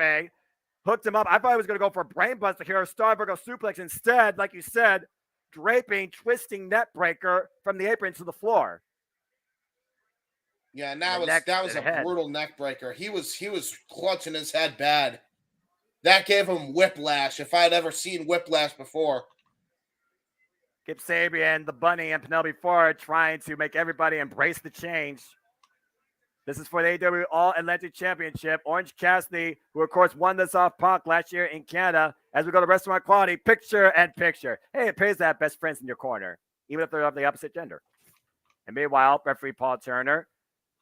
hooked him up. I thought he was going to go for a brainbuster here, a Starburger suplex. Instead, like you said, draping, twisting neck breaker from the apron to the floor. Yeah, and that was a brutal neck breaker. He was clutching his head bad. That gave him whiplash. If I'd ever seen whiplash before. Kip Sabian, the Bunny, and Penelope Ford trying to make everybody embrace the change. This is for the AEW All-Atlantic Championship. Orange Cassidy, who of course won this off Punk last year in Canada. As we go to Restaurant Quality, picture and picture. Hey, it pays to have best friends in your corner, even if they're of the opposite gender. And meanwhile, referee Paul Turner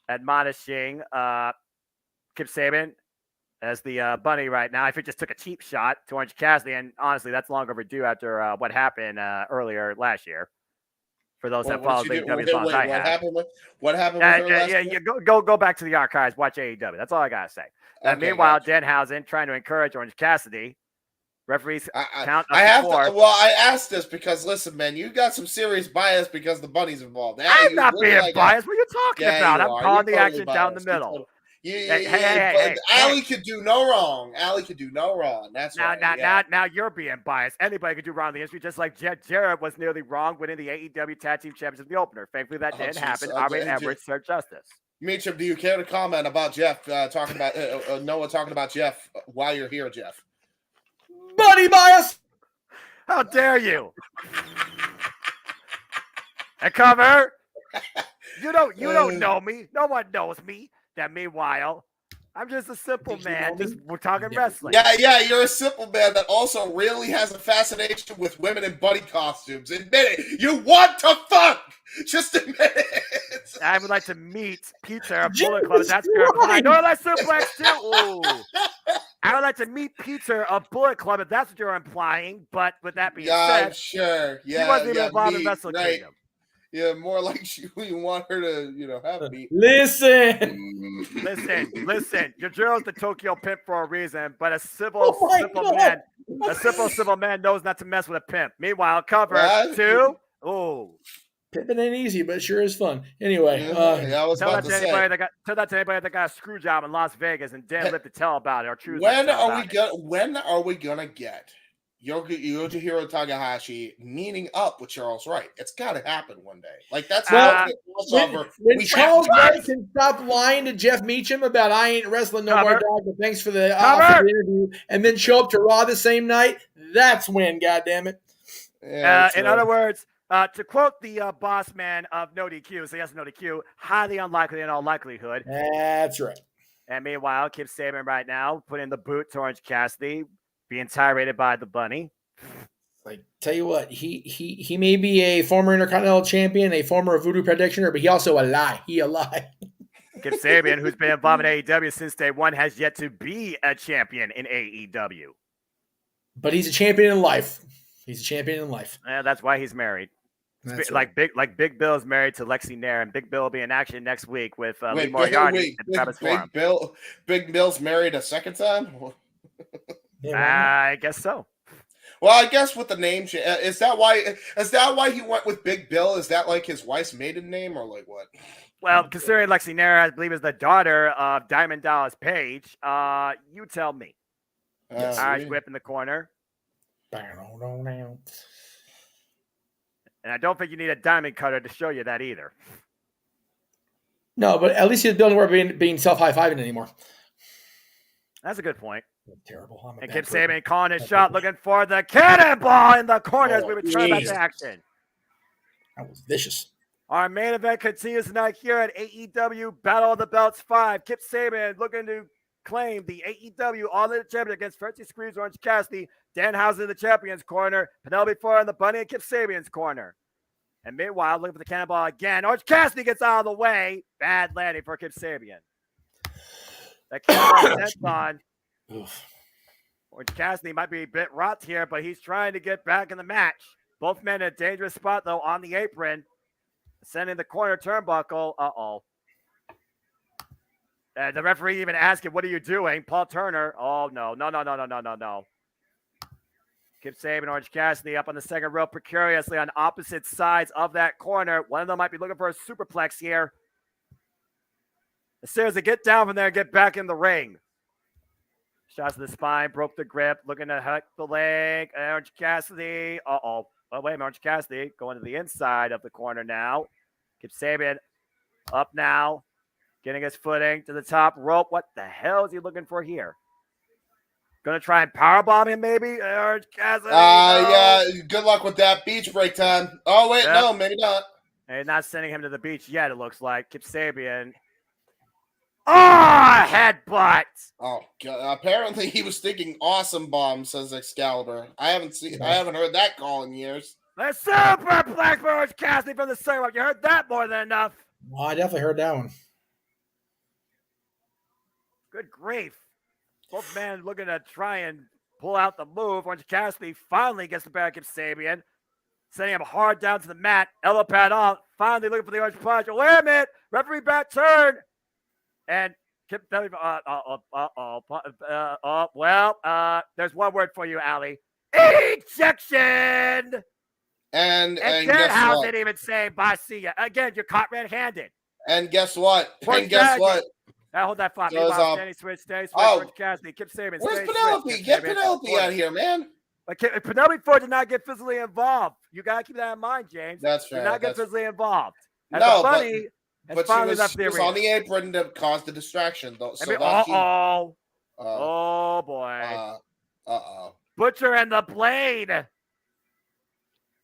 admonishing Kip Sabian as the Bunny right now. I think just took a cheap shot to Orange Cassidy, and honestly, that's long overdue after what happened earlier last year. For those that follow AEW as long as I have. What happened with yeah, go back to the archives, watch AEW. That's all I gotta say. Okay, meanwhile, gotcha. Danhausen trying to encourage Orange Cassidy. Referees count up to 4. Well, I asked this because, listen, man, you got some serious bias because the Bunny's involved. I'm not being biased. What are you talking about? I'm calling the action down the middle. Hey, Allie could do no wrong. Allie could do no wrong. That's right. Now you're being biased. Anybody could do wrong in the industry, just like Jarrett was nearly wrong winning the AEW Tag Team Championship in the opener. Thankfully, that didn't happen. Aubrey Edwards served justice. Meacham, do you care to comment about Jeff talking about Noah talking about Jeff while you're here, Jeff? Bunny bias. How dare you? And cover. You don't know me. No one knows me. That meanwhile, I'm just a simple man. We're talking wrestling. Yeah, you're a simple man that also really has a fascination with women in bunny costumes. Admit it. You want to fuck. Just admit it. I would like to meet Peter of Bullet Club. That's your implying. No, that's suplex too. Ooh. I would like to meet Peter of Bullet Club if that's what you're implying. But with that being said, I'm sure. Yeah, he wasn't even involved in Wrestle Kingdom. Yeah, more like we want her to, have me. Listen. Your Jiro's the Tokyo Pimp for a reason, but a simple man knows not to mess with a pimp. Meanwhile, cover 2. Oh, pimping ain't easy, but it sure is fun. Anyway, I was tell about that to say. Tell that to anybody that got a screw job in Las Vegas and didn't live to tell about it or choose. When are we gonna get Yujiro Takahashi meeting up with Charles Wright? It's got to happen one day. Like that's when Charles Wright can stop lying to Jeff Meacham about I ain't wrestling no more, dog. But thanks for the interview, and then show up to Raw the same night. That's when, goddammit. Yeah, in other words, to quote the boss man of No DQ, so yes, No DQ, highly unlikely in all likelihood. That's right. And meanwhile, Kip Sabian right now putting the boot to Orange Cassidy, being tirade by the Bunny. Like, tell you what, he may be a former Intercontinental Champion, a former Voodoo practitioner, but he also a lie. He a lie. Kip Sabian, who's been involved in AEW since day one, has yet to be a champion in AEW. But he's a champion in life. He's a champion in life. Yeah, that's why he's married. That's like Big Bill is married to Lexi Nair, and Big Bill will be in action next week with Lee Moriarty and Travis Forum. Big Bill's married a second time? I guess so. Well, I guess with the name, is that why he went with Big Bill? Is that like his wife's maiden name, or like what? Well, considering Lexi Nara, I believe, is the daughter of Diamond Dallas Page, you tell me. Irish whip in the corner. And I don't think you need a diamond cutter to show you that either. No, but at least he's building where being self-high-fiving anymore. That's a good point. Terrible. And Kip Sabian calling his shot, looking for the cannonball in the corner as we return back to action. That was vicious. Our main event continues tonight here at AEW Battle of the Belts 5. Kip Sabian looking to claim the AEW All-In Champion against Francis Squeeze Orange Cassidy. Danhausen in the champion's corner. Penelope Ford in the Bunny and Kip Sabian's corner. And meanwhile, looking for the cannonball again. Orange Cassidy gets out of the way. Bad landing for Kip Sabian. That cannonball sent on. Orange Cassidy might be a bit rot here, but he's trying to get back in the match. Both men in a dangerous spot, though, on the apron. Sending the corner turnbuckle. Uh-oh. The referee even asking, what are you doing? Paul Turner. Oh, no. No. Kip Sabian, Orange Cassidy up on the second rope precariously on opposite sides of that corner. One of them might be looking for a superplex here. As soon as they get down from there and get back in the ring. Shots to the spine, broke the grip, looking to hook the leg. Orange Cassidy. Uh-oh. Oh, wait a minute. Orange Cassidy going to the inside of the corner now. Kip Sabian up now. Getting his footing to the top rope. What the hell is he looking for here? Going to try and powerbomb him maybe? Orange Cassidy. Yeah. Good luck with that. Beach break time. Oh, wait. Yep. No, maybe not. And not sending him to the beach yet, it looks like. Kip Sabian. Oh, headbutt. Oh, God. Apparently he was thinking awesome bomb, says Excalibur. I haven't heard that call in years. The superplex for Orange Cassidy from the second rope. You heard that more than enough. Well, I definitely heard that one. Good grief. Both men looking to try and pull out the move. Orange Cassidy finally gets the back of Sabian. Sending him hard down to the mat. Elbow pad off. Finally looking for the orange punch. Wait a minute. Referee back turn. And Kip, there's one word for you, Allie. Ejection! And Danhausen didn't even say, bye, see ya. Again, you're caught red-handed. And guess what? Now hold that thought. Danny switch, Orange Cassidy, Kip Sabian. Where's Penelope? Get Penelope out here, man. But Penelope Ford did not get physically involved. You got to keep that in mind, James. That's fair. Did not get physically involved. And no, but she was on the apron to cause the distraction. Though, so oh, boy. Uh-oh. Butcher and the Blade.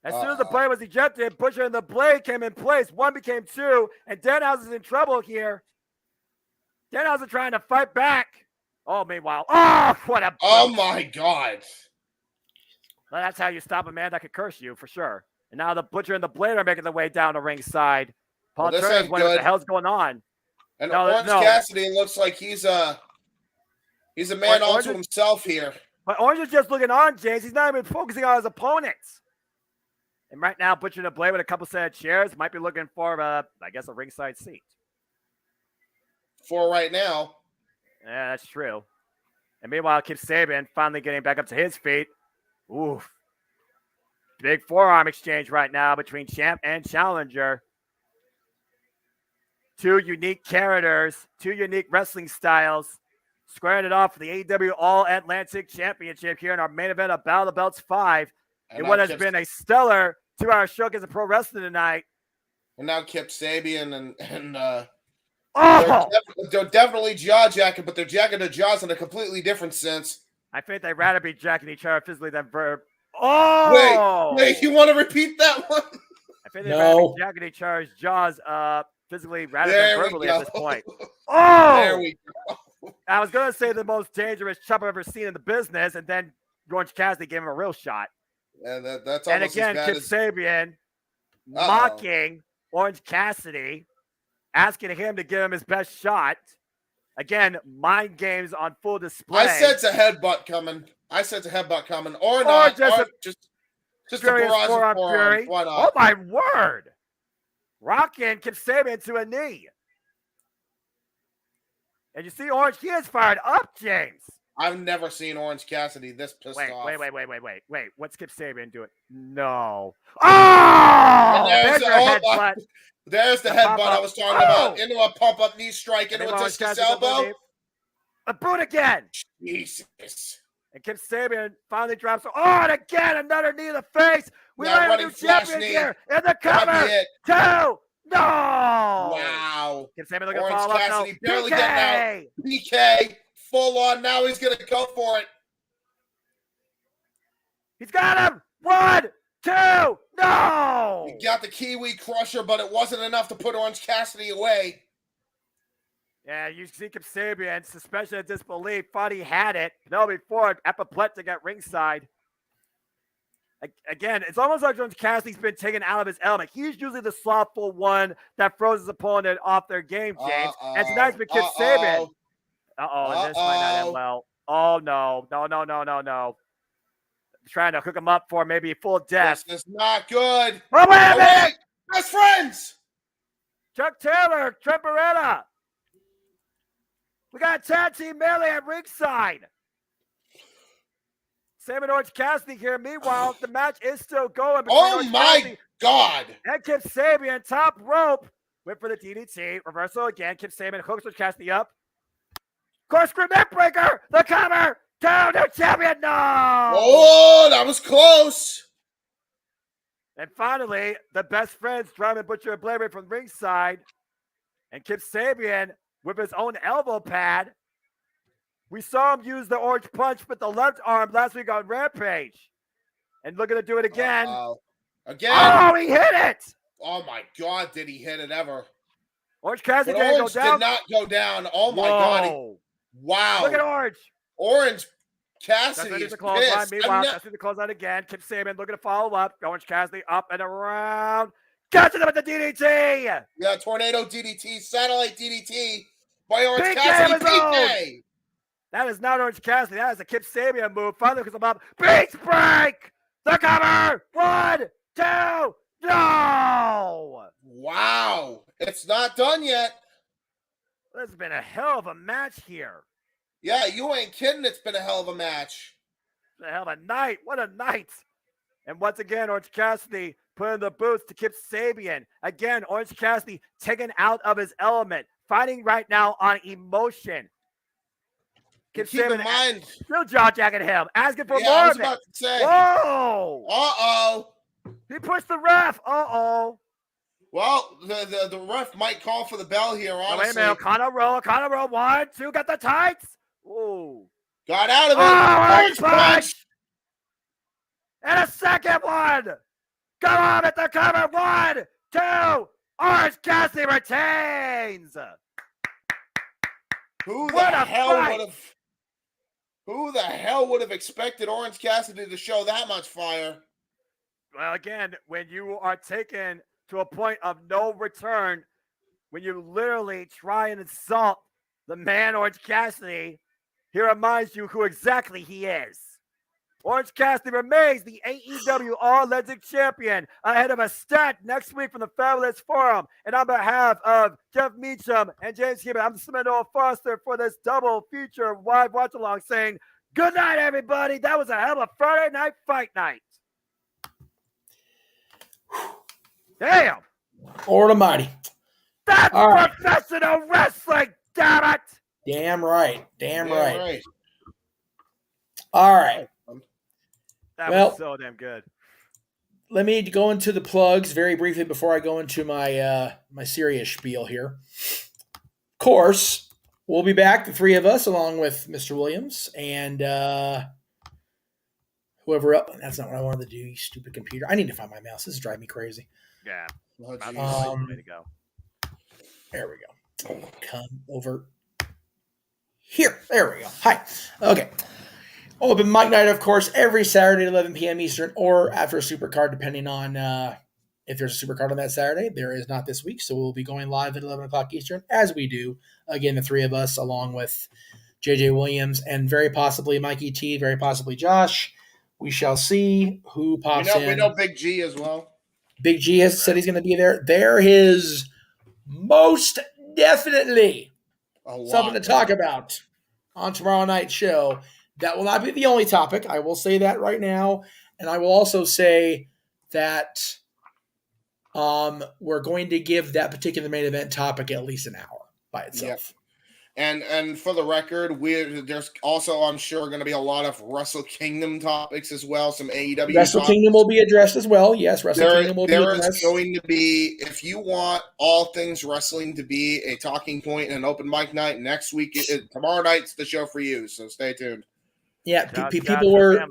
As soon as the blade was ejected, Butcher and the Blade came in place. One became two, and Danhausen's in trouble here. Danhausen trying to fight back. Oh, meanwhile. Oh, what a... Oh, my God. Well, that's how you stop a man that could curse you, for sure. And now the Butcher and the Blade are making their way down the ringside. Paul Turner's wondering what the hell's going on. And Orange Cassidy looks like he's a man onto himself here. But Orange is just looking on, James. He's not even focusing on his opponents. And right now, Butcher and the Blade with a couple set of chairs might be looking for, a ringside seat. For right now. Yeah, that's true. And meanwhile, Kip Sabian finally getting back up to his feet. Oof. Big forearm exchange right now between champ and challenger. Two unique characters, two unique wrestling styles. Squaring it off for the AEW All-Atlantic Championship here in our main event of Battle of the Belts 5. And what has been a stellar 2-hour showcase of pro wrestling tonight. And now Kip Sabian they're definitely jaw-jacking, but they're jacking their jaws in a completely different sense. I think they'd rather be jacking each other physically than verb. Oh! Wait, you want to repeat that one? I think they'd rather be jacking each other's jaws physically rather than verbally at this point. Oh! There we go. I was going to say the most dangerous chop I've ever seen in the business, and then Orange Cassidy gave him a real shot. Yeah, that's almost and again, Kip Sabian mocking Orange Cassidy, asking him to give him his best shot. Again, mind games on full display. I sense a headbutt coming. Or not. Just a barrage of forearms. Why not? Oh, my word. Rocking Kip Sabian to a knee. And you see Orange, he is fired up, James. I've never seen Orange Cassidy this pissed off. Wait. What's Kip Sabian doing? No. Oh! There's the headbutt. There's the headbutt I was talking about. Into a pump-up knee strike, into a discus elbow. A boot again. Jesus. And Kip Sabian finally drops. Oh, and again, another knee in the face. We have a new champion here in the cover. 2. No. Wow. Kip Sabian looking Orange to follow Cassidy up. barely getting out. PK full on. Now he's going to go for it. He's got him. 1, 2. No. He got the Kiwi Crusher, but it wasn't enough to put Orange Cassidy away. Yeah, you see Kip Sabian, suspension of disbelief, thought he had it. No, before apoplectic at ringside. Again, it's almost like Orange Cassidy's been taken out of his element. He's usually the slothful one that throws his opponent off their game, James. And tonight's been Kip Sabian. And this might not end well. Oh, no. Trying to hook him up for maybe full death. This is not good. Oh, wait a minute! Best friends! Chuck Taylor, Trent Beretta. We got a tag team melee at ringside. Sam and Orange Cassidy here. Meanwhile, the match is still going. Oh, my God. And Kip Sabian, top rope. Went for the DDT. Reversal again. Kip Sabian hooks Orange Cassidy up. Corkscrew neckbreaker. The cover. Down to champion. No. Oh, that was close. And finally, the best friends, Drum and Butcher and Blade from ringside. And Kip Sabian with his own elbow pad. We saw him use the orange punch with the left arm last week on Rampage. And looking to do it again. Again. Oh, he hit it. Oh, my God, did he hit it ever. Orange Cassidy didn't go down. Did not go down. Oh, my God. Wow. Look at Orange. Orange Cassidy is pissed. Meanwhile, Cassidy the clothesline again. Kip Sabian looking to follow up. Orange Cassidy up and around. Catches him with the DDT. Yeah, tornado DDT, satellite DDT by Orange Cassidy. PK. That is not Orange Cassidy. That is a Kip Sabian move. Finally hooks him up. Beach break. The cover. 1, 2. No. Wow. It's not done yet. This has been a hell of a match here. Yeah, you ain't kidding. It's been a hell of a match. A hell of a night. What a night. And once again, Orange Cassidy putting the boots to Kip Sabian. Again, Orange Cassidy taken out of his element. Fighting right now on emotion. Keep in mind. Still jaw-jacking him. Asking for more I was of about to say. Whoa. Uh-oh. He pushed the ref. Uh-oh. Well, the ref might call for the bell here, honestly. Wait a minute. Connor roll. 1, 2. Got the tights. Ooh. Got out of it. Orange punch. And a second one. Come on at the cover. 1, 2. Orange Cassidy retains. Who the hell would have expected Orange Cassidy to show that much fire? Well, again, when you are taken to a point of no return, when you literally try and insult the man Orange Cassidy, he reminds you who exactly he is. Orange Cassidy remains the AEW All-Legend Champion ahead of a stat next week from the Fabulous Forum. And on behalf of Jeff Meacham and James Huber, I'm Seminole Foster for this double feature live watch-along saying, good night, everybody. That was a hell of a Friday night fight night. Damn. Lord Almighty. That's professional wrestling, damn it. Damn right. All right. That was so damn good. Let me go into the plugs very briefly before I go into my my serious spiel here. Of course, we'll be back, the three of us, along with Mr. Williams and whoever else. That's not what I wanted to do, you stupid computer. I need to find my mouse. This is driving me crazy. Yeah. Way to go. There we go. Come over here. There we go. Hi. Okay. Open mic night, of course, every Saturday at 11 p.m. Eastern or after a supercard, depending on if there's a supercard on that Saturday. There is not this week, so we'll be going live at 11 o'clock Eastern, as we do. Again, the three of us, along with JJ Williams and very possibly Mikey T, very possibly Josh. We shall see who pops in. We know Big G as well. Big G has said he's going to be there. There is most definitely something to talk about. on tomorrow night's show. That will not be the only topic. I will say that right now. And I will also say that we're going to give that particular main event topic at least an hour by itself. Yep. And for the record, there's also, I'm sure, going to be a lot of Wrestle Kingdom topics as well. Some AEW Wrestle topics. Kingdom will be addressed as well. Yes, Wrestle Kingdom will be addressed. There is going to be, if you want all things wrestling to be a talking point and an open mic night, next week, tomorrow night's the show for you. So stay tuned. Yeah, people were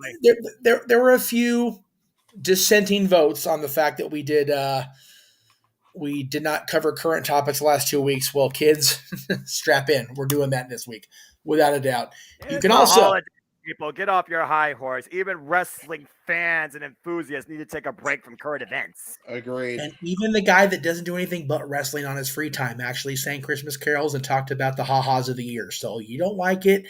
there were a few dissenting votes on the fact that we did not cover current topics the last 2 weeks. Well, kids, strap in. We're doing that this week, without a doubt. You can also people get off your high horse. Even wrestling fans and enthusiasts need to take a break from current events. Agreed. And even the guy that doesn't do anything but wrestling on his free time actually sang Christmas carols and talked about the ha-has of the year. So you don't like it,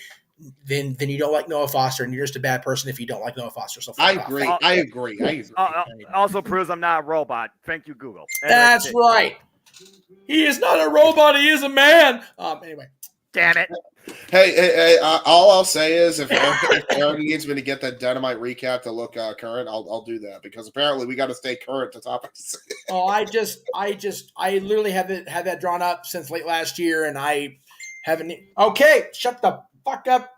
then you don't like Noah Foster, and you're just a bad person if you don't like Noah Foster. So I agree. Also proves I'm not a robot. Thank you, Google. That's right. He is not a robot. He is a man. Anyway. Damn it. Hey, all I'll say is if Aaron needs me to get that Dynamite recap to look current, I'll do that, because apparently we got to stay current to topics. I literally haven't had that drawn up since late last year, and I haven't. Okay, shut the fuck up.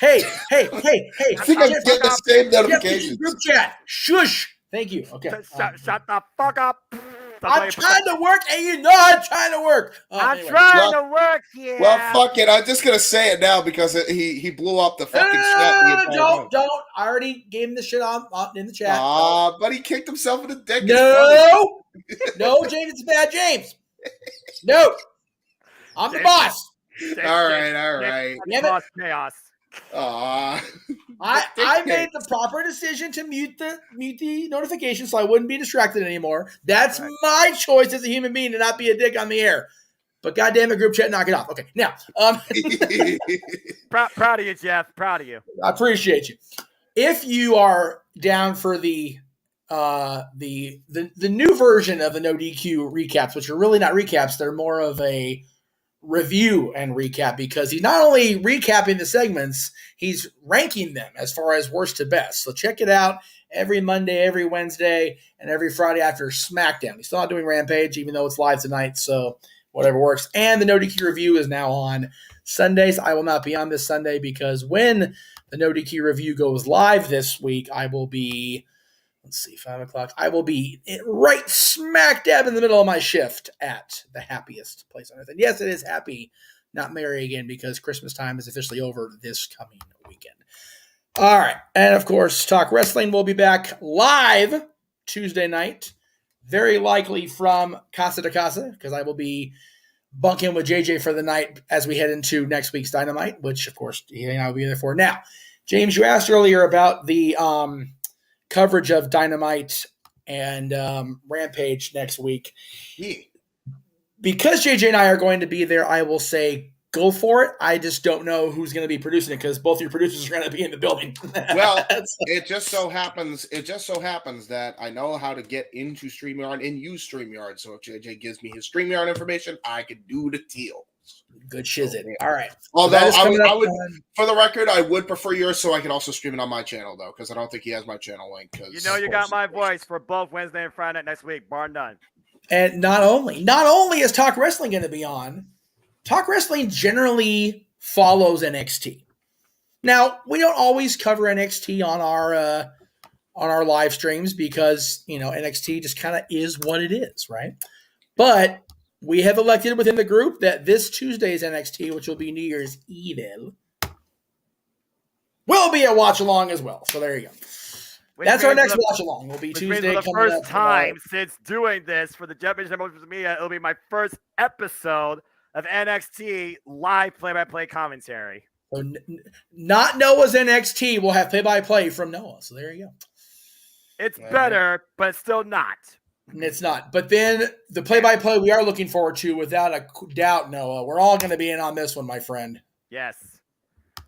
Hey. I think I'm getting the same notifications. Group chat. Shush. Thank you. Okay. Shut the fuck up. I'm trying to work, and you know I'm trying to work. I'm trying to work here. Well, fuck it. I'm just gonna say it now because he blew up the fucking chat. Don't. I already gave him the shit on in the chat. But he kicked himself in the dick. No, James, it's bad, James. No, I'm the boss. All right. Boss chaos. I made the proper decision to mute the notification so I wouldn't be distracted anymore. That's my choice as a human being to not be a dick on the air. But goddamn it, group chat, knock it off. Okay, now. Proud of you, Jeff. Proud of you. I appreciate you. If you are down for the new version of the No DQ recaps, which are really not recaps, they're more of a review and recap, because he's not only recapping the segments, he's ranking them as far as worst to best. So check it out every Monday, every Wednesday, and every Friday after SmackDown. He's still not doing Rampage, even though it's live tonight, so whatever works. And the No DQ review is now on Sundays. I will not be on this Sunday because when the No DQ review goes live this week, I will be 5 o'clock. I will be right smack dab in the middle of my shift at the happiest place on earth. And yes, it is happy, not merry again, because Christmas time is officially over this coming weekend. All right. And of course, Talk Wrestling will be back live Tuesday night, very likely from Casa de Casa, because I will be bunking with JJ for the night as we head into next week's Dynamite, which of course he and I will be there for. Now, James, you asked earlier about the coverage of Dynamite and Rampage next week. Yeah. Because JJ and I are going to be there, I will say go for it. I just don't know who's going to be producing it because both your producers are going to be in the building. Well, it just so happens that I know how to get into StreamYard and use StreamYard. So if JJ gives me his StreamYard information, I can do the deal. Good shizzit. All right. Although I would, for the record, I would prefer yours so I can also stream it on my channel, though, because I don't think he has my channel link. You got my voice for both Wednesday and Friday next week, bar none. And not only is Talk Wrestling going to be on, Talk Wrestling generally follows NXT. Now, we don't always cover NXT on our live streams because, NXT just kind of is what it is, right? But we have elected within the group that this Tuesday's NXT, which will be New Year's Evil, will be a watch-along as well. So there you go. That's our next watch-along. Will be Tuesday. For the first time since doing this for the Japanese Multiverse Media, it'll be my first episode of NXT live play-by-play commentary. So not Noah's NXT will have play-by-play from Noah. So there you go. It's better, but still not. It's not. But then the play-by-play we are looking forward to, without a doubt, Noah. We're all going to be in on this one, my friend. Yes.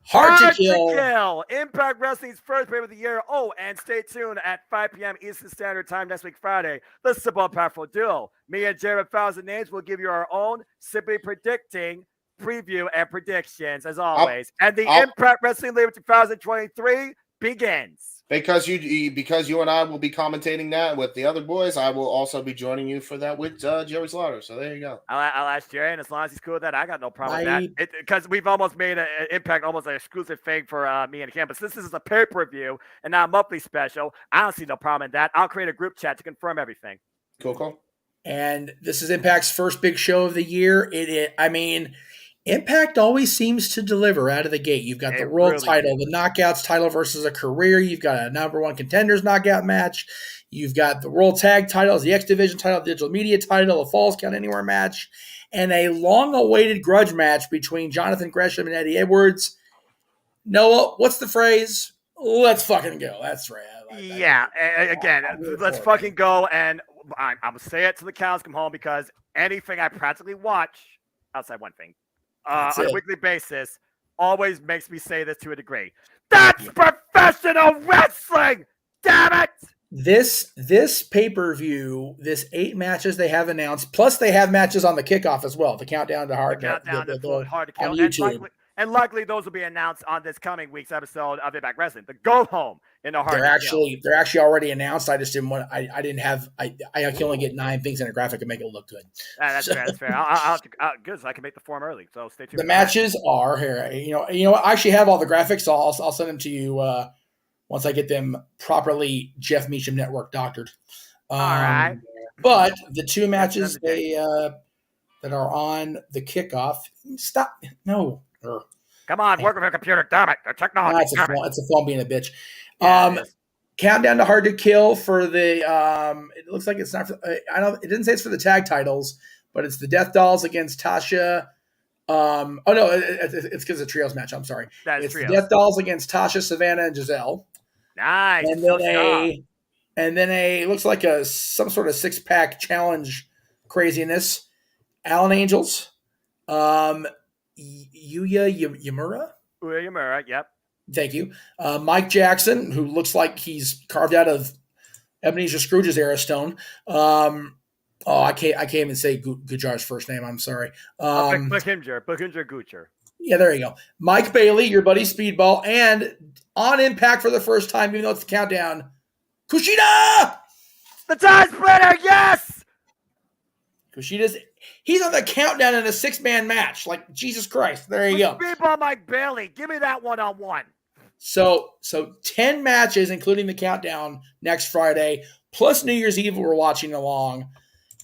Hard to Kill. Impact Wrestling's first pay of the year. Oh, and stay tuned at 5 p.m. Eastern Standard Time next week, Friday. The Simple Powerful Duel. Me and Jared 1,000 Names will give you our own Simply Predicting preview and predictions as always. And the Impact Wrestling League 2023 begins. Because you and I will be commentating that with the other boys, I will also be joining you for that with Jerry Slaughter. So there you go. I'll ask Jerry, and as long as he's cool with that, I got no problem with that. Because we've almost made an Impact almost an exclusive thing for me and him. But since this is a pay-per-view and not a monthly special, I don't see no problem in that. I'll create a group chat to confirm everything. Cool. And this is Impact's first big show of the year. Impact always seems to deliver out of the gate. You've got the world title, the Knockouts title versus a career. You've got a number one contenders knockout match. You've got the world tag titles, the X Division title, the digital media title, a Falls Count Anywhere match, and a long-awaited grudge match between Jonathan Gresham and Eddie Edwards. Noah, what's the phrase? Let's fucking go. That's right. Let's fucking go. And I'm going to say it till the cows come home, because anything I practically watch, outside one thing, on a weekly basis, always makes me say this to a degree. That's professional wrestling! Damn it! This pay-per-view, this 8 matches they have announced, plus they have matches on the kickoff as well, the Countdown to Hard to Kill on YouTube. And luckily, those will be announced on this coming week's episode of Impact Wrestling. The Go Home in the Hard They're actually already announced. I just didn't want. I can only get 9 things in a graphic and make it look good. That's fair. That's fair. I'll good. So I can make the form early. So stay tuned. The matches are here. You know. I actually have all the graphics. So I'll send them to you once I get them properly Jeff Meacham Network doctored. All right. But the 2 matches that are on the kickoff. Stop. No. Come on, work with your computer. Damn it. The technology. It's a phone being a bitch. Countdown to Hard to Kill for the it looks like it's not for, it didn't say it's for the tag titles, but it's the Death Dolls against Tasha. It's because of trios match. I'm sorry. It's the Death Dolls against Tasha, Savannah, and Giselle. Nice. And then a looks like some sort of 6-pack challenge craziness. Allen Angels. Yuya Yamura, yep. Thank you. Mike Jackson, who looks like he's carved out of Ebenezer Scrooge's era stone. I can't even say Gujar's first name. I'm sorry. Bookinger Gujar. Yeah, there you go. Mike Bailey, your buddy Speedball, and on Impact for the first time, even though it's the Countdown, Kushida! The Tie Splitter, yes! Kushida's... He's on the Countdown in a 6-man match. Like, Jesus Christ. There you go. Speedball Mike Bailey. Give me that one-on-one. So 10 matches, including the Countdown next Friday, plus New Year's Eve we're watching along.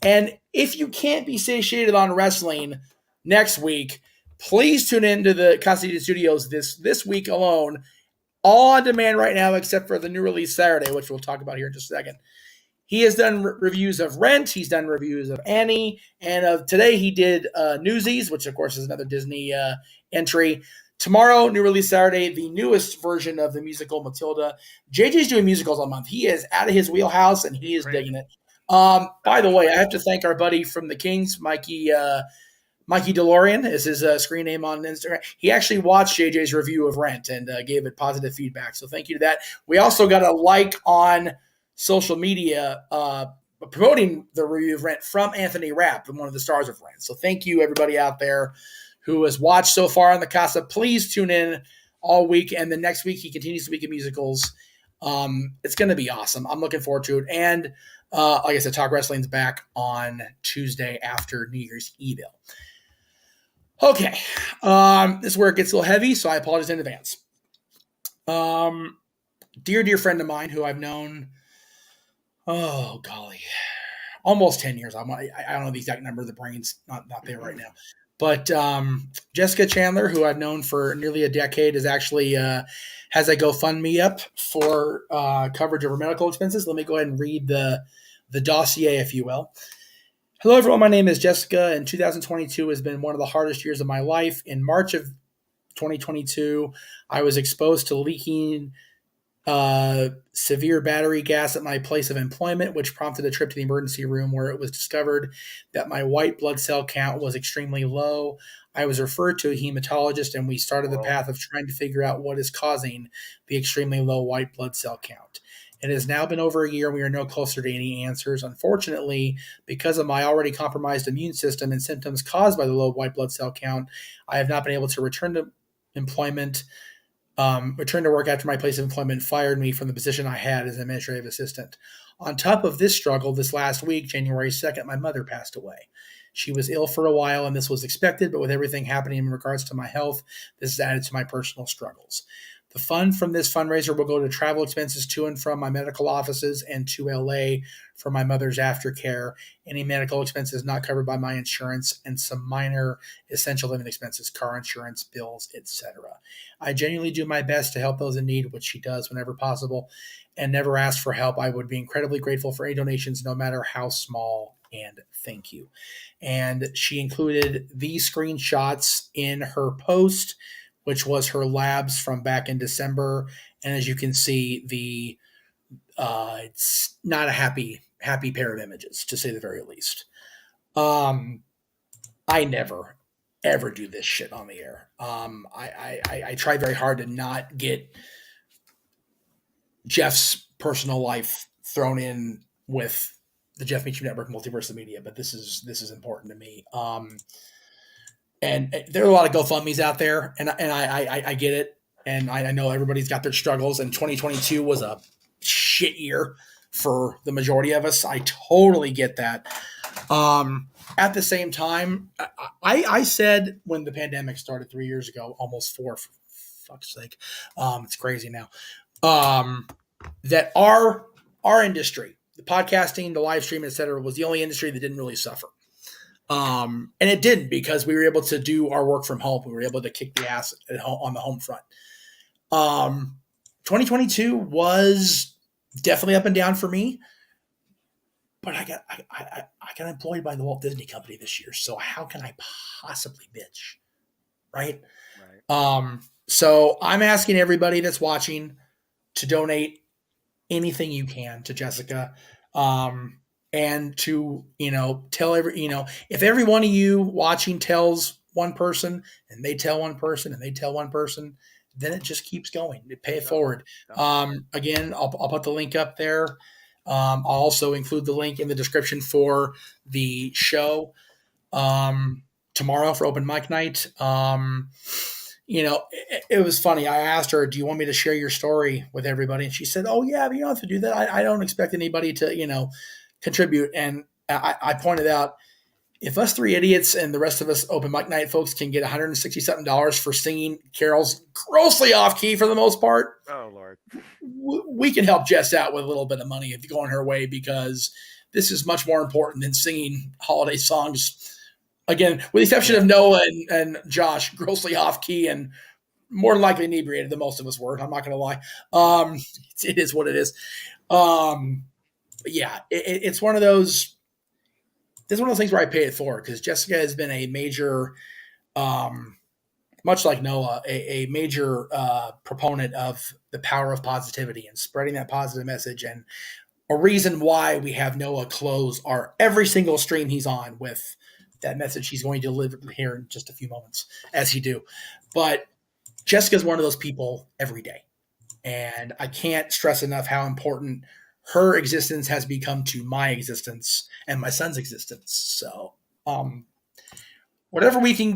And if you can't be satiated on wrestling next week, please tune in to the Casa Studios this week alone. All on demand right now, except for the new release Saturday, which we'll talk about here in just a second. He has done reviews of Rent. He's done reviews of Annie. And of today, he did Newsies, which, of course, is another Disney entry. Tomorrow, new release Saturday, the newest version of the musical Matilda. JJ's doing musicals all month. He is out of his wheelhouse, and he is digging it. By the way, I have to thank our buddy from the Kings, Mikey DeLorean is his screen name on Instagram. He actually watched JJ's review of Rent and gave it positive feedback. So thank you to that. We also got a like on social media promoting the review of Rent from Anthony Rapp, one of the stars of Rent. So thank you, everybody out there who has watched so far on the Casa. Please tune in all week, and the next week he continues to week of musicals. It's going to be awesome. I'm looking forward to it. And like I said, Talk Wrestling's back on Tuesday after New Year's Eve. Okay, this is where it gets a little heavy, so I apologize in advance. Dear friend of mine who I've known, oh golly, almost 10 years. I don't know the exact number. The brain's not there right now. But Jessica Chandler, who I've known for nearly a decade, is actually has a GoFundMe up for coverage of her medical expenses. Let me go ahead and read the dossier, if you will. Hello, everyone. My name is Jessica, and 2022 has been one of the hardest years of my life. In March of 2022, I was exposed to leaking severe battery gas at my place of employment, which prompted a trip to the emergency room where it was discovered that my white blood cell count was extremely low. I was referred to a hematologist, and we started the path of trying to figure out what is causing the extremely low white blood cell count. It has now been over a year and we are no closer to any answers. Unfortunately, because of my already compromised immune system and symptoms caused by the low white blood cell count, I have not been able to return to employment, return to work after my place of employment fired me from the position I had as an administrative assistant. On top of this struggle, this last week, January 2nd, my mother passed away. She was ill for a while, and this was expected, but with everything happening in regards to my health, this is added to my personal struggles. The fund from this fundraiser will go to travel expenses to and from my medical offices and to LA for my mother's aftercare, any medical expenses not covered by my insurance, and some minor essential living expenses, car insurance, bills, etc. I genuinely do my best to help those in need, which she does whenever possible, and never ask for help. I would be incredibly grateful for any donations, no matter how small, and thank you. And she included these screenshots in her post, which was her labs from back in December. And as you can see, it's not a happy pair of images, to say the very least. I never, ever do this shit on the air. I try very hard to not get Jeff's personal life thrown in with the Jeff Meacham Network Multiverse of Media, but this is important to me. And there are a lot of GoFundMe's out there, and I get it, and I know everybody's got their struggles. And 2022 was a shit year for the majority of us. I totally get that. At the same time, I said when the pandemic started 3 years ago, almost 4, for fuck's sake, it's crazy now. That our industry, the podcasting, the live streaming, etc., was the only industry that didn't really suffer. And it didn't, because we were able to do our work from home. We were able to kick the ass on the home front. 2022 was definitely up and down for me, but I got employed by the Walt Disney Company this year. So how can I possibly bitch? Right. So I'm asking everybody that's watching to donate anything you can to Jessica. And to, tell if every one of you watching tells one person and they tell one person and they tell one person, then it just keeps going. Pay it forward. Again, I'll put the link up there. I'll also include the link in the description for the show tomorrow for open mic night. It was funny. I asked her, do you want me to share your story with everybody? And she said, oh yeah, but you don't have to do that. I don't expect anybody to, contribute. And I pointed out, if us three idiots and the rest of us open mic night folks can get $160 something for singing carols grossly off key for the most part, oh Lord, we can help Jess out with a little bit of money if going her way, because this is much more important than singing holiday songs. Again, with the exception of Noah and Josh, grossly off key and more than likely inebriated than most of us were. I'm not going to lie. It is what it is. But yeah, it's one of those. This is one of those things where I pay it forward, because Jessica has been a major, much like Noah, a major proponent of the power of positivity and spreading that positive message, and a reason why we have Noah close every single stream he's on with that message he's going to deliver here in just a few moments, as he do. But Jessica's one of those people every day, and I can't stress enough how important her existence has become to my existence and my son's existence. So, whatever we can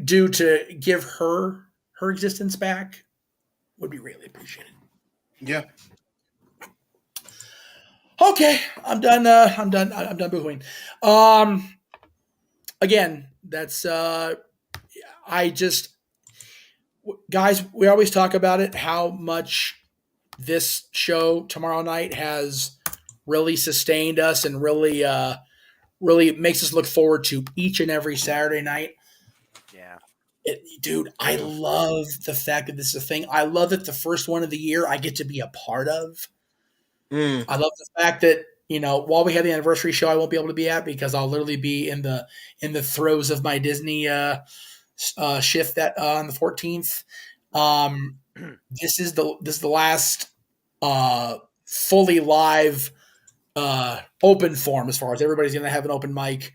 do to give her existence back would be really appreciated. Yeah. Okay, I'm done. I'm done boohooing. Again, that's guys, we always talk about it, how much this show tomorrow night has really sustained us and really makes us look forward to each and every Saturday night. Yeah. Dude, I love the fact that this is a thing. I love that the first one of the year I get to be a part of. I love the fact that, while we have the anniversary show, I won't be able to be at, because I'll literally be in the throes of my Disney shift that on the 14th. This is the last fully live open form, as far as everybody's going to have an open mic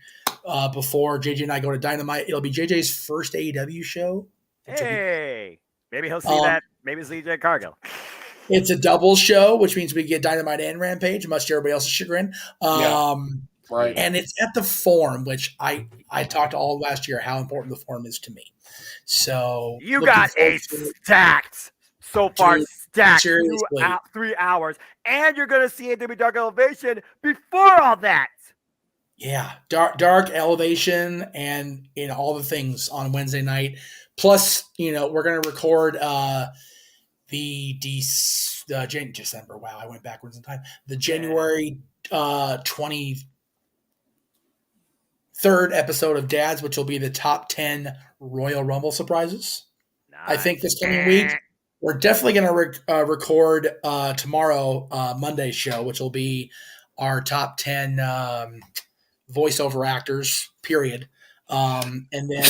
before JJ and I go to Dynamite. It'll be JJ's first AEW show. Hey, maybe he'll see that. Maybe it's DJ Cargill. It's a double show, which means we get Dynamite and Rampage, much to everybody else's chagrin. Right. And it's at the Forum, which I talked all last year how important the Forum is to me. So you got a stacked so far, stacked 3 hours, and you're going to see AEW Dark Elevation before all that. Yeah, dark elevation and all the things on Wednesday night. Plus, we're going to record December. Wow, I went backwards in time. The January 23rd episode of Dads, which will be the top 10 Royal Rumble surprises. Nice. I think this coming week. We're definitely going to record tomorrow, Monday's show, which will be our top 10 voiceover actors, period. And then,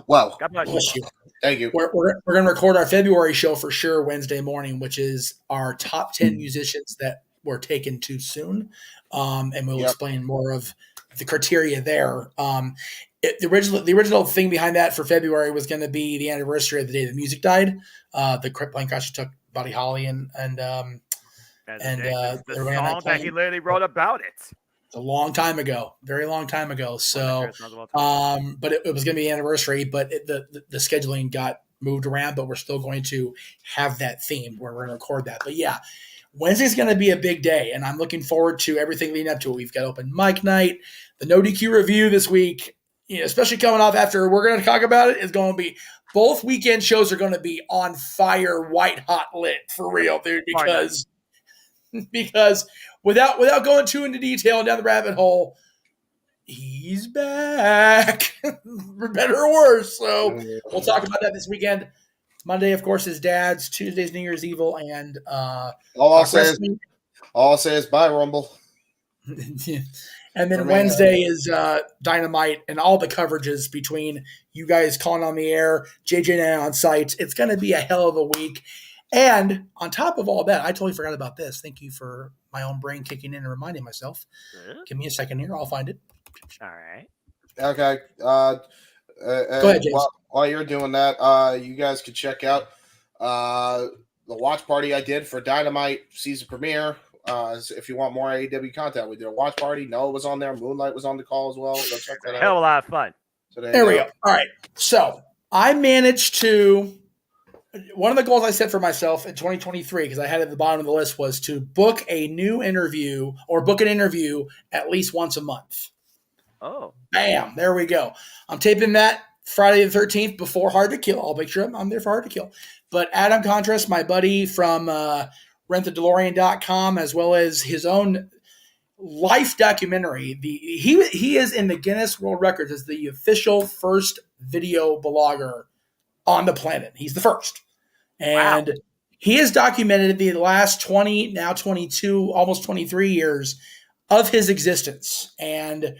wow, God bless you. Thank you. We're going to record our February show for sure Wednesday morning, which is our top 10 musicians that were taken too soon. And we'll explain more of the criteria there. The original thing behind that for February was going to be the anniversary of the day the music died. The plane crash took Buddy Holly and the song that he literally wrote about it. A long time ago, very long time ago. So, but it was going to be the anniversary, but the scheduling got moved around, but we're still going to have that theme where we're going to record that. But yeah, Wednesday's going to be a big day, and I'm looking forward to everything leading up to it. We've got open mic night, the No DQ review this week, especially coming off after we're going to talk about it, is going to be both weekend shows are going to be on fire, white hot lit for real, dude, because without going too into detail and down the rabbit hole, he's back for better or worse. So we'll talk about that this weekend. Monday, of course, is Dad's. Tuesday's New Year's Evil, and all I'll say is bye, Rumble. And then Wednesday is Dynamite and all the coverages between you guys calling on the air, JJ and I on site. It's going to be a hell of a week. And on top of all that, I totally forgot about this. Thank you for my own brain kicking in and reminding myself. Give me a second here. I'll find it. All right. Okay. Go ahead, James. While you're doing that, you guys could check out the watch party I did for Dynamite season premiere. If you want more AEW content, we did a watch party. Noah was on there. Moonlight was on the call as well. Go check that out. Hell of a lot of fun. So there we go. All right. So I managed to. One of the goals I set for myself in 2023, because I had at the bottom of the list, was to book a new interview or book an interview at least once a month. Oh. Bam. There we go. I'm taping that Friday the 13th before Hard to Kill. I'll make sure I'm there for Hard to Kill. But Adam Contrast, my buddy from rentthedeleorian.com, as well as his own life documentary. He is in the Guinness World Records as the official first video blogger on the planet. He's the first. And he has documented the last 20, now 22, almost 23 years of his existence. And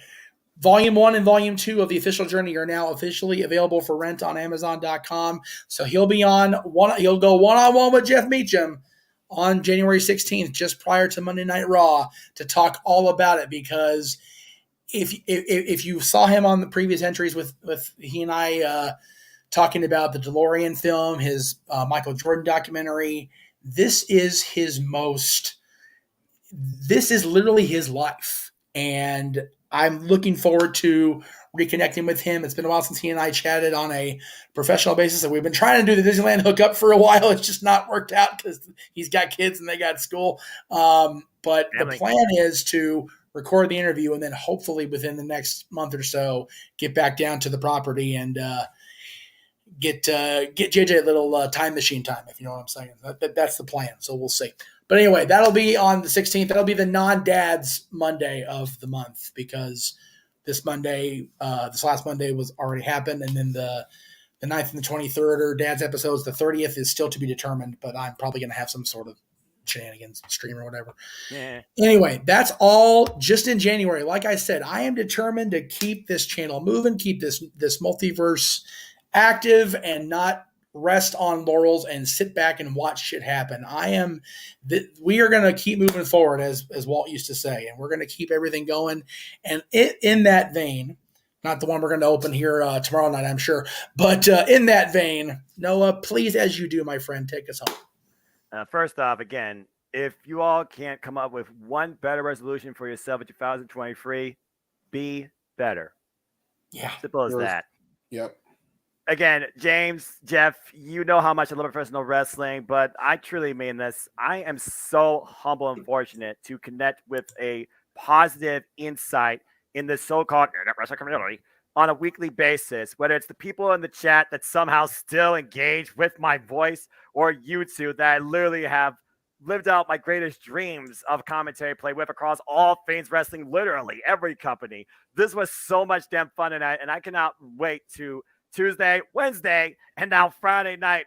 Volume 1 and Volume 2 of the official journey are now officially available for rent on Amazon.com. So he'll go one-on-one with Jeff Meacham on January 16th, just prior to Monday Night Raw, to talk all about it. Because if you saw him on the previous entries with he and I talking about the DeLorean film, his Michael Jordan documentary, this is literally his life. And I'm looking forward to reconnecting with him. It's been a while since he and I chatted on a professional basis, and we've been trying to do the Disneyland hookup for a while. It's just not worked out because he's got kids and they got school. But the plan is to record the interview and then hopefully within the next month or so get back down to the property and get JJ a little time machine time, if you know what I'm saying. That's the plan. So we'll see. But anyway, that'll be on the 16th. That'll be the non-dads Monday of the month, because this last Monday was already happened. And then the 9th and the 23rd are dads episodes. The 30th is still to be determined, but I'm probably going to have some sort of shenanigans stream or whatever. Yeah. Anyway, that's all just in January. Like I said, I am determined to keep this channel moving, keep this multiverse active, and not rest on laurels and sit back and watch shit happen. We are going to keep moving forward, as Walt used to say, and we're going to keep everything going. And in that vein, not the one we're going to open here tomorrow night, I'm sure, but in that vein, Noah, please, as you do, my friend, take us home. First off, again, if you all can't come up with one better resolution for yourself in 2023, be better. Yeah. Simple as that. Yep. Again, James, Jeff, you know how much I love professional wrestling, but I truly mean this. I am so humble and fortunate to connect with a positive insight in the so-called wrestling community on a weekly basis, whether it's the people in the chat that somehow still engage with my voice or you two that I literally have lived out my greatest dreams of commentary play with across all things wrestling, literally every company. This was so much damn fun tonight, and I cannot wait to Tuesday, Wednesday, and now Friday night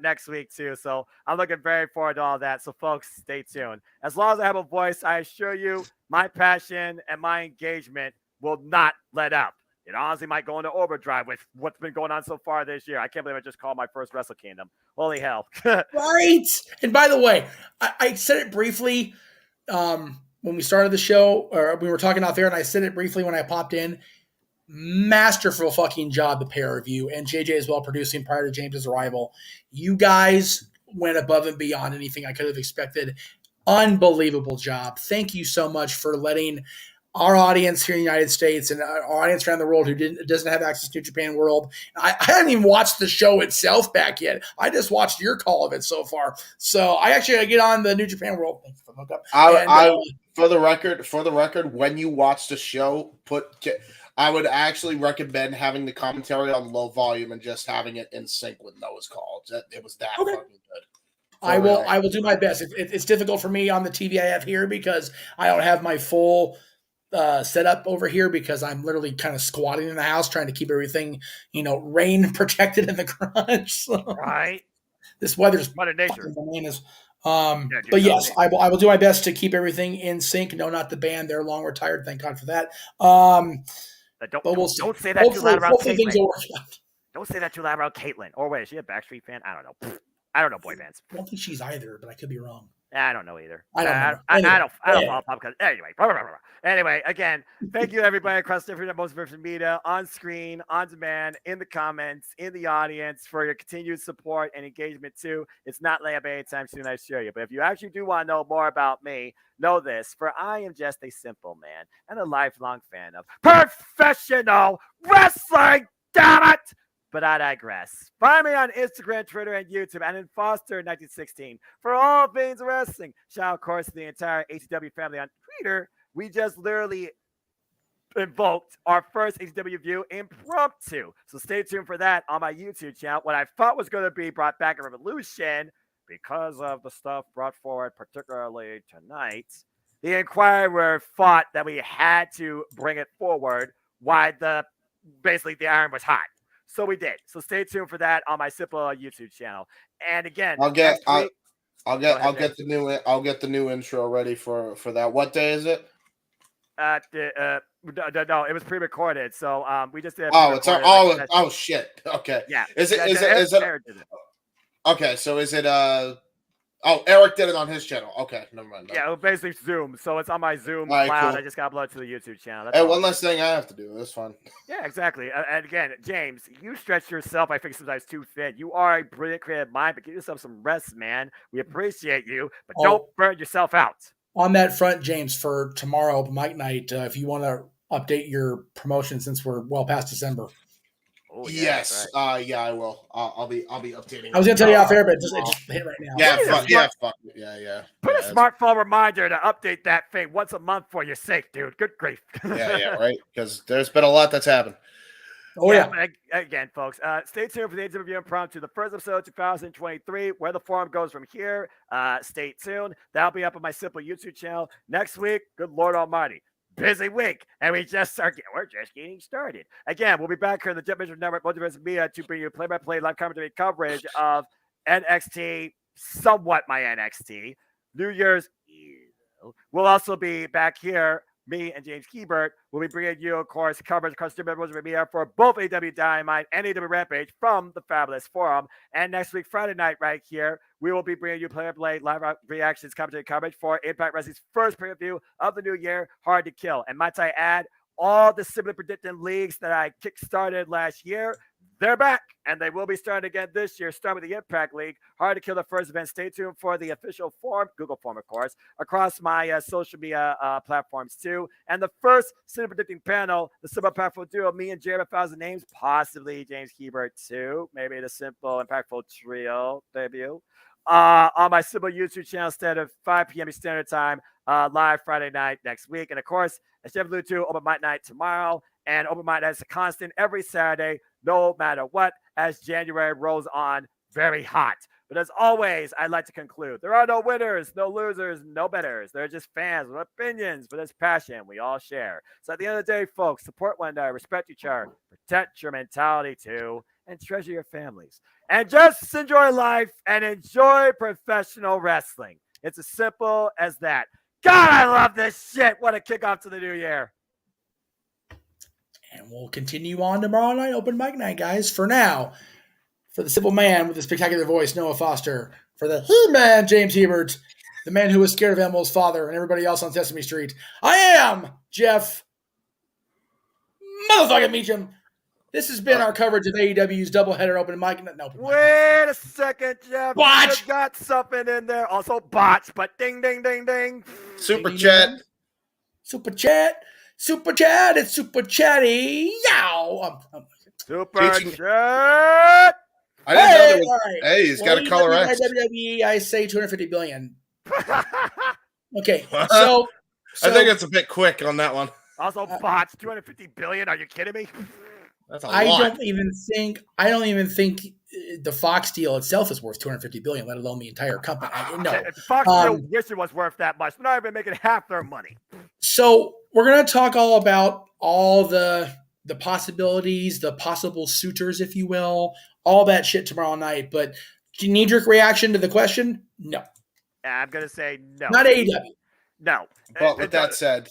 next week too. So I'm looking very forward to all that. So folks, stay tuned. As long as I have a voice, I assure you my passion and my engagement will not let up. It honestly might go into overdrive with what's been going on so far this year. I can't believe I just called my first Wrestle Kingdom. Holy hell. Right. And by the way, I said it briefly when we started the show, or we were talking out there, and I said it briefly when I popped in. Masterful fucking job, the pair of you, and JJ as well producing prior to James's arrival. You guys went above and beyond anything I could have expected. Unbelievable job. Thank you so much for letting our audience here in the United States and our audience around the world who doesn't have access to Japan World. I haven't even watched the show itself back yet. I just watched your call of it so far. So I actually gotta get on the New Japan World. Thanks for the hookup. For the record, when you watch the show, I would actually recommend having the commentary on low volume and just having it in sync with Noah's calls. It was that fucking good. I will do my best. It's difficult for me on the TV I have here because I don't have my full setup over here because I'm literally kind of squatting in the house trying to keep everything, rain protected in the garage. So, right. This weather's Mother Nature. Bananas. But yes, I will do my best to keep everything in sync. No, not the band. They're long retired. Thank God for that. Don't say that too loud around Caitlyn. Don't say that too loud around Caitlyn. Or wait, is she a Backstreet fan? I don't know. I don't know boy bands. I don't think she's either, but I could be wrong. I don't know either. I don't follow pop culture. Anyway, again, thank you everybody across different Multiverse media, on screen, on demand, in the comments, in the audience for your continued support and engagement too. It's not layup anytime soon, I assure you. But if you actually do want to know more about me, know this, for I am just a simple man and a lifelong fan of professional wrestling. Damn it! But I digress. Find me on Instagram, Twitter, and YouTube, and in Foster 1916 for all things wrestling. Shout out, of course, to the entire AEW family on Twitter. We just literally invoked our first AEW view impromptu. So stay tuned for that on my YouTube channel. What I thought was going to be brought back in Revolution, because of the stuff brought forward, particularly tonight, the Inquirer thought that we had to bring it forward while the iron was hot. So we did. So stay tuned for that on my simple YouTube channel. And again, I'll get the new intro ready for that. What day is it? No, it was pre-recorded. So we just did. Oh shit. Okay. Yeah. Is it? Okay. So is it? Eric did it on his channel. Okay, never mind. Yeah, it was basically Zoom. So it's on my Zoom cloud. Cool. I just got uploaded to the YouTube channel. That's one less thing I have to do. That's fun. Yeah, exactly. And again, James, you stretch yourself, I think, sometimes too thin. You are a brilliant creative mind, but give yourself some rest, man. We appreciate you, but don't burn yourself out. On that front, James, for tomorrow, Mike Night, if you want to update your promotion since we're well past December. Oh, yeah, yes. Right. Yeah, I will. I'll be updating. I was gonna tell you off air, but just hit right now. Yeah, yeah. Put a smartphone reminder to update that thing once a month for your sake, dude. Good grief. yeah, right. Because there's been a lot that's happened. Oh yeah. Again, folks, stay tuned for the interview impromptu, the first episode 2023. Where the forum goes from here. Stay tuned. That'll be up on my simple YouTube channel next week. Good Lord Almighty. Busy week, and we're just getting started. Again, we'll be back here in the Jet Mission Network, Multiverse Media, to bring you play-by-play live commentary coverage of NXT, somewhat my NXT, New Year's Eve. We'll also be back here, me and James Keebert will be bringing you, of course, coverage across the Multiverse Media for both AEW Dynamite and AEW Rampage from the Fabulous Forum. And next week, Friday night, right here, we will be bringing you play-by-play live reactions, commentary coverage for Impact Wrestling's first preview of the new year, Hard to Kill. And might I add, all the similar predicting leagues that I kickstarted last year, they're back, and they will be starting again this year, starting with the Impact League. Hard to kill the first event. Stay tuned for the official form, Google form, of course, across my social media platforms, too. And the first Cinema Predicting panel, the Simple Impactful Duo, me and Jared 1,000 names, possibly James Hebert, too. Maybe the Simple Impactful Trio debut. On my Simple YouTube channel, instead of 5 p.m. Standard Time, live Friday night next week. And, of course, as Jeff alluded to, Open Mic Night tomorrow. And Open Mic Night is a constant every Saturday, no matter what, as January rolls on very hot. But as always, I'd like to conclude, there are no winners, no losers, no betters. They're just fans with opinions, but it's passion we all share. So at the end of the day, folks, support one another, respect each other, protect your mentality too, and treasure your families. And just enjoy life and enjoy professional wrestling. It's as simple as that. God, I love this shit. What a kickoff to the new year. And we'll continue on tomorrow night, Open Mic Night, guys. For now, for the simple man with the spectacular voice, Noah Foster. For the He-Man, James Hebert. The man who was scared of Emil's father and everybody else on Sesame Street. I am Jeff motherfucking Meacham. This has been our coverage of AEW's doubleheader Open Mic Night. No, wait a second, Jeff. Botch! You got something in there. Also botch, but ding, ding, ding, ding. Super chat. Super chat. Super chat. It's super chatty. Yow. Super chat. I didn't know there was. Right. Hey, he's got a color X. WWE, I say 250 billion. Okay, so I think it's a bit quick on that one. Also, bots 250 billion. Are you kidding me? That's a lot. I don't even think the Fox deal itself is worth 250 billion, let alone the entire company. No, Fox deal wish it was worth that much. They're not even making half their money. So we're gonna talk all about all the possibilities, the possible suitors, if you will, all that shit tomorrow night. But knee-jerk reaction to the question? No. I'm gonna say no. Not AEW. No. But with that said,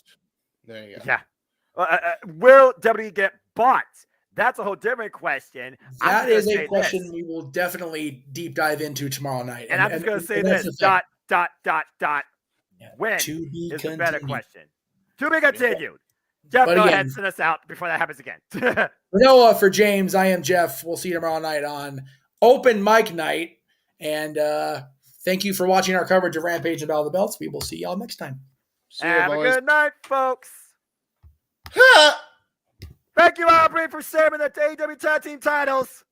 there you go. Yeah. Will WWE get bought? That's a whole different question. That is a question we will definitely deep dive into tomorrow night. And I'm just going to say this, ... Yeah. When is the better question? To be continued. Jeff, go ahead and send us out before that happens again. For Noah, for James, I am Jeff. We'll see you tomorrow night on Open Mic Night. And thank you for watching our coverage of Rampage and Battle of the Belts. We will see y'all next time. Have a good night, folks. Thank you, Aubrey, for saving the AEW Tag Team titles.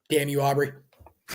Damn you, Aubrey.